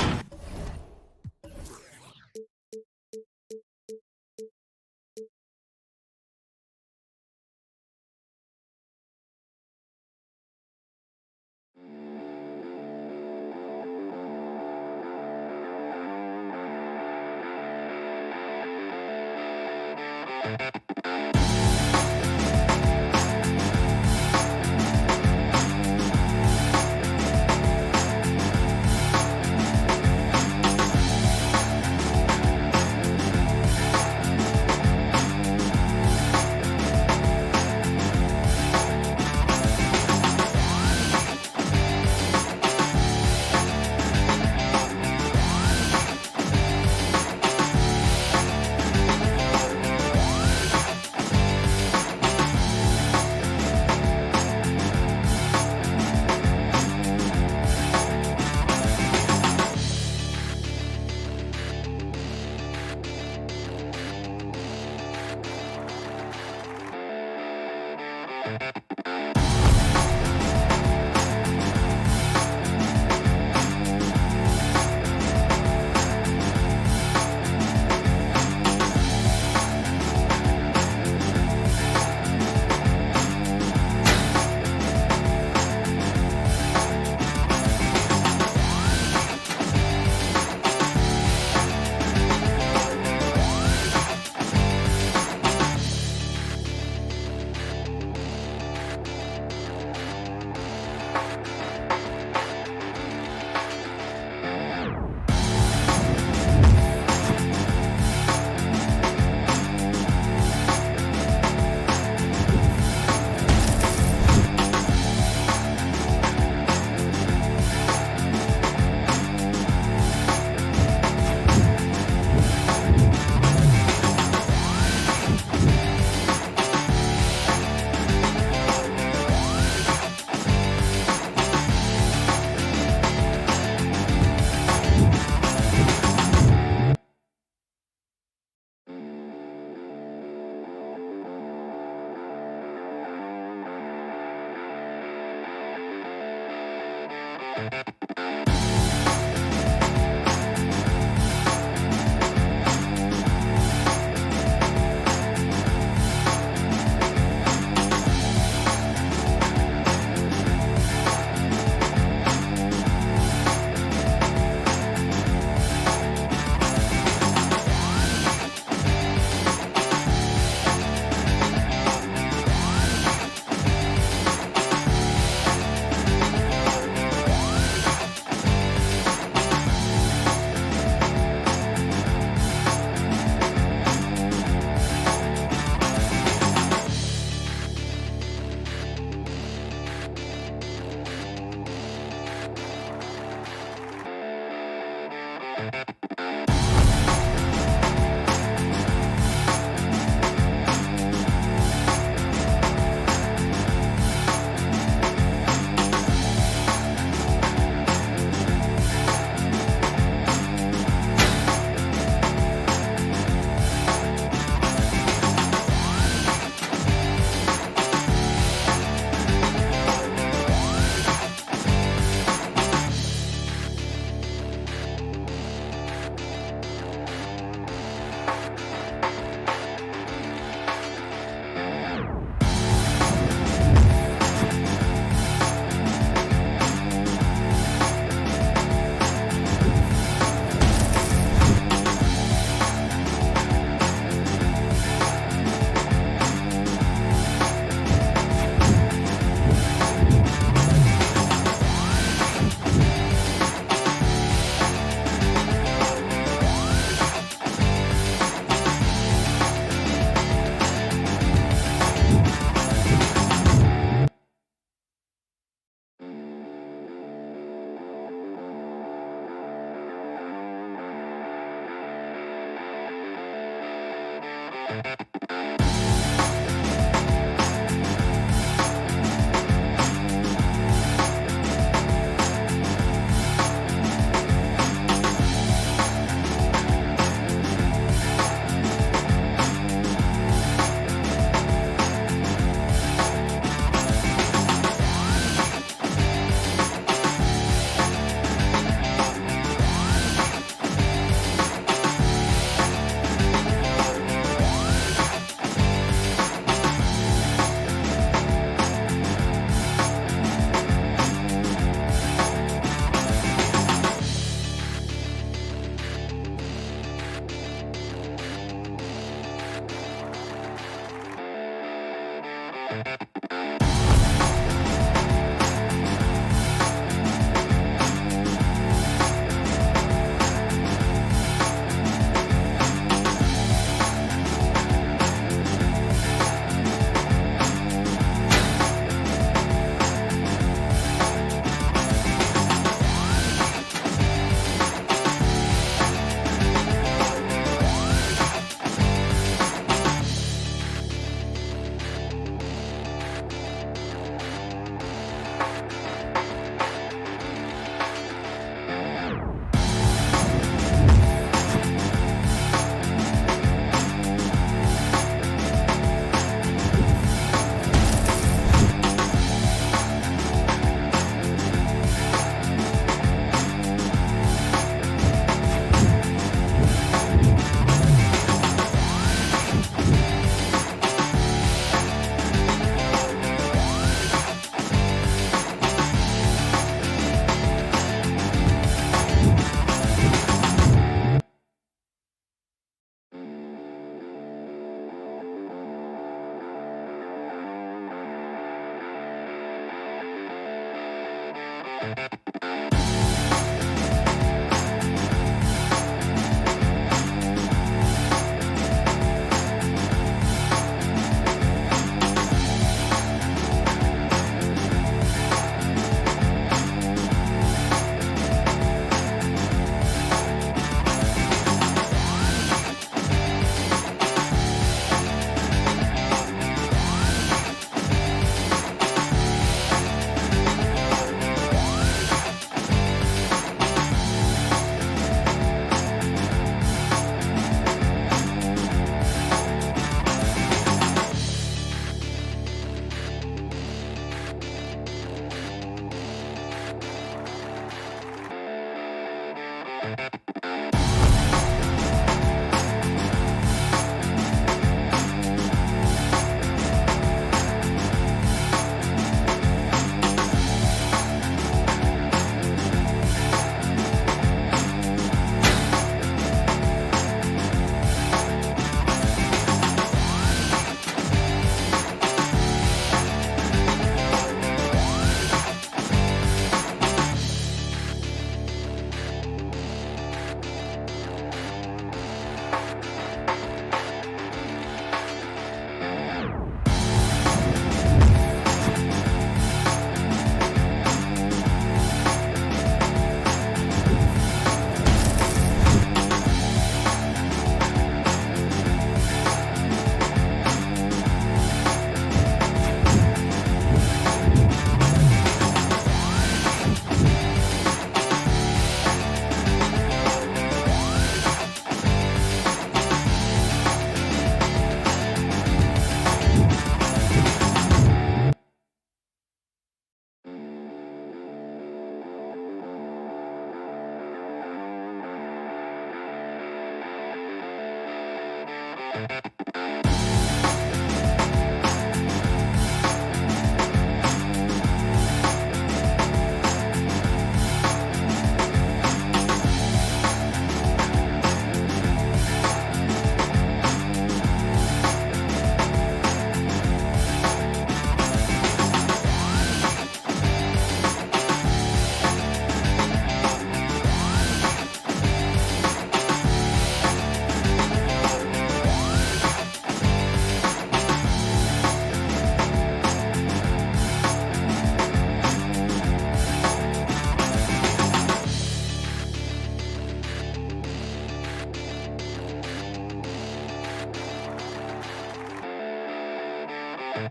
There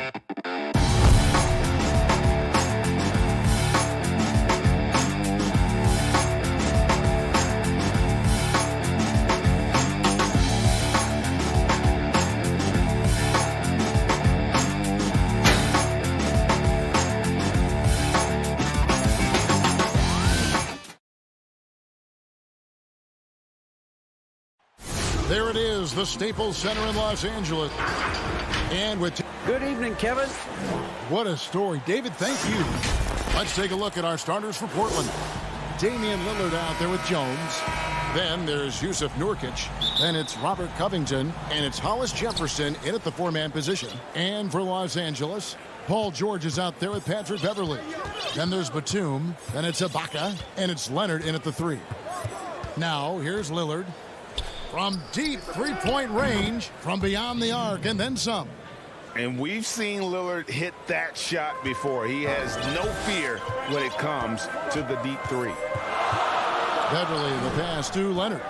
it is, the Staples Center in Los Angeles. And with... Good evening, Kevin. What a story. David, thank you. Let's take a look at our starters for Portland. Damian Lillard out there with Jones. Then there's Yusuf Nurkic. Then it's Robert Covington. And it's Hollis Jefferson in at the four-man position. And for Los Angeles, Paul George is out there with Patrick Beverley. Then there's Batum. Then it's Ibaka. And it's Leonard in at the three. Now, here's Lillard. From deep three-point range, from beyond the arc, and then some. And we've seen Lillard hit that shot before. He has no fear when it comes to the deep three. Beverley, the pass to Leonard.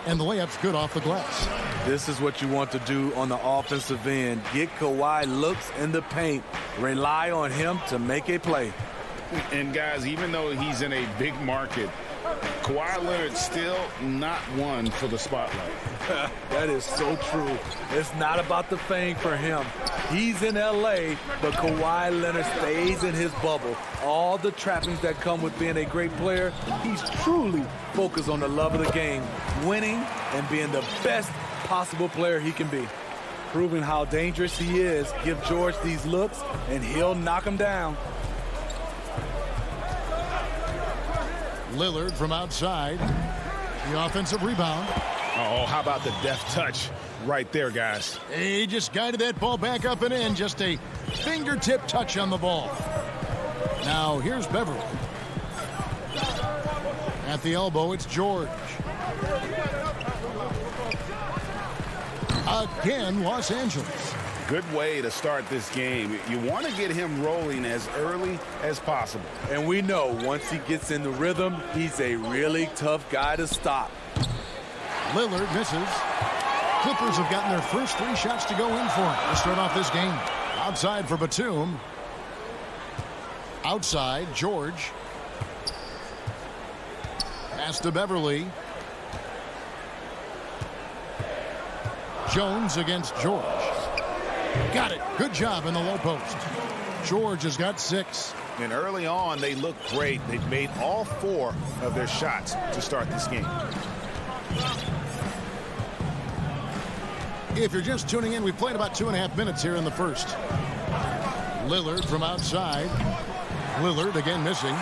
And the layup's good off the glass. This is what you want to do on the offensive end. Get Kawhi looks in the paint. Rely on him to make a play. And guys, even though he's in a big market, Kawhi Leonard's still not one for the spotlight. That is so true. It's not about the fame for him. He's in L.A., but Kawhi Leonard stays in his bubble. All the trappings that come with being a great player, he's truly focused on the love of the game, winning and being the best possible player he can be. Proving how dangerous he is, give George these looks, and he'll knock him down. Lillard from outside. The offensive rebound. Oh, how about the deft touch right there, guys? He just guided that ball back up and in. Just a fingertip touch on the ball. Now, here's Beverley. At the elbow, it's George. Again, Los Angeles. Good way to start this game. You want to get him rolling as early as possible. And we know once he gets in the rhythm, he's a really tough guy to stop. Lillard misses. Clippers have gotten their first three shots to go in for him to start off this game. Outside for Batum. Outside, George. Pass to Beverley. Jones against George. Got it. Good job in the low post. George has got 6. And early on, they look great. They've made all 4 of their shots to start this game. If you're just tuning in, we've played about 2.5 minutes here in the first. Lillard from outside. Lillard again missing.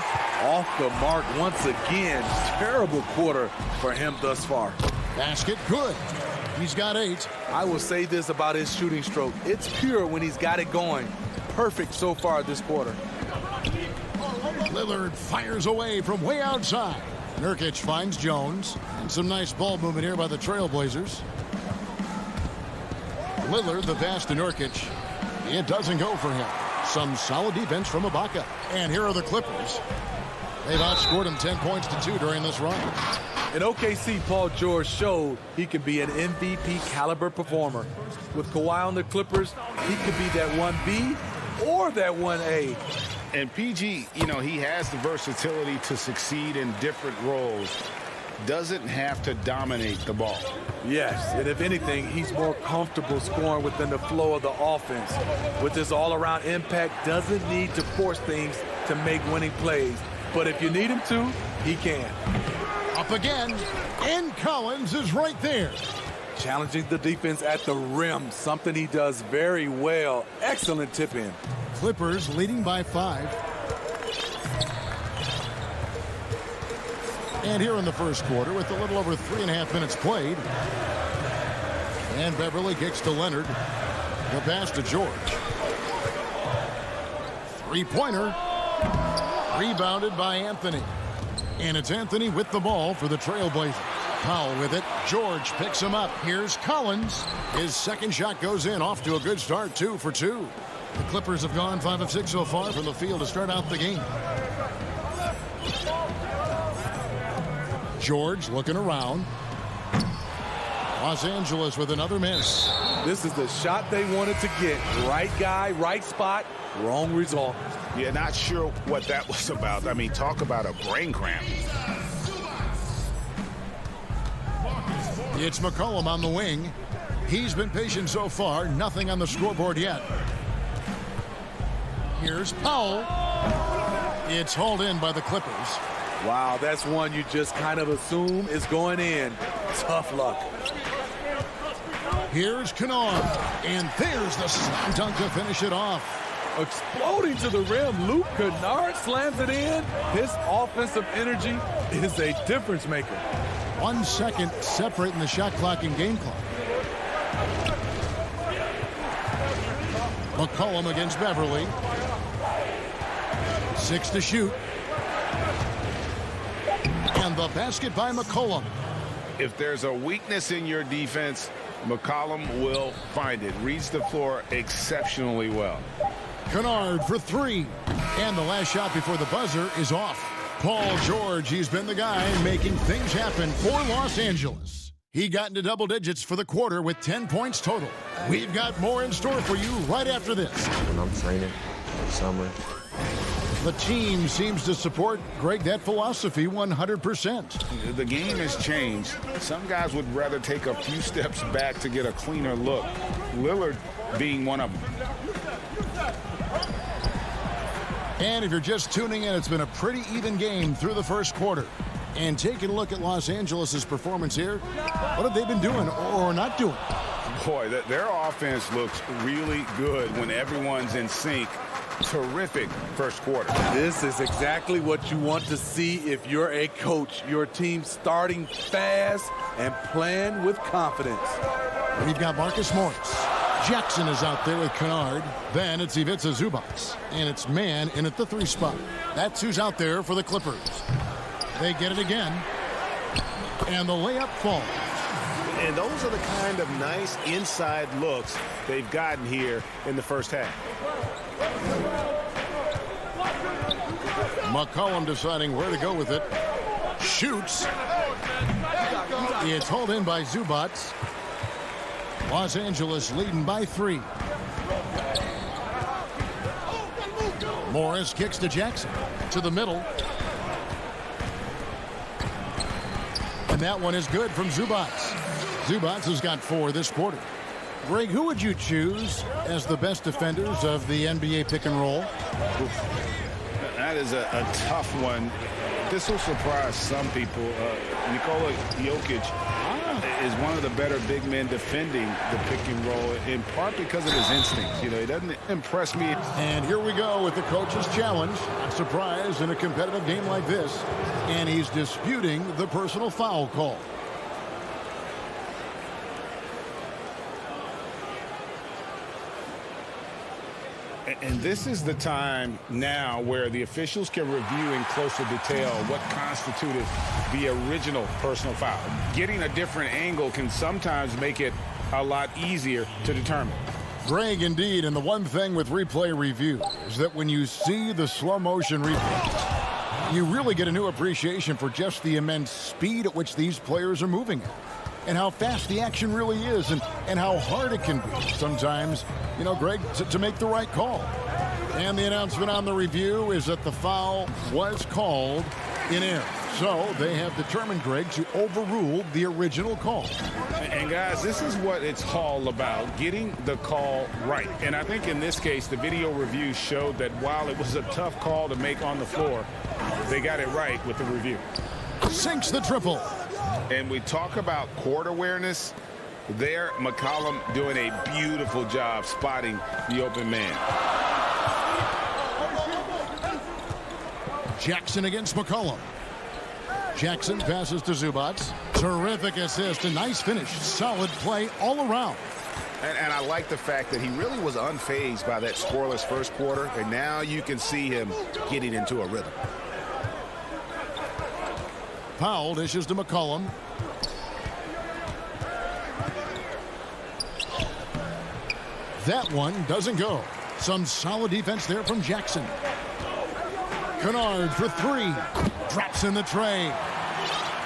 Off the mark once again. Terrible quarter for him thus far. Basket good. He's got 8. I will say this about his shooting stroke. It's pure when he's got it going. Perfect so far this quarter. Lillard fires away from way outside. Nurkic finds Jones. And some nice ball movement here by the Trailblazers. Lillard, the pass to Nurkic. It doesn't go for him. Some solid defense from Ibaka. And here are the Clippers. They've outscored him 10 points to 2 during this run. In OKC, Paul George showed he can be an MVP caliber performer. With Kawhi on the Clippers, he could be that 1B or that 1A. And PG, you know, he has the versatility to succeed in different roles. Doesn't have to dominate the ball. Yes, and if anything, he's more comfortable scoring within the flow of the offense. With his all-around impact, doesn't need to force things to make winning plays. But if you need him to, he can. Up again, and Collins is right there. Challenging the defense at the rim, something he does very well. Excellent tip in. Clippers leading by 5. And here in the first quarter with a little over 3.5 minutes played. And Beverley kicks to Leonard. The pass to George. Three-pointer. Rebounded by Anthony. And it's Anthony with the ball for the Trailblazers. Powell with it. George picks him up. Here's Collins. His second shot goes in, off to a good start, 2 for 2. The Clippers have gone 5 of 6 so far from the field to start out the game. George looking around. Los Angeles with another miss. This is the shot they wanted to get. Right guy, right spot, wrong result. Yeah, not sure what that was about. I mean, talk about a brain cramp. It's McCollum on the wing. He's been patient so far. Nothing on the scoreboard yet. Here's Powell. It's hauled in by the Clippers. Wow, that's one you just kind of assume is going in. Tough luck. Here's Kennard. And there's the slam dunk to finish it off. Exploding to the rim, Luke Kennard slams it in. His offensive energy is a difference maker. 1 second separating the shot clock and game clock. McCollum against Beverly. 6 to shoot. And the basket by McCollum. If there's a weakness in your defense, McCollum will find it. Reads the floor exceptionally well. Kennard for 3. And the last shot before the buzzer is off. Paul George, he's been the guy making things happen for Los Angeles. He got into double digits for the quarter with 10 points total. We've got more in store for you right after this. When I'm training in summer. The team seems to support, Greg, that philosophy 100%. The game has changed. Some guys would rather take a few steps back to get a cleaner look. Lillard being one of them. And if you're just tuning in, it's been a pretty even game through the first quarter. And taking a look at Los Angeles' performance here, what have they been doing or not doing? Boy, their offense looks really good when everyone's in sync. Terrific first quarter. This is exactly what you want to see if you're a coach. Your team starting fast and playing with confidence. We've got Marcus Morris. Jackson is out there with Kennard. Then it's Ivica Zubac. And it's man in at the 3 spot. That's who's out there for the Clippers. They get it again. And the layup falls. And those are the kind of nice inside looks they've gotten here in the first half. McCollum deciding where to go with it. Shoots. It's hauled in by Zubac. Los Angeles leading by 3. Morris kicks to Jackson. To the middle. And that one is good from Zubac. Zubac has got 4 this quarter. Greg, who would you choose as the best defenders of the NBA pick and roll? That is a tough one. This will surprise some people. Nikola Jokic is one of the better big men defending the pick and roll, in part because of his instincts. You know, he doesn't impress me. And here we go with the coach's challenge. A surprise in a competitive game like this. And he's disputing the personal foul call. And this is the time now where the officials can review in closer detail what constituted the original personal foul. Getting a different angle can sometimes make it a lot easier to determine. Greg, indeed, and the one thing with replay review is that when you see the slow motion replay, you really get a new appreciation for just the immense speed at which these players are moving at. And how fast the action really is, and how hard it can be sometimes, you know, Greg, to make the right call. And the announcement on the review is that the foul was called in error. So they have determined, Greg, to overrule the original call. And guys, this is what it's all about, getting the call right. And I think in this case, the video review showed that while it was a tough call to make on the floor, they got it right with the review. Sinks the triple. And we talk about court awareness. There, McCollum doing a beautiful job spotting the open man. Jackson against McCollum. Jackson passes to Zubac. Terrific assist, a nice finish. Solid play all around. And I like the fact that he really was unfazed by that scoreless first quarter. And now you can see him getting into a rhythm. Powell dishes to McCollum. That one doesn't go. Some solid defense there from Jackson. Kennard for three. Drops in the tray.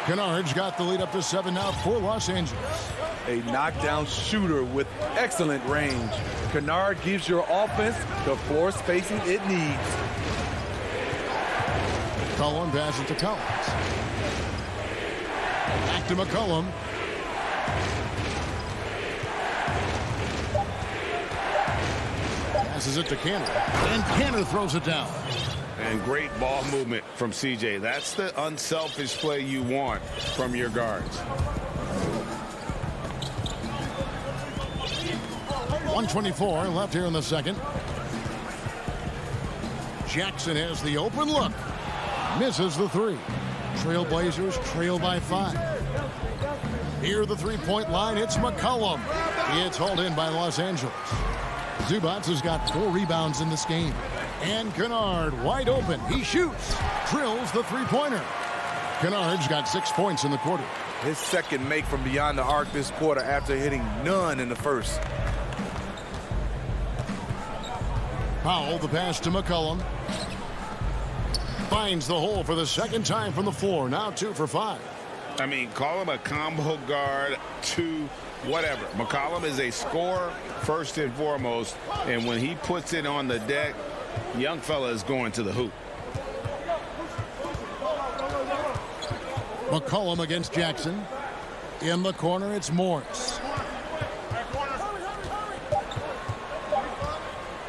Kennard's got the lead up to 7 now for Los Angeles. A knockdown shooter with excellent range. Kennard gives your offense the floor spacing it needs. McCollum passes to Collins. Back to McCollum. Passes it to Canner. And Canner throws it down. And great ball movement from CJ. That's the unselfish play you want from your guards. 1:24 left here in the second. Jackson has the open look. Misses the three. Trailblazers trail by 5. Near the three-point line, it's McCollum. It's hauled in by Los Angeles. Zubac has got 4 rebounds in this game. And Kennard wide open. He shoots. Drills the three-pointer. Kennard's got 6 points in the quarter. His second make from beyond the arc this quarter after hitting none in the first. Powell, the pass to McCollum. Finds the hole for the second time from the floor. Now 2 for 5. I mean, call him a combo guard to whatever. McCollum is a scorer first and foremost. And when he puts it on the deck, young fella is going to the hoop. McCollum against Jackson. In the corner, it's Morris.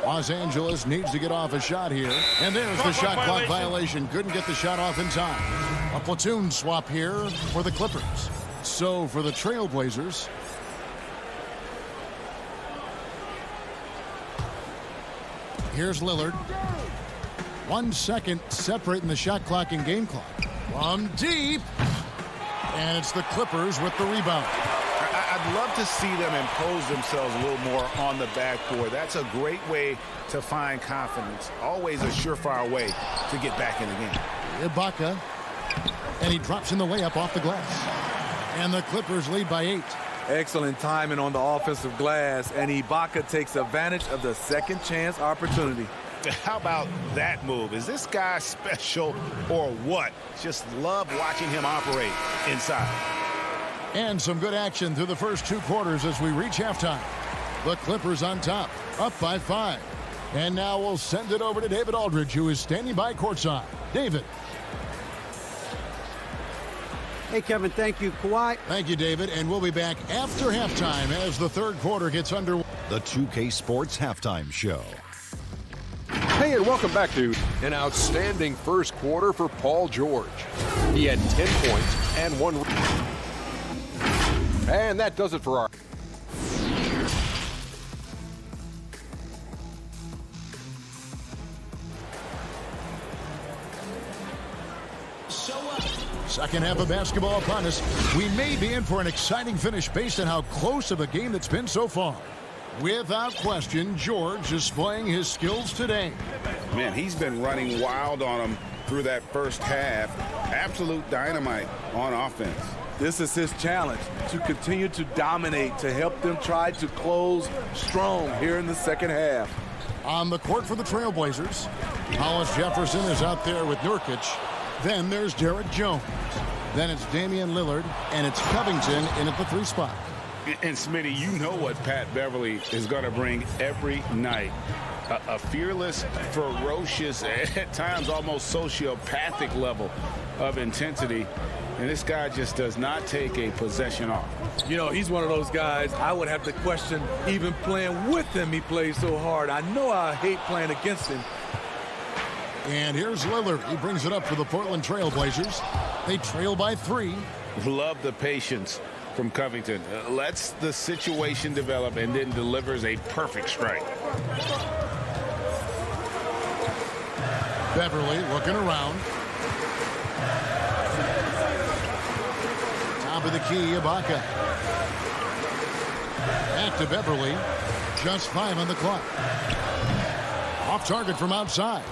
Los Angeles needs to get off a shot here. And there's the shot clock violation. Couldn't get the shot off in time. A platoon swap here for the Clippers. So for the Trailblazers, here's Lillard. 1 second separating the shot clock and game clock. From deep. And it's the Clippers with the rebound. I'd love to see them impose themselves a little more on the backboard. That's a great way to find confidence. Always a surefire way to get back in the game. Ibaka. And he drops in the layup off the glass. And the Clippers lead by 8. Excellent timing on the offensive glass, and Ibaka takes advantage of the second chance opportunity. How about that move? Is this guy special or what? Just love watching him operate inside. And some good action through the first 2 quarters as we reach halftime. The Clippers on top, up by 5. And now we'll send it over to David Aldridge, who is standing by courtside. David. Hey, Kevin, thank you. Kawhi. Thank you, David. And we'll be back after halftime as the third quarter gets underway. The 2K Sports Halftime Show. Hey, and welcome back to an outstanding first quarter for Paul George. He had 10 points and 1. And that does it for our... Second half of basketball upon us. We may be in for an exciting finish based on how close of a game that's been so far. Without question, George displaying his skills today. Man, he's been running wild on him through that first half. Absolute dynamite on offense. This is his challenge, to continue to dominate, to help them try to close strong here in the second half. On the court for the Trailblazers, Hollis Jefferson is out there with Nurkic. Then there's Derek Jones. Then it's Damian Lillard, and it's Covington in at the 3 spot. And Smitty, you know what Pat Beverly is going to bring every night. A fearless, ferocious, at times almost sociopathic level of intensity. And this guy just does not take a possession off. You know, he's one of those guys I would have to question even playing with him. He plays so hard. I know I hate playing against him. And here's Lillard. He brings it up for the Portland Trailblazers. They trail by 3. Love the patience from Covington. Lets the situation develop and then delivers a perfect strike. Beverly looking around. Top of the key, Ibaka. Back to Beverly. Just 5 on the clock. Off target from outside.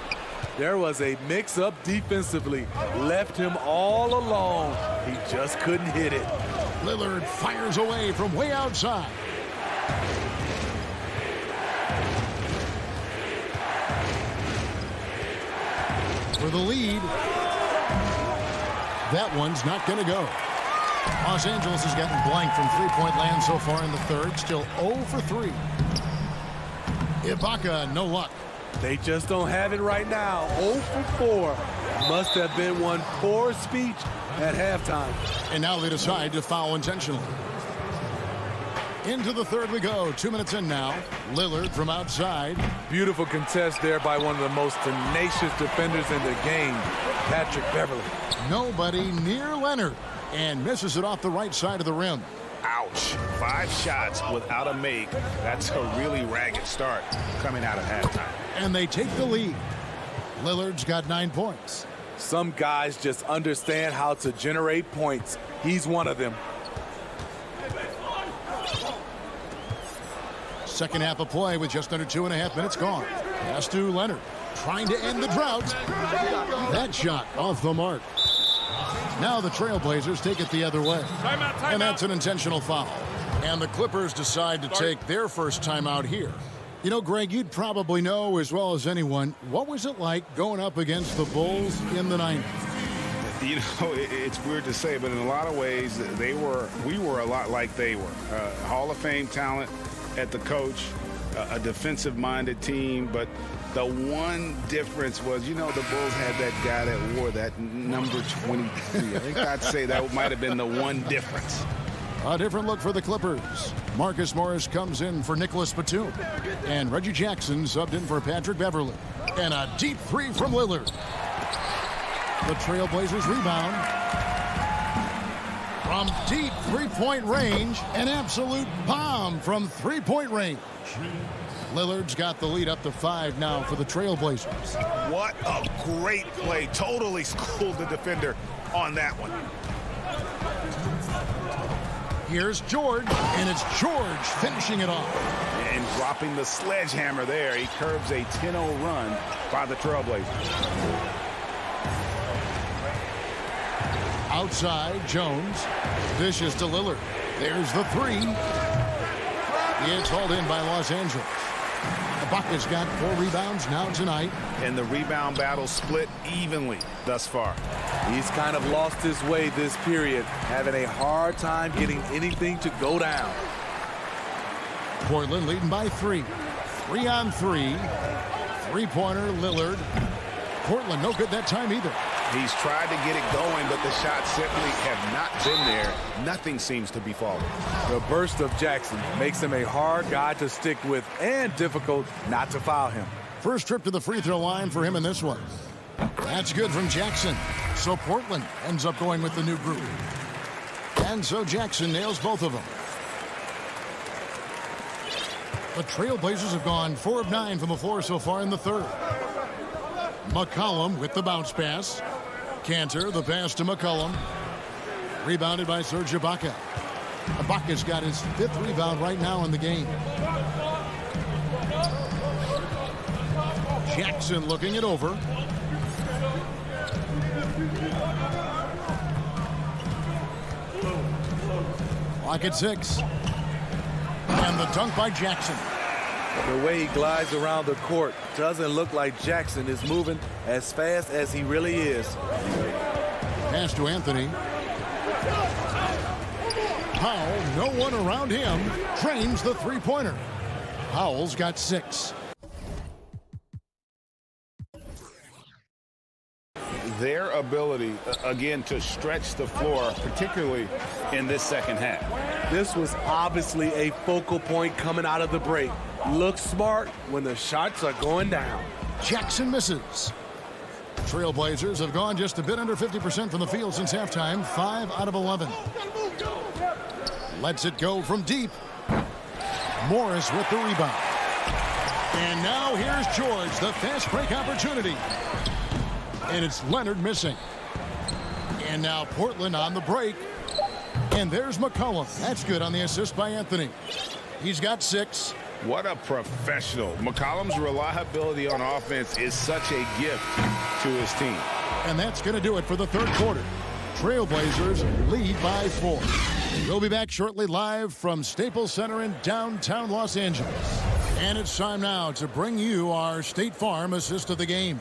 There was a mix-up defensively. Left him all alone. He just couldn't hit it. Lillard fires away from way outside. for the lead. That one's not going to go. Los Angeles has gotten blank from three-point land so far in the third. Still 0 for 3. Ibaka, no luck. They just don't have it right now. 0 for 4. Must have been one poor speech at halftime. And now they decide to foul intentionally. Into the third we go. 2 minutes in now. Lillard from outside. Beautiful contest there by one of the most tenacious defenders in the game, Patrick Beverley. Nobody near Leonard, and misses it off the right side of the rim. Ouch. 5 shots without a make. That's a really ragged start coming out of halftime. And they take the lead. Lillard's got 9 points. Some guys just understand how to generate points. He's one of them. Second half of play with just under 2.5 minutes gone. Pass to Leonard. Trying to end the drought. That shot off the mark. Now the Trailblazers take it the other way. And that's an intentional foul. And the Clippers decide to take their first timeout here. You know, Greg, you'd probably know as well as anyone, what was it like going up against the Bulls in the 90s? You know, it's weird to say, but in a lot of ways, we were a lot like they were. Hall of Fame talent at the coach, a defensive-minded team, but the one difference was, you know, the Bulls had that guy that wore that number 23. I think I'd say that might have been the one difference. A different look for the Clippers. Marcus Morris comes in for Nicholas Batum. And Reggie Jackson subbed in for Patrick Beverley. And a deep three from Lillard. The Trailblazers rebound. From deep three-point range, an absolute bomb from three-point range. Lillard's got the lead up to 5 now for the Trailblazers. What a great play. Totally schooled the defender on that one. Here's George, and it's George finishing it off. And dropping the sledgehammer there. He curves a 10-0 run by the Trailblazers. Outside, Jones. Dishes to Lillard. There's the 3. It's hauled in by Los Angeles. Ibaka's got 4 rebounds now tonight. And the rebound battle split evenly thus far. He's kind of lost his way this period, having a hard time getting anything to go down. Portland leading by 3. 3-on-3. Three-pointer, Lillard. Portland no good that time either. He's tried to get it going, but the shots simply have not been there. Nothing seems to be falling. The burst of Jackson makes him a hard guy to stick with and difficult not to foul him. First trip to the free throw line for him in this one. That's good from Jackson. So Portland ends up going with the new group. And so Jackson nails both of them. The Trailblazers have gone 4 of 9 from the floor so far in the third. McCollum with the bounce pass. Cantor, the pass to McCollum. Rebounded by Serge Ibaka. Ibaka's got his 5th rebound right now in the game. Jackson looking it over. Clock at 6. And the dunk by Jackson. The way he glides around the court doesn't look like Jackson is moving as fast as he really is. Pass to Anthony. Powell, no one around him, trains the three-pointer. Powell's got 6. Their ability, again, to stretch the floor, particularly in this second half. This was obviously a focal point coming out of the break. Look smart when the shots are going down. Jackson misses. Trailblazers have gone just a bit under 50% from the field since halftime. 5 out of 11. Lets it go from deep. Morris with the rebound. And now here's George, the fast break opportunity. And it's Leonard missing. And now Portland on the break. And there's McCollum. That's good on the assist by Anthony. He's got 6. What a professional. McCollum's reliability on offense is such a gift to his team. And that's going to do it for the third quarter. Trailblazers lead by 4. We'll be back shortly live from Staples Center in downtown Los Angeles. And it's time now to bring you our State Farm assist of the game.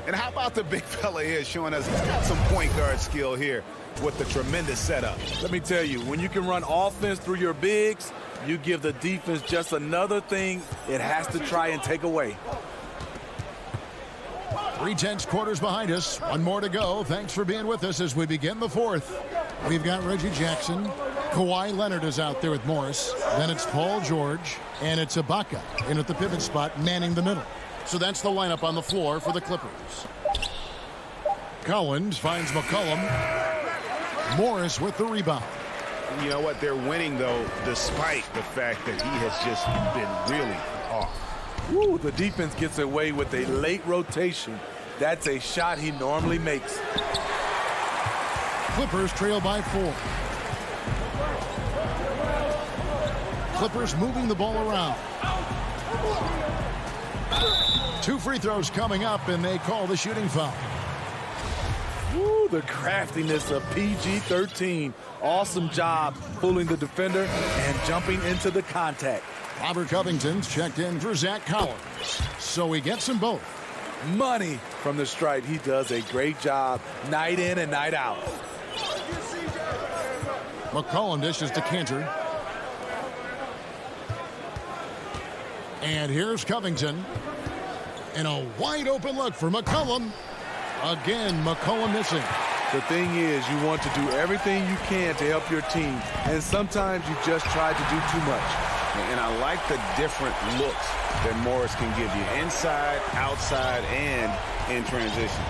And how about the big fella here showing us he's got some point guard skill here with the tremendous setup. Let me tell you, when you can run offense through your bigs, you give the defense just another thing it has to try and take away. 3/10 quarters behind us. One more to go. Thanks for being with us as we begin the fourth. We've got Reggie Jackson. Kawhi Leonard is out there with Morris. Then it's Paul George. And it's Ibaka in at the pivot spot, manning the middle. So that's the lineup on the floor for the Clippers. Collins finds McCollum. Morris with the rebound. You know what? They're winning, though, despite the fact that he has just been really off. Woo, the defense gets away with a late rotation. That's a shot he normally makes. Clippers trail by 4. Clippers moving the ball around. 2 free throws coming up, and they call the shooting foul. Woo, the craftiness of PG-13. Awesome job pulling the defender and jumping into the contact. Robert Covington's checked in for Zach Collins. So he gets them both. Money from the stripe. He does a great job night in and night out. McCollum dishes to Cantor. And here's Covington. And a wide open look for McCollum. Again, McCollum missing. The thing is, you want to do everything you can to help your team. And sometimes you just try to do too much. And I like the different looks that Morris can give you. Inside, outside, and in transition.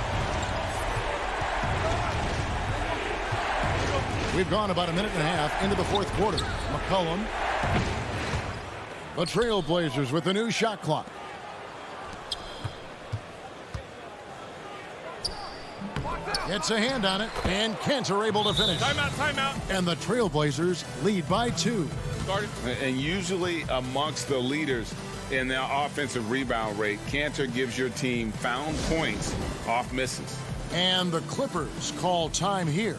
We've gone about a minute and a half into the fourth quarter. McCollum. The Trailblazers with the new shot clock. Gets a hand on it, and Cantor able to finish. Timeout. And the Trailblazers lead by 2. And usually amongst the leaders in their offensive rebound rate, Cantor gives your team found points off misses. And the Clippers call time here.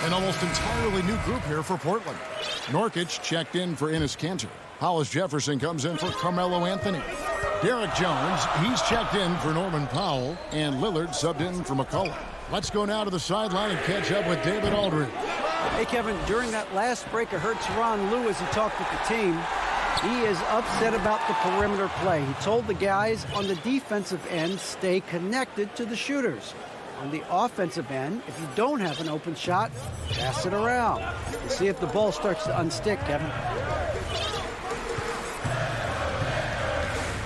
An almost entirely new group here for Portland. Nurkic checked in for Enes Kanter. Hollis Jefferson comes in for Carmelo Anthony. Derek Jones, he's checked in for Norman Powell. And Lillard subbed in for McCollum. Let's go now to the sideline and catch up with David Aldridge. Hey, Kevin, during that last break, I heard Tyronn Lue as he talked with the team. He is upset about the perimeter play. He told the guys on the defensive end, stay connected to the shooters. On the offensive end, if you don't have an open shot, pass it around. And see if the ball starts to unstick, Kevin.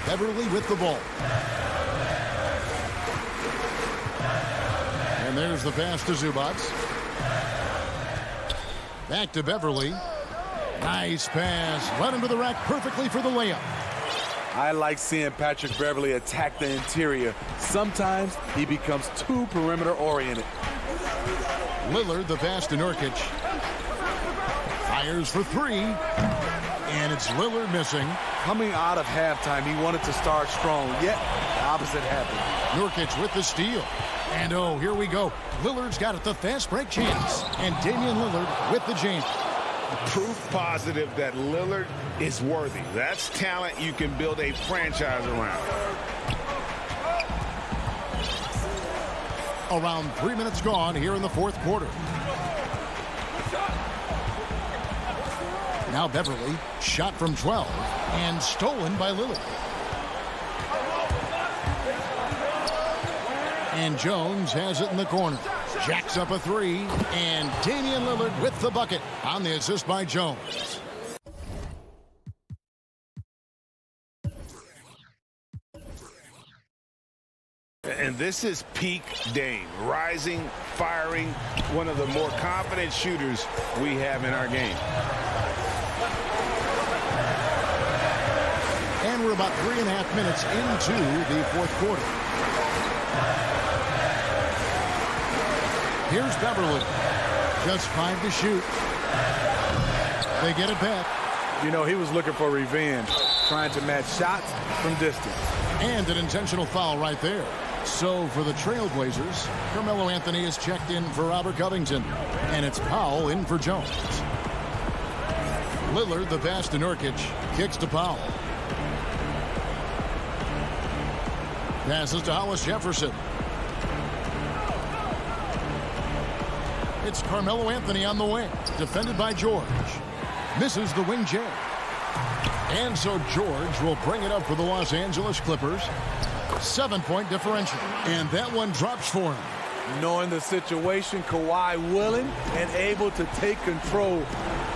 Beverly with the ball. And there's the pass to Zubac. Back to Beverly. Nice pass. Led him to the rack perfectly for the layup. I like seeing Patrick Beverly attack the interior. Sometimes he becomes too perimeter-oriented. Lillard, the pass to Nurkic. Fires for 3. And it's Lillard missing. Coming out of halftime, he wanted to start strong, yet the opposite happened. Nurkic with the steal. And oh, here we go. Lillard's got it, the fast break chance. And Damian Lillard with the jam. Proof positive that Lillard is worthy. That's talent you can build a franchise around. Around 3 minutes gone here in the fourth quarter. Now Beverly, shot from 12, and stolen by Lillard. And Jones has it in the corner. Jacks up a 3, and Damian Lillard with the bucket on the assist by Jones. And this is peak Dame, rising, firing, one of the more confident shooters we have in our game. And we're about 3.5 minutes into the fourth quarter. Here's Beverly. Just 5 to shoot. They get it back. You know, he was looking for revenge. trying to match shots from distance. And an intentional foul right there. So for the Trailblazers, Carmelo Anthony is checked in for Robert Covington. And it's Powell in for Jones. Lillard, the pass to Nurkic, kicks to Powell. Passes to Hollis Jefferson. It's Carmelo Anthony on the wing, defended by George. Misses the wing J. And so George will bring it up for the Los Angeles Clippers. 7-point differential. And that one drops for him. Knowing the situation, Kawhi willing and able to take control.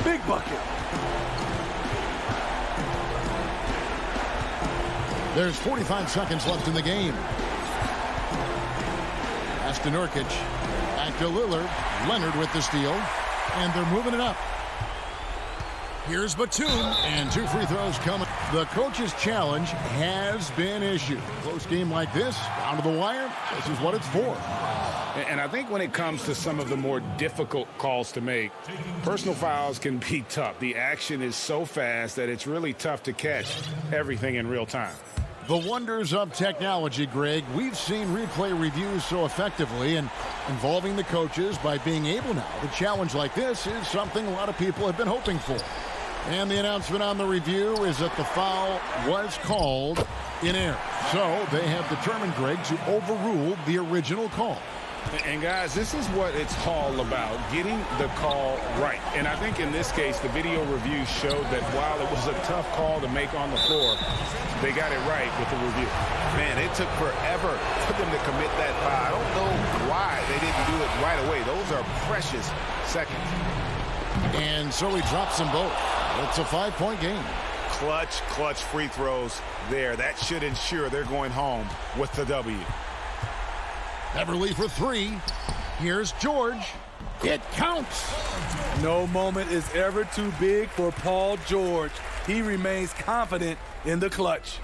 Big bucket. There's 45 seconds left in the game. Pass to Nurkic. Back to Lillard. Leonard with the steal. And they're moving it up. Here's Batum. And 2 free throws coming. The coach's challenge has been issued. Close game like this, down to the wire, this is what it's for. And I think when it comes to some of the more difficult calls to make, personal fouls can be tough. The action is so fast that it's really tough to catch everything in real time. The wonders of technology, Greg. We've seen replay reviews so effectively, and involving the coaches by being able now to challenge like this is something a lot of people have been hoping for. And the announcement on the review is that the foul was called in error. So they have determined, Greg, to overrule the original call. And guys, this is what it's all about, getting the call right. And I think in this case, the video review showed that while it was a tough call to make on the floor, they got it right with the review. Man, it took forever for them to commit that foul. I don't know why they didn't do it right away. Those are precious seconds. And so he drops them both. It's a 5-point game. Clutch free throws there. That should ensure they're going home with the W. Beverly for 3. Here's George. It counts. No moment is ever too big for Paul George. He remains confident in the clutch.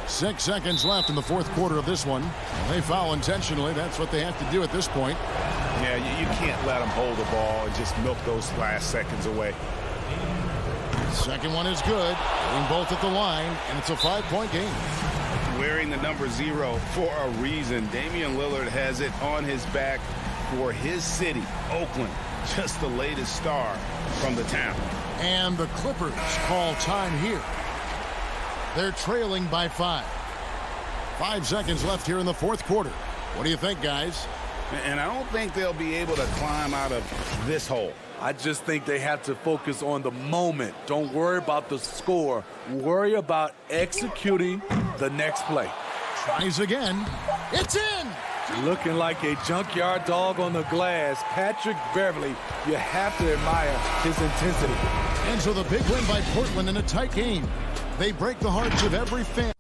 6 seconds left in the fourth quarter of this one. They foul intentionally. That's what they have to do at this point. Yeah, you can't let them hold the ball and just milk those last seconds away. Second one is good. Getting both at the line, and it's a 5-point game. Wearing the number 0 for a reason. Damian Lillard has it on his back for his city, Oakland. Just the latest star from the town. And the Clippers call time here. They're trailing by 5. 5 seconds left here in the fourth quarter. What do you think, guys? And I don't think they'll be able to climb out of this hole. I just think they have to focus on the moment. Don't worry about the score. Worry about executing the next play. Tries again. It's in! Looking like a junkyard dog on the glass. Patrick Beverly, you have to admire his intensity. And so the big win by Portland in a tight game. They break the hearts of every fan.